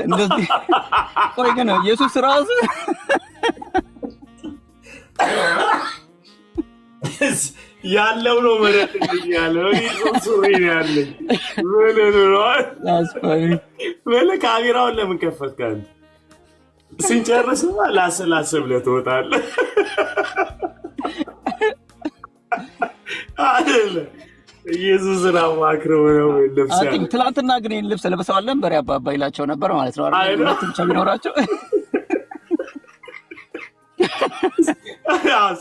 እንደዚህ ቆይ ግን ኢየሱስ ራሱ ያለው ነው ማለት እንግዲህ ያለው ሱሪ ያለኝ ወለ ካሜራውን ለምን ከፈትካል? ስንጨርስማ ላሰላሰብ ለተወጣለህ አይደለ? ኢየሱስን አማክረው ነው ልብስ ያለው። ትላንትና ግን ይሄን ልብስ ለብሰዋል ነበር ያባባ ይላቸው ነበር ማለት ነው አይደል? ብቻ ቢኖራቸው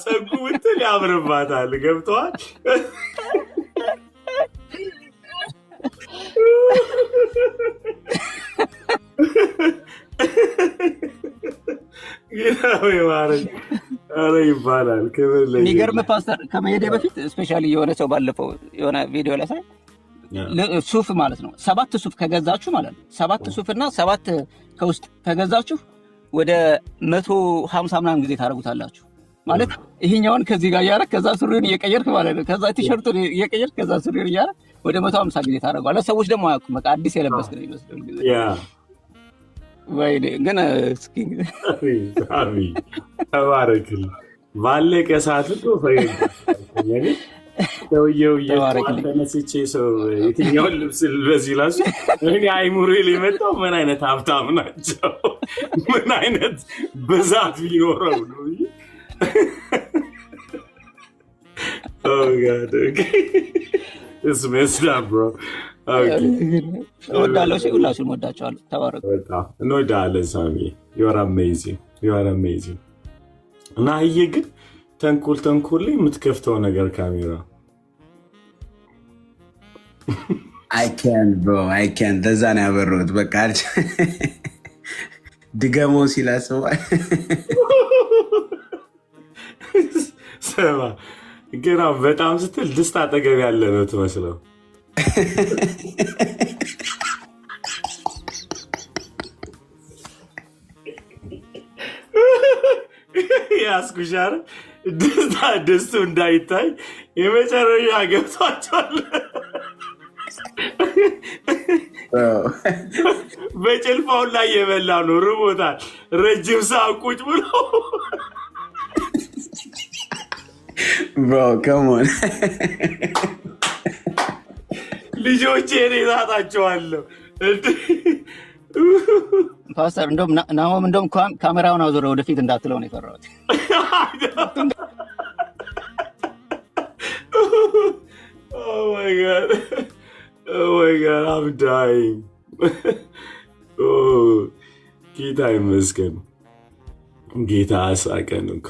ጸጉ እንትን ያምርባታል። ገብተዋል። ጌታዬ ማረኝ። ኧረ ይባላል። ክብር የሚገርም ፓስተር ከመሄዴ በፊት ስፔሻሊ የሆነ ሰው ባለፈው የሆነ ቪዲዮ ላይ ሳይ ሱፍ ማለት ነው 7 ሱፍ ከገዛችሁ ማለት ነው 7 ሱፍና 7 ከውስጥ ከገዛችሁ ወደ 150 ምናምን ጊዜ ታደርጉታላችሁ ማለት ይሄኛውን ከዚህ ጋር ያረክ ከዛ ሱሪውን እየቀየርክ ማለት ነው ከዛ ቲሸርቱን እየቀየርክ ከዛ ሱሪውን እያረክ ወደ 150 ጊዜ ታደርጓለህ። ሰዎች ደግሞ አያውቁም። በቃ አዲስ የለበስክ ነው ይመስላል ጊዜ ወይ ግን እስኪ ተባረክል ባለቀ ሰዓት እኮ ፈገግ ሰውየው ተነስቼ ሰው የትኛውን ልብስ ልበስ ይላል። እኔ አይሙሬ የመጣው ምን አይነት ሀብታም ናቸው ምን አይነት ብዛት ቢኖረው ነው። Oh God, okay. It's messed up, bro. እወዳለሁ። ሁላችሁም እወዳችኋለሁ። ተባረኩ። እንወዳለን ሳሚ። You are amazing. You are amazing. እና ይሄ ግን ተንኮል ላይ የምትከፍተው ነገር ካሜራ I can't bro, I can't. ለዛ ነው ያበረሁት። በቃ ድገሞ ሲላስባል ሰማ ገና በጣም ስትል ድስት አጠገብ ያለ ነው ትመስለው። ያስኩሻር ድስቱ እንዳይታይ የመጨረሻ ገብቷቸዋል። በጭልፋውን ላይ የበላ ነው ርቦታል። ረጅም ሰዓት ቁጭ ብሎ Bro, come on. ልጆቼ እኔ እሳታቸዋለሁ። ፓስተር እንደውም ካሜራውን አዞረ ወደፊት እንዳትለው ነው የፈራሁት። Oh my God. Oh my God, I'm dying. Oh, ጌታ ይመስገን። ጌታ አሳቀን እኮ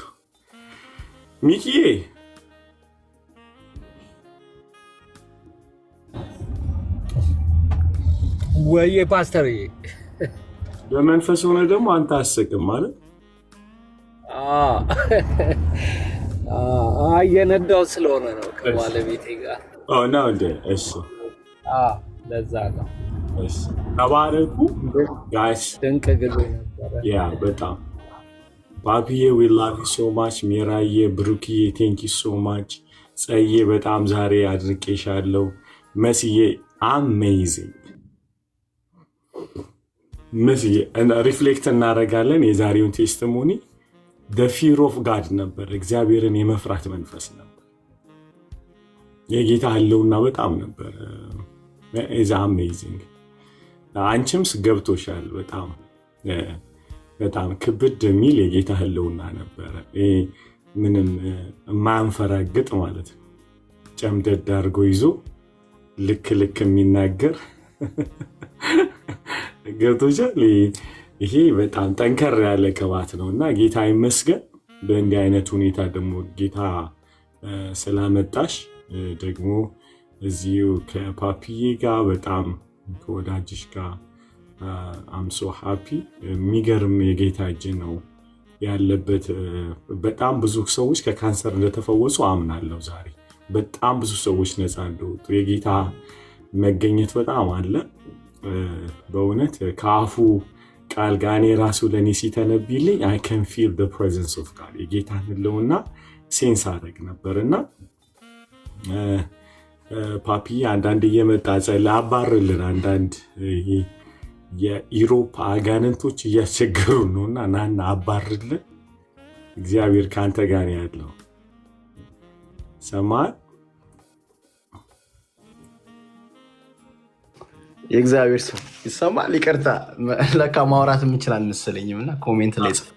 ሚኪዬ። ወይ ፓስተር በመንፈስ ሆነ ደግሞ አንተ አስቅም ማለት እየነዳው ስለሆነ ነው ከባለቤቴ ጋር ነው እንደ እሺ ለዛ ነው። እሺ ተባረኩ ጋይስ። ድንቅ ግሎ ነበር። ያ በጣም ፓፒዬ we love you so much። ሜራዬ ብሩክዬ thank you so much። ጸዬ በጣም ዛሬ አድርቄሻለሁ። መስዬ amazing መስዬ እና ሪፍሌክት እናደርጋለን። የዛሬውን ቴስቲሞኒ the fear of God ነበር። እግዚአብሔርን የመፍራት መንፈስ ነበር። የጌታ ህልውና በጣም ነበር። is amazing። አንቺም ገብቶሻል። በጣም ክብድ የሚል የጌታ ህልውና ነበረ። ምንም የማያንፈራግጥ ማለት ነው። ጨምደድ አድርጎ ይዞ ልክ የሚናገር ገብቶሻል። ይሄ በጣም ጠንከር ያለ ቅባት ነው እና ጌታ ይመስገን። በእንዲህ አይነት ሁኔታ ደግሞ ጌታ ስላመጣሽ ደግሞ እዚሁ ከፓፒዬ ጋር በጣም ከወዳጅሽ ጋር አም ሶ ሃፒ። የሚገርም የጌታ እጅ ነው ያለበት። በጣም ብዙ ሰዎች ከካንሰር እንደተፈወሱ አምናለሁ። ዛሬ በጣም ብዙ ሰዎች ነፃ እንደወጡ የጌታ መገኘት በጣም አለ። በእውነት ከአፉ ቃል ጋር እኔ ራሱ ለእኔ ሲተነብይልኝ I can feel the presence of God የጌታን ህልውና ሴንስ አደረግ ነበርና ፓፒዬ አንዳንድ እየመጣ አባርልን አንዳንድ የኢሮፓ አጋንንቶች እያስቸገሩ ነውና ናና አባርልን። እግዚአብሔር ከአንተ ጋር ያለው ሰማይ የእግዚአብሔር ሰው ይሰማል። ይቅርታ ለካ ማውራት የምንችል አልመሰለኝም እና ኮሜንት ላይ ጽፍ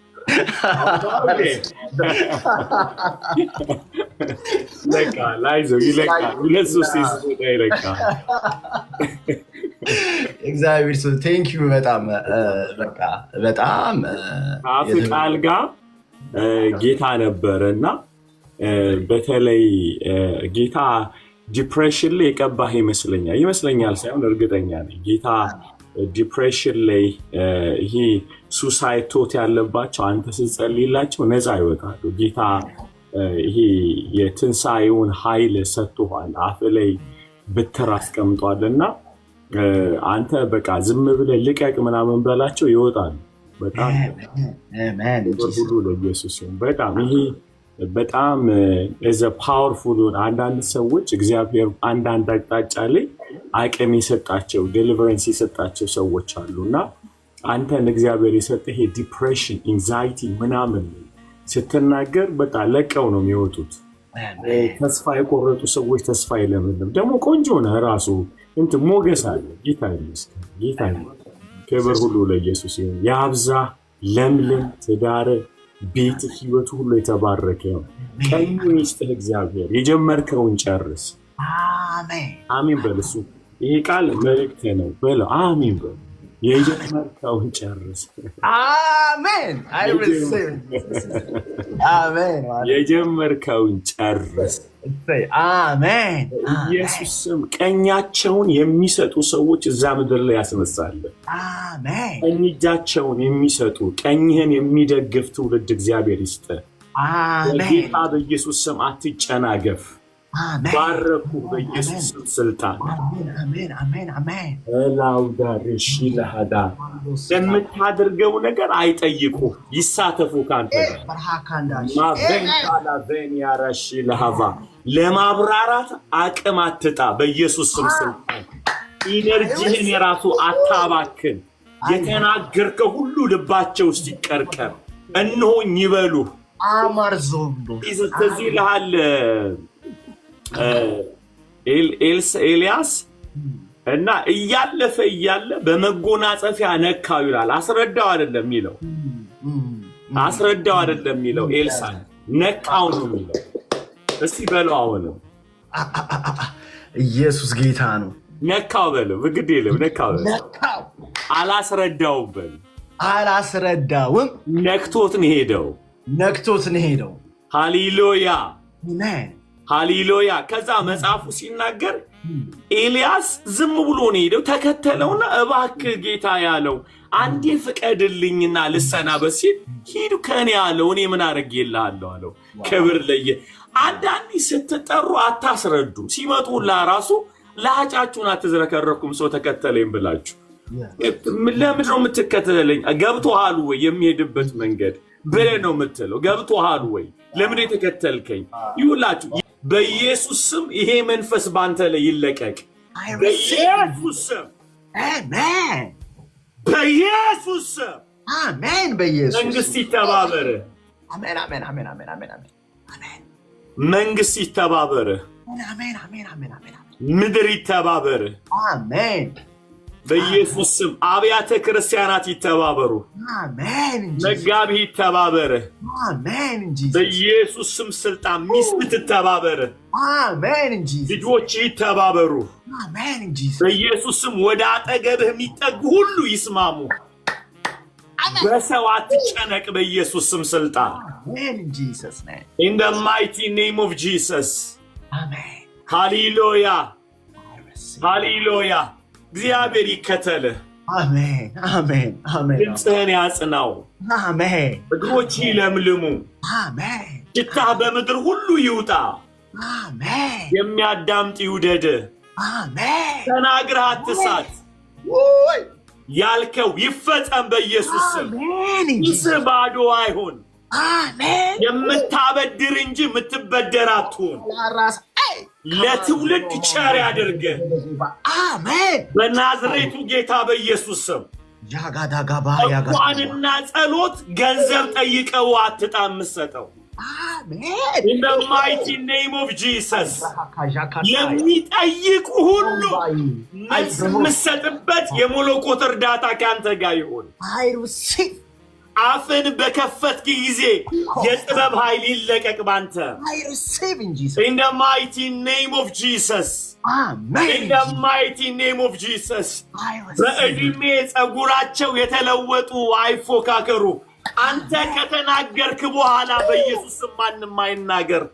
እግዚአብሔር ሰው ቴንኪዩ በጣም ከአፍ ቃል ጋር ጌታ ነበረ እና በተለይ ጌታ ዲፕሬሽን ላይ የቀባህ ይመስለኛል ሳይሆን እርግጠኛ ነኝ ጌታ ዲፕሬሽን ላይ ይሄ ሱሳይድ ቶት ያለባቸው አንተ ስትጸልይላቸው ነፃ ይወጣሉ። ጌታ ይሄ የትንሣኤውን ኃይል ሰጥቶሃል። አፍ ላይ ብትር አስቀምጧልና አንተ በቃ ዝም ብለህ ልቀቅ ምናምን በላቸው ይወጣሉ። በጣም ሁሉ ለኢየሱስ ይሁን። በጣም ይሄ በጣም ፓወርፉል። አንዳንድ ሰዎች እግዚአብሔር አንዳንድ አቅጣጫ ላይ አቅም የሰጣቸው ዴሊቨረንስ የሰጣቸው ሰዎች አሉና አንተን እግዚአብሔር የሰጠህ ይሄ ዲፕሬሽን ኢንዛይቲ ምናምን ስትናገር በቃ ለቀው ነው የሚወጡት። ተስፋ የቆረጡ ሰዎች ተስፋ የለምንም። ደግሞ ቆንጆ ነህ ራሱ እንትን ሞገስ አለ። ጌታ ይመስገን። ጌታ ክብር ሁሉ ለኢየሱስ ይሁን። ያብዛ፣ ለምለም፣ ትዳር፣ ቤት፣ ህይወቱ ሁሉ የተባረከ ነው። ቀኙ ይስጥህ እግዚአብሔር። የጀመርከውን ጨርስ። አሜን በል። እሱ ይሄ ቃል መልእክት ነው በለው። አሜን በል። የጀመርከውን ጨርስ። አሜን። አሜን። የጀመርከውን ጨርስ። አሜን። ኢየሱስም ቀኛቸውን የሚሰጡ ሰዎች እዛ ምድር ላይ ያስነሳል። አሜን። ቀኝ እጃቸውን የሚሰጡ ቀኝህን የሚደግፍ ትውልድ እግዚአብሔር ይስጥ። በጌታ በኢየሱስ ስም አትጨናገፍ። ባረኩ በኢየሱስ ስም ስልጣን። አሜን። አሜን። አሜን። ላውዳርሽ ለሃዳ የምታደርገው ነገር አይጠይቁ፣ ይሳተፉ ካንተ ማበንካላቬንያራሽ ለሃቫ ለማብራራት አቅም አትጣ። በኢየሱስ ስም ስልጣን ኢነርጂህን የራሱ አታባክን። የተናገርከው ሁሉ ልባቸው ውስጥ ይቀርቀር። እነሆኝ ይበሉ። አማርዞምዶ ይዘተዚ ለሃል ኤልያስ እና እያለፈ እያለ በመጎናጸፊያ ነካው ይላል። አስረዳው አይደለም የሚለው ኤልሳ ነካው ነው የሚለው። እስቲ በለው አሁንም ኢየሱስ ጌታ ነው። ነካው በለው። በግድ የለም ነካው በለው። አላስረዳውም በለው። አላስረዳውም። ነክቶት ነው ሄደው። ሃሌሉያ ሃሌሉያ። ከዛ መጽሐፉ ሲናገር ኤልያስ ዝም ብሎ ነው ሄደው። ተከተለውና እባክህ ጌታ ያለው አንዴ ፍቀድልኝና ልሰናበት ሲል ሂዱ ከኔ ያለው እኔ ምን አደርግልሃለሁ አለው። ክብር ለየ። አንዳንዴ ስትጠሩ አታስረዱ። ሲመጡላ ራሱ ለአጫችሁን አትዝረከረኩም። ሰው ተከተለኝ ብላችሁ ለምንድን ነው የምትከተለኝ? ገብቶሃል ወይ የሚሄድበት መንገድ ብለህ ነው የምትለው። ገብቶሃል ወይ ለምን የተከተልከኝ? ይውላችሁ በኢየሱስ ስም ይሄ መንፈስ ባንተ ላይ ይለቀቅ። በኢየሱስ ስም አሜን። በኢየሱስ ስም አሜን። በኢየሱስ መንግስት ይተባበር። አሜን። አሜን። አሜን። አሜን። አሜን። አሜን። መንግስት ይተባበር። አሜን። አሜን። አሜን። አሜን። ምድር ይተባበር። አሜን። በኢየሱስ ስም አብያተ ክርስቲያናት ይተባበሩ። አሜን። መጋቢ ይተባበር። አሜን። በኢየሱስ ስም ስልጣን ሚስት ትተባበር። አሜን። ልጆች ይተባበሩ። አሜን። በኢየሱስ ስም ወደ አጠገብህ የሚጠጉ ሁሉ ይስማሙ። በሰው አትጨነቅ። በኢየሱስ ስም ስልጣን in the mighty name of Jesus. አሜን። ሃሌሉያ ሃሌሉያ። እግዚአብሔር ይከተልህ። አሜን። አሜን። አሜን። ድምፅህን ያጽናው። አሜን። እግሮች ይለምልሙ። አሜን። ሽታህ በምድር ሁሉ ይውጣ። አሜን። የሚያዳምጥ ይውደድ። አሜን። ተናግረህ አትሳት። ያልከው ይፈጸም በኢየሱስ ስም። ይስህ ባዶ አይሁን። አሜን። የምታበድር እንጂ የምትበደር አትሁን። ለትውልድ ቸር ያድርግህ። አሜን። በናዝሬቱ ጌታ በኢየሱስ ስም እንኳንና ጸሎት ገንዘብ ጠይቀው አትጣ የምትሰጠው። አሜን። in the mighty name of Jesus የሚጠይቁ ሁሉ መልስ የምትሰጥበት የመለኮት እርዳታ ከአንተ ጋር ይሁን። አፍን በከፈትክ ጊዜ የጥበብ ኃይል ይለቀቅ ባንተ። in the mighty name of Jesus in the mighty name of Jesus በዕድሜ ጸጉራቸው የተለወጡ አይፎካከሩ። አንተ ከተናገርክ በኋላ በኢየሱስ ስም ማንም አይናገር።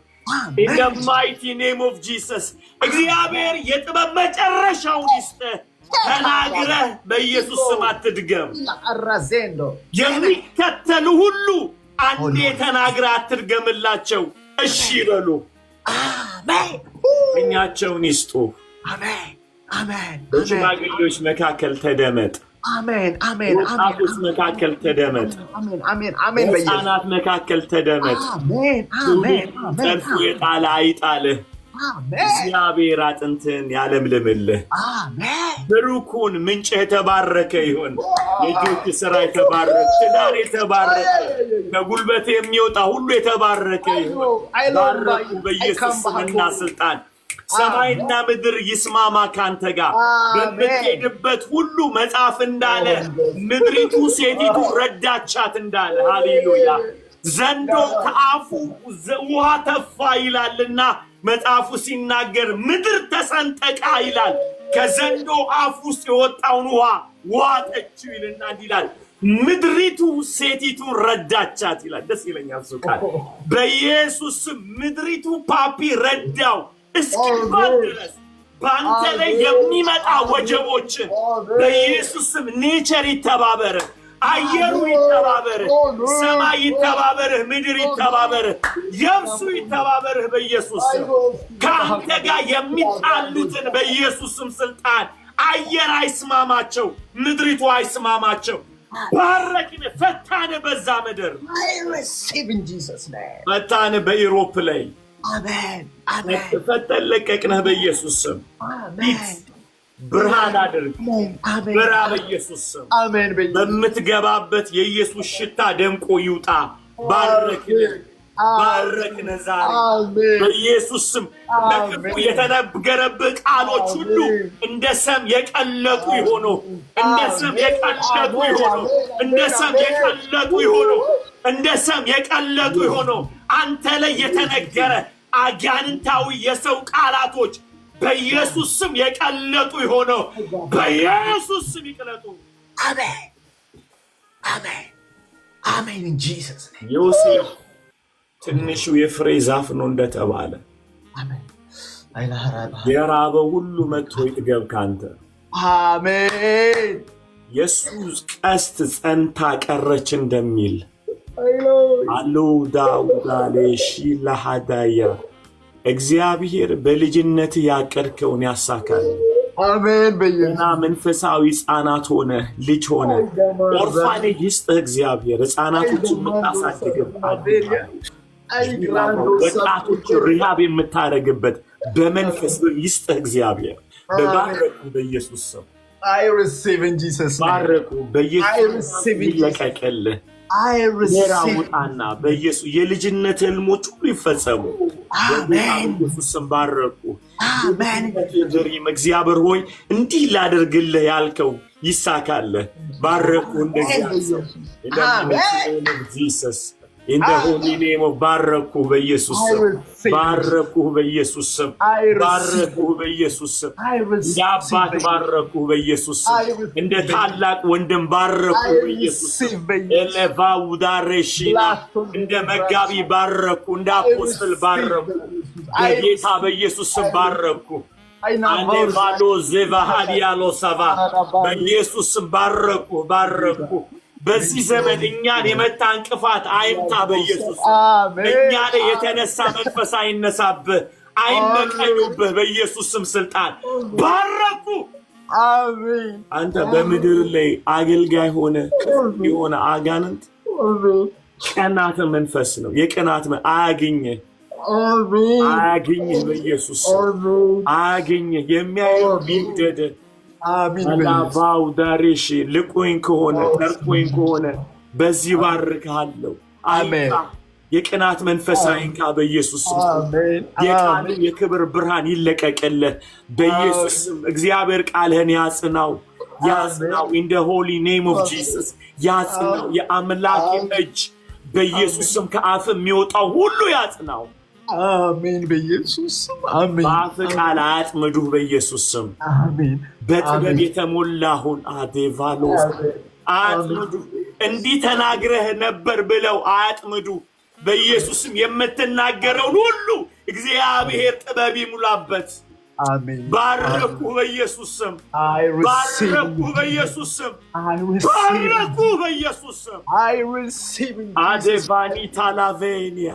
in the mighty name of Jesus እግዚአብሔር የጥበብ መጨረሻውን ይስጥህ። ተናግረህ በኢየሱስ ስም አትድገም። አራዜንዶ የሚከተሉ ሁሉ አንዴ ተናግረህ አትድገምላቸው። እሺ ይበሉ። አሜን እኛቸውን ይስጡ። አሜን አሜን በሽማግሌዎች መካከል ተደመጥ። አሜን አሜን በወጣቶች መካከል ተደመጥ። አሜን አሜን አሜን በሕፃናት መካከል ተደመጥ። አሜን አሜን ጠርፎ የጣለ አይጣልህ። እግዚአብሔር አጥንትን ያለምልምልህ። ብሩኩን ምንጭህ የተባረከ ይሁን። የእጆች ሥራ የተባረከ፣ ትዳር የተባረከ፣ ከጉልበት የሚወጣ ሁሉ የተባረከ ይሁን። ባረኩ በኢየሱስ ስምና ስልጣን። ሰማይና ምድር ይስማማ ካንተ ጋር በምትሄድበት ሁሉ መጽሐፍ እንዳለ ምድሪቱ ሴቲቱ ረዳቻት እንዳለ። ሃሌሉያ። ዘንዶ ከአፉ ውሃ ተፋ ይላልና መጽሐፉ ሲናገር ምድር ተሰንጠቃ ይላል። ከዘንዶ አፍ ውስጥ የወጣውን ውሃ ዋጠችው ይልና ይላል ምድሪቱ ሴቲቱን ረዳቻት ይላል። ደስ ይለኛል እሱ ቃል። በኢየሱስ ምድሪቱ ፓፒ ረዳው እስኪባል ድረስ በአንተ ላይ የሚመጣ ወጀቦችን በኢየሱስ ስም ኔቸር ይተባበር፣ አየሩ ይተባበርህ፣ ሰማይ ይተባበርህ፣ ምድር ይተባበርህ፣ የብሱ ይተባበርህ በኢየሱስ ስም። ከአንተ ጋር የሚጣሉትን በኢየሱስ ስም ስልጣን አየር አይስማማቸው፣ ምድሪቱ አይስማማቸው። ባረክን፣ ፈታን። በዛ ምድር ፈታን። በኢሮፕ ላይ ፈተን ለቀቅነህ በኢየሱስ ስም። ብርሃን አድርግ በራ በኢየሱስ ስም። በምትገባበት የኢየሱስ ሽታ ደምቆ ይውጣ። ባረክን ዛሬ በኢየሱስ ስም። ለክፉ የተነገረብህ ቃሎች ሁሉ እንደ ሰም የቀለጡ ይሆኑ፣ እንደ ሰም የቀለጡ ይሆኑ፣ እንደ ሰም የቀለጡ ይሆኑ፣ እንደ ሰም የቀለጡ ይሆኑ። አንተ ላይ የተነገረ አጋንንታዊ የሰው ቃላቶች በኢየሱስ ስም የቀለጡ ይሆነው፣ በኢየሱስ ስም ይቀለጡ። አሜን አሜን አሜን። ኢን ጂሰስ ኔም። ዮሴፍ ትንሹ የፍሬ ዛፍ ነው እንደተባለ የራበው ሁሉ መጥቶ ይጥገብ ካንተ። አሜን። የሱስ ቀስት ጸንታ ቀረች እንደሚል አሎ ዳውዳ ለሺላ ሃዳያ እግዚአብሔር በልጅነት ያቀድከውን ያሳካል። አሜን። በየና መንፈሳዊ ሕፃናት ሆነ ልጅ ሆነ ኦርፋኔጅ ይስጥህ እግዚአብሔር። ሕፃናቶችን የምታሳድግበት ወጣቶች ሪሃብ የምታደርግበት በመንፈስ ይስጥህ እግዚአብሔር። በባረኩ በኢየሱስ ስም ባረኩ በኢየሱስ ስም ይለቀቅልህ። ውጣና በኢየሱስ የልጅነት ህልሞች ሁሉ ይፈጸሙ። በኢየሱስ ስም ባረኩ። እግዚአብሔር ሆይ እንዲህ ላደርግልህ ያልከው ይሳካልህ። ባረኩ እንደዚህ in the holy name of ባረኩ በኢየሱስ ስም። ባረኩ በኢየሱስ ስም። ባረኩ በኢየሱስ ስም። እንደ አባት ባረኩ በኢየሱስ ስም። እንደ ታላቅ ወንድም ባረኩ በኢየሱስ ስም። ኤሌቫው ዳሬሺና እንደ መጋቢ ባረኩ፣ እንደ አፖስትል ባረኩ በጌታ በኢየሱስ ስም ባረኩ። አኔቫሎ ዜቫሃዲያሎ ሳቫ በኢየሱስ ስም ባረኩ ባረኩ። በዚህ ዘመን እኛን የመታ እንቅፋት አይምታ በኢየሱስ ስም። እኛ ላይ የተነሳ መንፈስ አይነሳብህ፣ አይመቀኙብህ በኢየሱስ ስም ስልጣን ባረኩ። አሜን። አንተ በምድር ላይ አገልጋይ ሆነ የሆነ አጋንንት ቀናተ መንፈስ ነው። የቀናት አያገኝህ አያገኝህ በኢየሱስ ስም አያገኝህ። የሚያየው ይውደድ። አላባው ዳሬሽ ልቆኝ ከሆነ ጠርቆኝ ከሆነ በዚህ ባርካለሁ። አሜን። የቅናት መንፈስ አይንካ በኢየሱስ ስም። የቃል የክብር ብርሃን ይለቀቅልህ በኢየሱስ ስም። እግዚአብሔር ቃልህን ያጽናው ያጽናው። ኢን ዘ ሆሊ ኔም ኦፍ ጂሰስ ያጽናው። የአምላክ እጅ በኢየሱስ ስም ከአፍ የሚወጣው ሁሉ ያጽናው። አሜን በኢየሱስ ስም። አሜን። በአፍ ቃል አያጥምዱህ በኢየሱስ ስም። አሜን። በጥበብ የተሞላሁን አዴቫሎስ አያጥምዱ። እንዲህ ተናግረህ ነበር ብለው አያጥምዱ በኢየሱስም። የምትናገረውን ሁሉ እግዚአብሔር ጥበብ ይሙላበት አሜን ባረኩ በኢየሱስ ስም ባረኩ በኢየሱስ ስም ባረኩ በኢየሱስ ስም አዴቫኒ ታላቬኒያ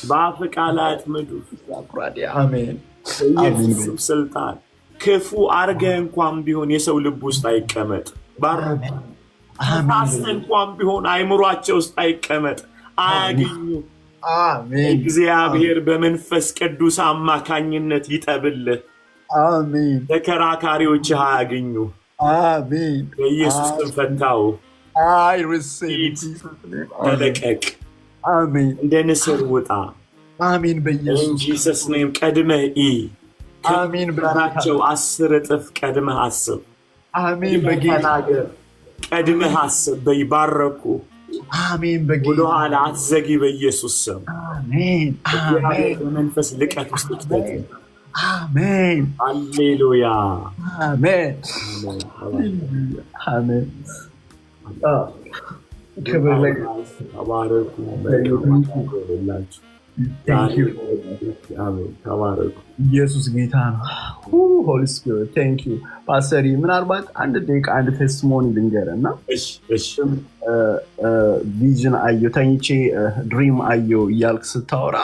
በአፍቃላት ምድር አሜን ኢየሱስ ስልጣን ክፉ አርገህ እንኳን ቢሆን የሰው ልብ ውስጥ አይቀመጥ ባረኩ እንኳን ቢሆን አይምሯቸው ውስጥ አይቀመጥ አያገኙ አሜን እግዚአብሔር በመንፈስ ቅዱስ አማካኝነት ይጠብልህ አሜን ተከራካሪዎች አያገኙ አሜን በኢየሱስ ስም ፈታው I receive ተለቀቅ አሜን እንደ ንስር ውጣ አሜን በኢየሱስ ኢየሱስ ነም ቀድመህ አሜን በራቸው 10 እጥፍ ቀድመህ አስብ አሜን በጌታ ቀድመህ አስብ በይባረኩ አሜን በጌታ ወደኋላ አትዘጊ በኢየሱስ ስም አሜን አሜን በመንፈስ ልቀት ውስጥ ትገኝ አሜን ሃሌሉያ አሜን አሜን ክብር ለእግዚአብሔር ተባረኩ ተባረኩ ኢየሱስ ጌታ ነው ሆሊ ስፒሪት ቴንክ ዩ ፓስተሪ ምናልባት አንድ ደቂቃ አንድ ቴስቲሞኒ ልንገርና ቪዥን አየሁ ተኝቼ ድሪም አየሁ እያልክ ስታወራ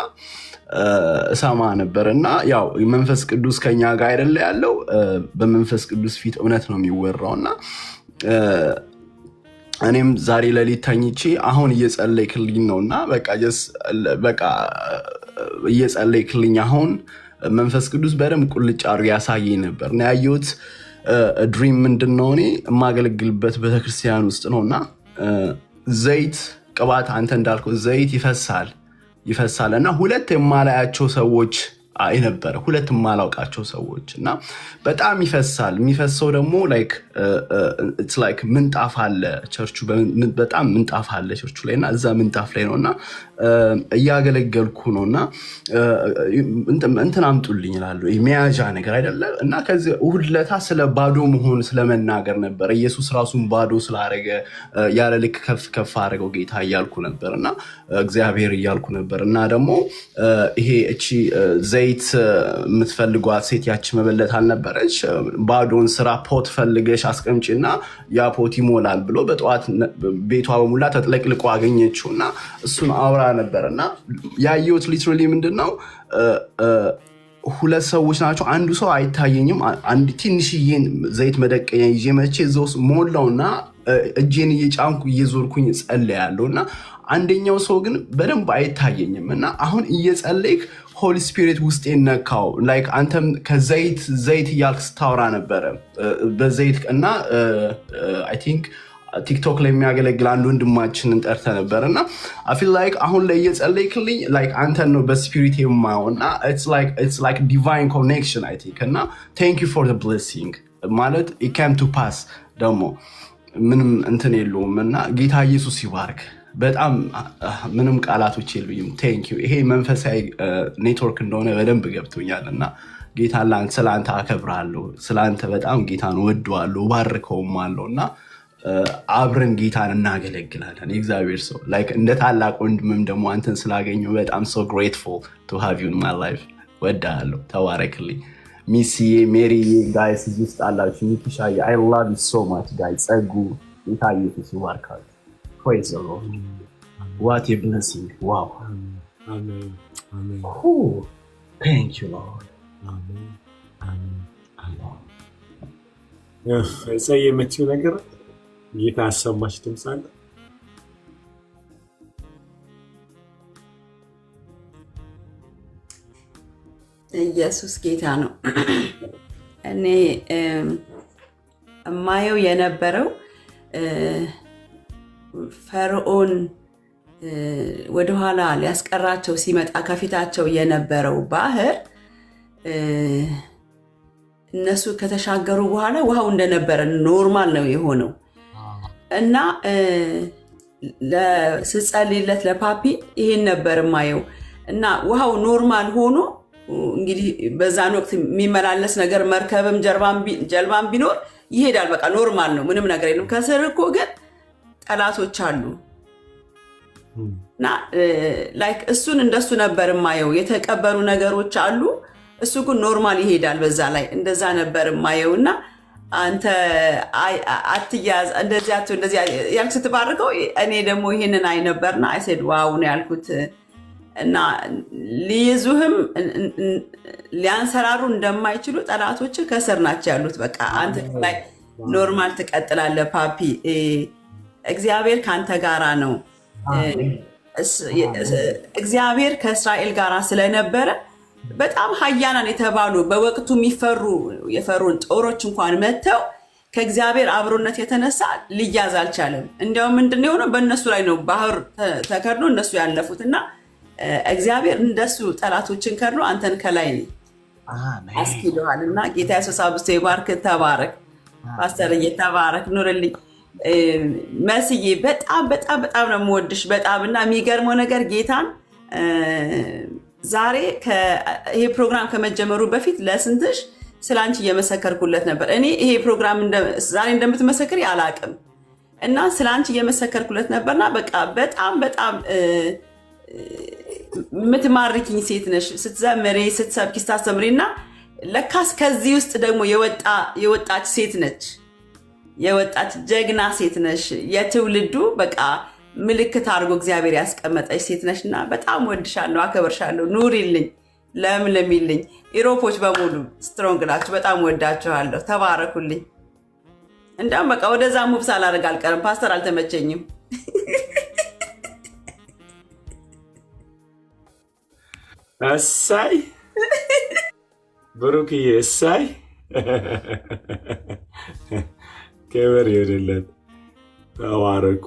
እሰማ ነበር እና ያው መንፈስ ቅዱስ ከኛ ጋር አይደለ ያለው በመንፈስ ቅዱስ ፊት እውነት ነው የሚወራው እና እኔም ዛሬ ለሊት ተኝቼ አሁን እየጸለይክልኝ ነውና በቃ እየጸለይክልኝ አሁን መንፈስ ቅዱስ በደንብ ቁልጭ አድርጎ ያሳየኝ ነበር እና ያየሁት ድሪም ምንድነው እኔ የማገለግልበት ቤተክርስቲያን ውስጥ ነውና ዘይት ቅባት አንተ እንዳልከው ዘይት ይፈሳል እና ሁለት የማላያቸው ሰዎች አይነበረ ሁለት የማላውቃቸው ሰዎች እና በጣም ይፈሳል የሚፈሰው ደግሞ it's like ምንጣፍ አለ ቸርቹ በጣም ምንጣፍ አለ ቸርቹ ላይ እና እዛ ምንጣፍ ላይ ነውና እያገለገልኩ ነውና እንትን አምጡልኝ ይላሉ የሚያዣ ነገር አይደለ እና ከዚህ እሁድለታ ስለ ባዶ መሆን ስለመናገር ነበር ኢየሱስ ራሱን ባዶ ስላረገ ያለ ልክ ከፍ አረገው ጌታ እያልኩ ነበርና እግዚአብሔር እያልኩ ነበር እና ደግሞ ይሄ እቺ ዘይት የምትፈልጓት ሴት ያቺ መበለት አልነበረች ባዶን ስራ ፖት ፈልገሽ አስቀምጪና ያ ፖት ይሞላል ብሎ በጠዋት ቤቷ በሙላ ተጥለቅልቆ አገኘችውና እሱን አውራ ነበርና ያየሁት ሊትራሊ ምንድነው ሁለት ሰዎች ናቸው አንዱ ሰው አይታየኝም አንድ ትንሽዬ ዘይት መደቀኛ ይዤ መቼ እዛው ሞላውና እጄን እየጫንኩ እየዞርኩኝ ጸልያለሁና አንደኛው ሰው ግን በደንብ አይታየኝም እና አሁን እየጸለይክ ሆሊ ስፒሪት ውስጥ ነካው ላይክ አንተም ከዘይት እያልክ ስታወራ ነበረ በዘይት እና አይ ቲንክ ቲክቶክ ላይ የሚያገለግል አንድ ወንድማችንን ጠርተ ነበርና I feel like አሁን ላይ እየጸለይክልኝ like አንተን ነው በስፒሪት የማውና it's like divine connection I think እና thank you for the blessing ማለት it came to pass ደግሞ ምንም እንትን የለውም እና ጌታ ኢየሱስ ይባርክ በጣም ምንም ቃላቶች የሉኝም thank you ይሄ መንፈሳዊ ኔትወርክ እንደሆነ በደንብ ገብቶኛልና ጌታ ስላንተ አከብራለሁ ስላንተ በጣም ጌታን ወደዋለሁ ባርከውማለሁና አብረን ጌታን እናገለግላለን እግዚአብሔር ሰው like እንደ ታላቅ ወንድምም ደግሞ አንተን ስላገኘሁ በጣም so grateful to have you in my life ወዳለሁ ተባረክልኝ ሚሲ ሜሪ guys just አላችሁ ሚኪሻይ I love you so much guys ጸጉ ጌታ ኢየሱስ ይባርካችሁ praise the Lord what a blessing wow amen amen oh thank you Lord amen amen amen የምትይው ነገር ጌታ ያሰማሽ ድምፅ አለ ኢየሱስ ጌታ ነው እኔ ማየው የነበረው ፈርዖን ወደኋላ ሊያስቀራቸው ሲመጣ ከፊታቸው የነበረው ባህር እነሱ ከተሻገሩ በኋላ ውሃው እንደነበረ ኖርማል ነው የሆነው እና ለስጸልይለት ለፓፒ ይሄን ነበር ማየው እና ውሃው ኖርማል ሆኖ እንግዲህ በዛን ወቅት የሚመላለስ ነገር መርከብም ጀልባም ቢኖር ይሄዳል በቃ ኖርማል ነው ምንም ነገር የለም ከስር እኮ ግን ጠላቶች አሉ እና ላይክ እሱን እንደሱ ነበር ማየው የተቀበሩ ነገሮች አሉ እሱ ግን ኖርማል ይሄዳል በዛ ላይ እንደዛ ነበር ማየውና አንተ አትያዝ እንደዚህ ያልክ ስትባርከው እኔ ደግሞ ይሄንን አይ ነበርና አይ ሴድ ዋው ነው ያልኩት እና ሊይዙህም ሊያንሰራሩ እንደማይችሉ ጠላቶች ከስር ናቸው ያሉት በቃ አንተ ላይ ኖርማል ትቀጥላለህ ፓፒ እግዚአብሔር ካንተ ጋራ ነው እግዚአብሔር ከእስራኤል ጋራ ስለነበረ በጣም ኃያላን የተባሉ በወቅቱ የፈሩን ጦሮች እንኳን መተው ከእግዚአብሔር አብሮነት የተነሳ ሊያዝ አልቻለም እንዲያው ምንድነው የሆነው በእነሱ ላይ ነው ባህር ተከድኖ እነሱ ያለፉትና እግዚአብሔር እንደሱ ጠላቶችን ከድኖ አንተን ከላይ አስኪለዋልና ጌታ ኢየሱስ አብስቶ ይባርክ ተባረክ ፓስተር እየተባረክ ኑርልኝ መስዬ በጣም በጣም በጣም ነው የምወድሽ በጣምና የሚገርመው ነገር ጌታን ዛሬ ይሄ ፕሮግራም ከመጀመሩ በፊት ለስንትሽ ስላንቺ እየመሰከርኩለት ነበር እኔ ይሄ ፕሮግራም ዛሬ እንደምትመሰክሪ አላቅም እና ስላንቺ እየመሰከርኩለት ነበርና በቃ በጣም በጣም ምትማርኪኝ ሴት ነሽ ስትዘምሪ ስትሰብኪ ስታስተምሪና ለካስ ከዚህ ውስጥ ደግሞ የወጣች ሴት ነች የወጣች ጀግና ሴት ነሽ የትውልዱ በቃ ምልክት አድርጎ እግዚአብሔር ያስቀመጠች ሴት ነሽና በጣም ወድሻለሁ አከብርሻለሁ ኑሪልኝ ለምልምልኝ ኢሮፖች በሙሉ ስትሮንግ ናችሁ በጣም ወዳችኋለሁ ተባረኩልኝ እንደም በቃ ወደዛ ሙብሳ አላደርግ አልቀርም ፓስተር አልተመቸኝም እሳይ ብሩክዬ እሳይ ክብር ይሁንለት ተባረኩ